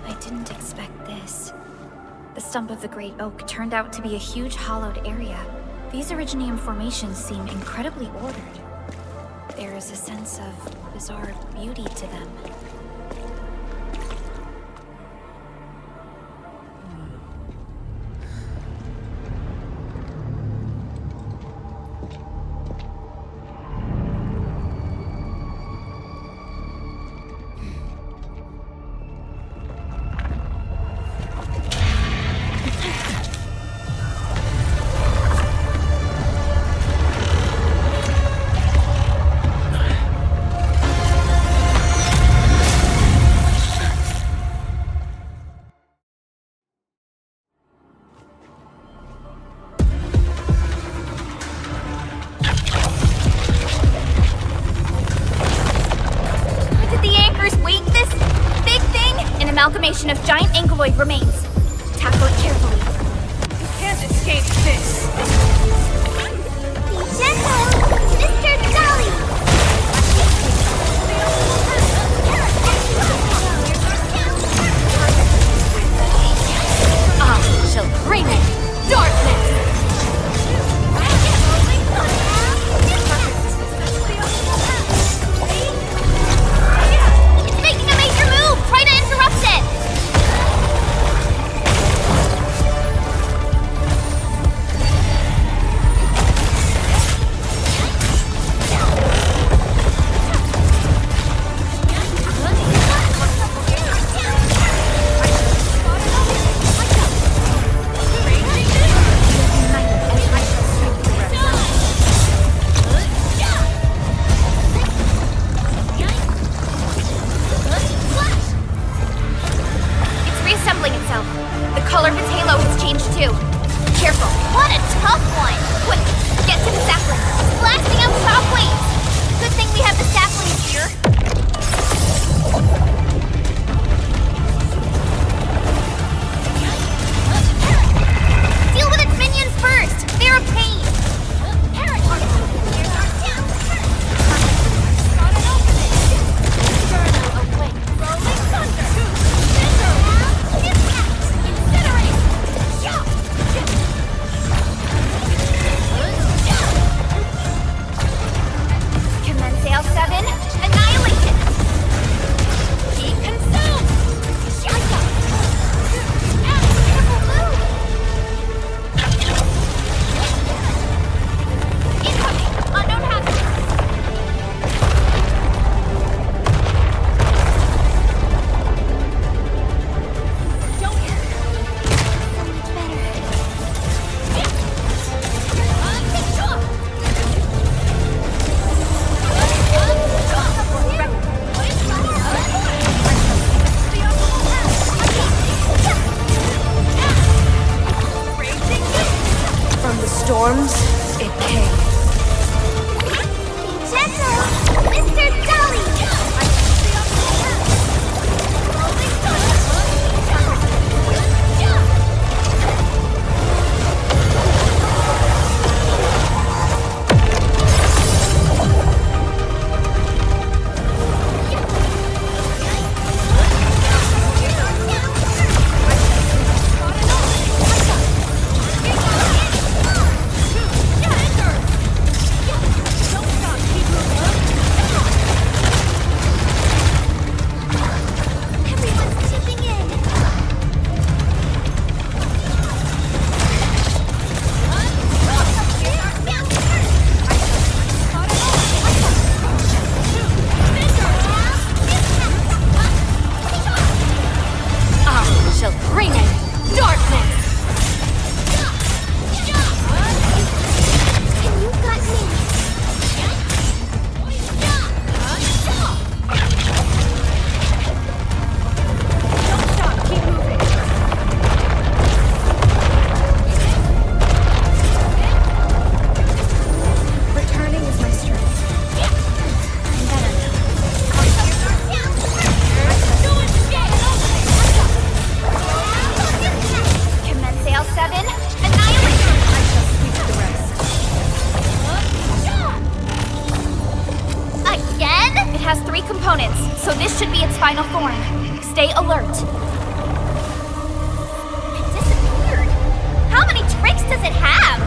I didn't expect this. The stump of the Great Oak turned out to be a huge hollowed area. These Originium formations seem incredibly ordered. There is a sense of bizarre beauty to them. Amalgamation of giant ankyloid remains. Tackle it carefully. You can't escape this! Be gentle, Mr. Dolly! I shall bring it! Darkness! It's making a major move! Try to interrupt it! The color of its halo has changed too. Careful. What a tough one. Quick, get to the sapling. It's blasting out shockwaves. Good thing we have the saplings here. Deal with its minions first. They're a pain. So this should be its final form. Stay alert. It disappeared. How many tricks does it have?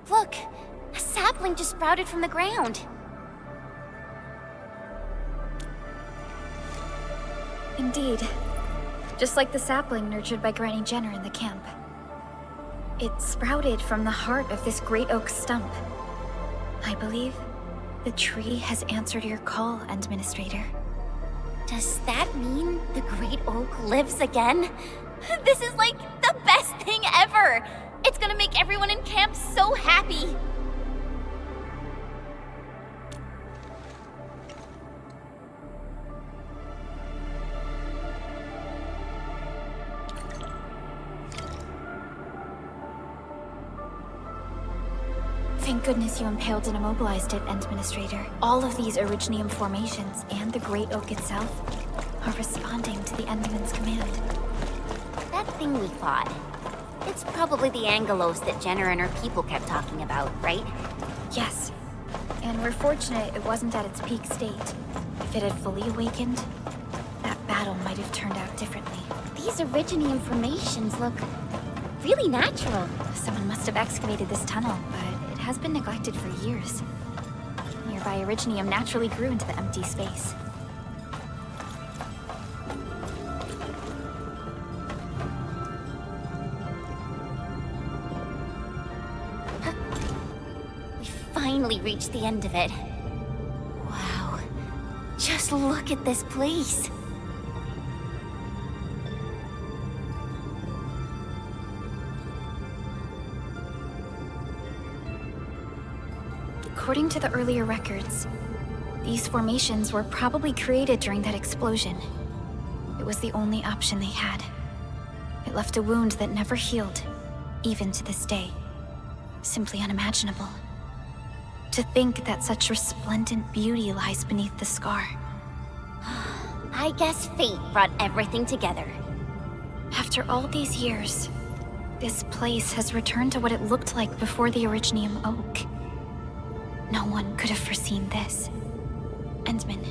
Look! A sapling just sprouted from the ground. Indeed. Just like the sapling nurtured by Granny Jenner in the camp. It sprouted from the heart of this great oak stump. I believe the tree has answered your call, Endministrator. Does that mean the great oak lives again? This is like the best thing ever! It's gonna make everyone in camp so happy! Thank goodness you impaled and immobilized it, Endministrator. All of these Originium formations and the Great Oak itself are responding to the Endman's command. That thing we fought. It's probably the Angelos that Jenner and her people kept talking about, right? Yes. And we're fortunate it wasn't at its peak state. If it had fully awakened, that battle might have turned out differently. These Originium formations look really natural. Someone must have excavated this tunnel, but it has been neglected for years. Nearby Originium naturally grew into the empty space. We finally reached the end of it. Wow. Just look at this place. According to the earlier records, these formations were probably created during that explosion. It was the only option they had. It left a wound that never healed, even to this day. Simply unimaginable. To think that such resplendent beauty lies beneath the scar. I guess fate brought everything together. After all these years, this place has returned to what it looked like before the Originium Oak. No one could have foreseen this. Endmin,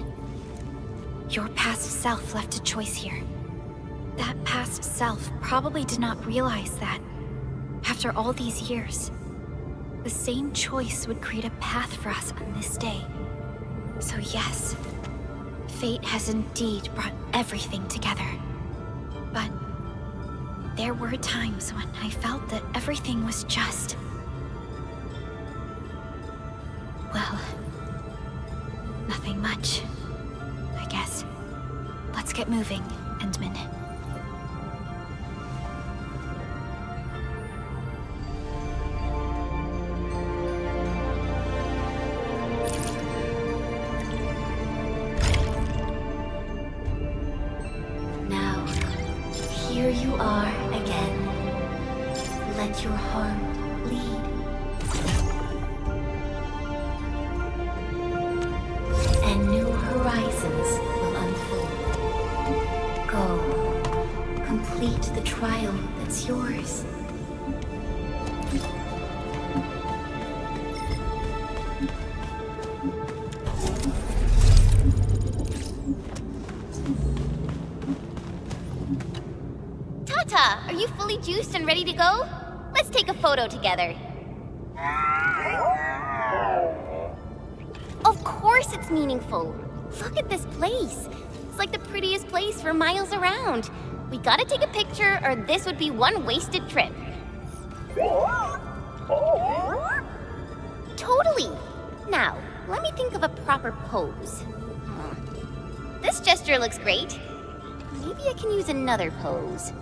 your past self left a choice here. That past self probably did not realize that, after all these years, the same choice would create a path for us on this day. So yes, fate has indeed brought everything together. But there were times when I felt that everything was just... well, nothing much, I guess. Let's get moving, Endmin. Now, here you are again. Let your heart bleed. And new horizons will unfold. Go, complete the trial that's yours. Tata, are you fully juiced and ready to go? Let's take a photo together. Of course it's meaningful. Look at this place. It's like the prettiest place for miles around. We gotta take a picture or this would be one wasted trip. Totally. Now, let me think of a proper pose. This gesture looks great. Maybe I can use another pose.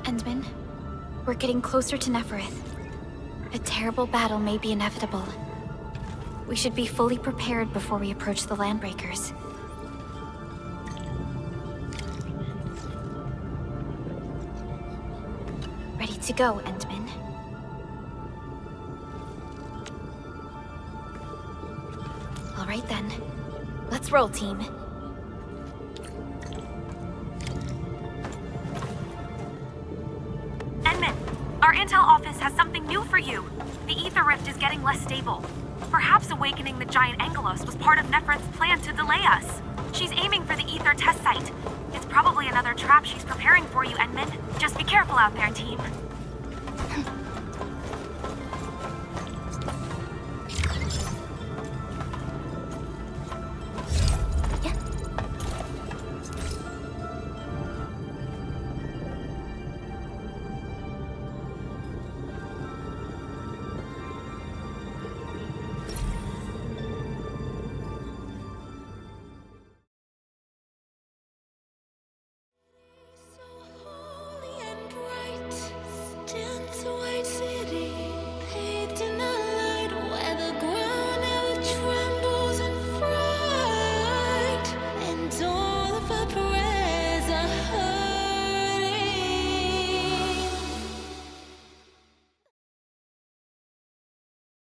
Endmin, we're getting closer to Nefarith. A terrible battle may be inevitable. We should be fully prepared before we approach the Landbreakers. Ready to go, Endmin. All right then. Let's roll, team. Endmin, our intel office has something new for you. The Ether Rift is getting less stable. Perhaps awakening the giant Angelos was part of Nefarith's plan to delay us. She's aiming for the Ether test site. It's probably another trap she's preparing for you, Endmin. Just be careful out there, team.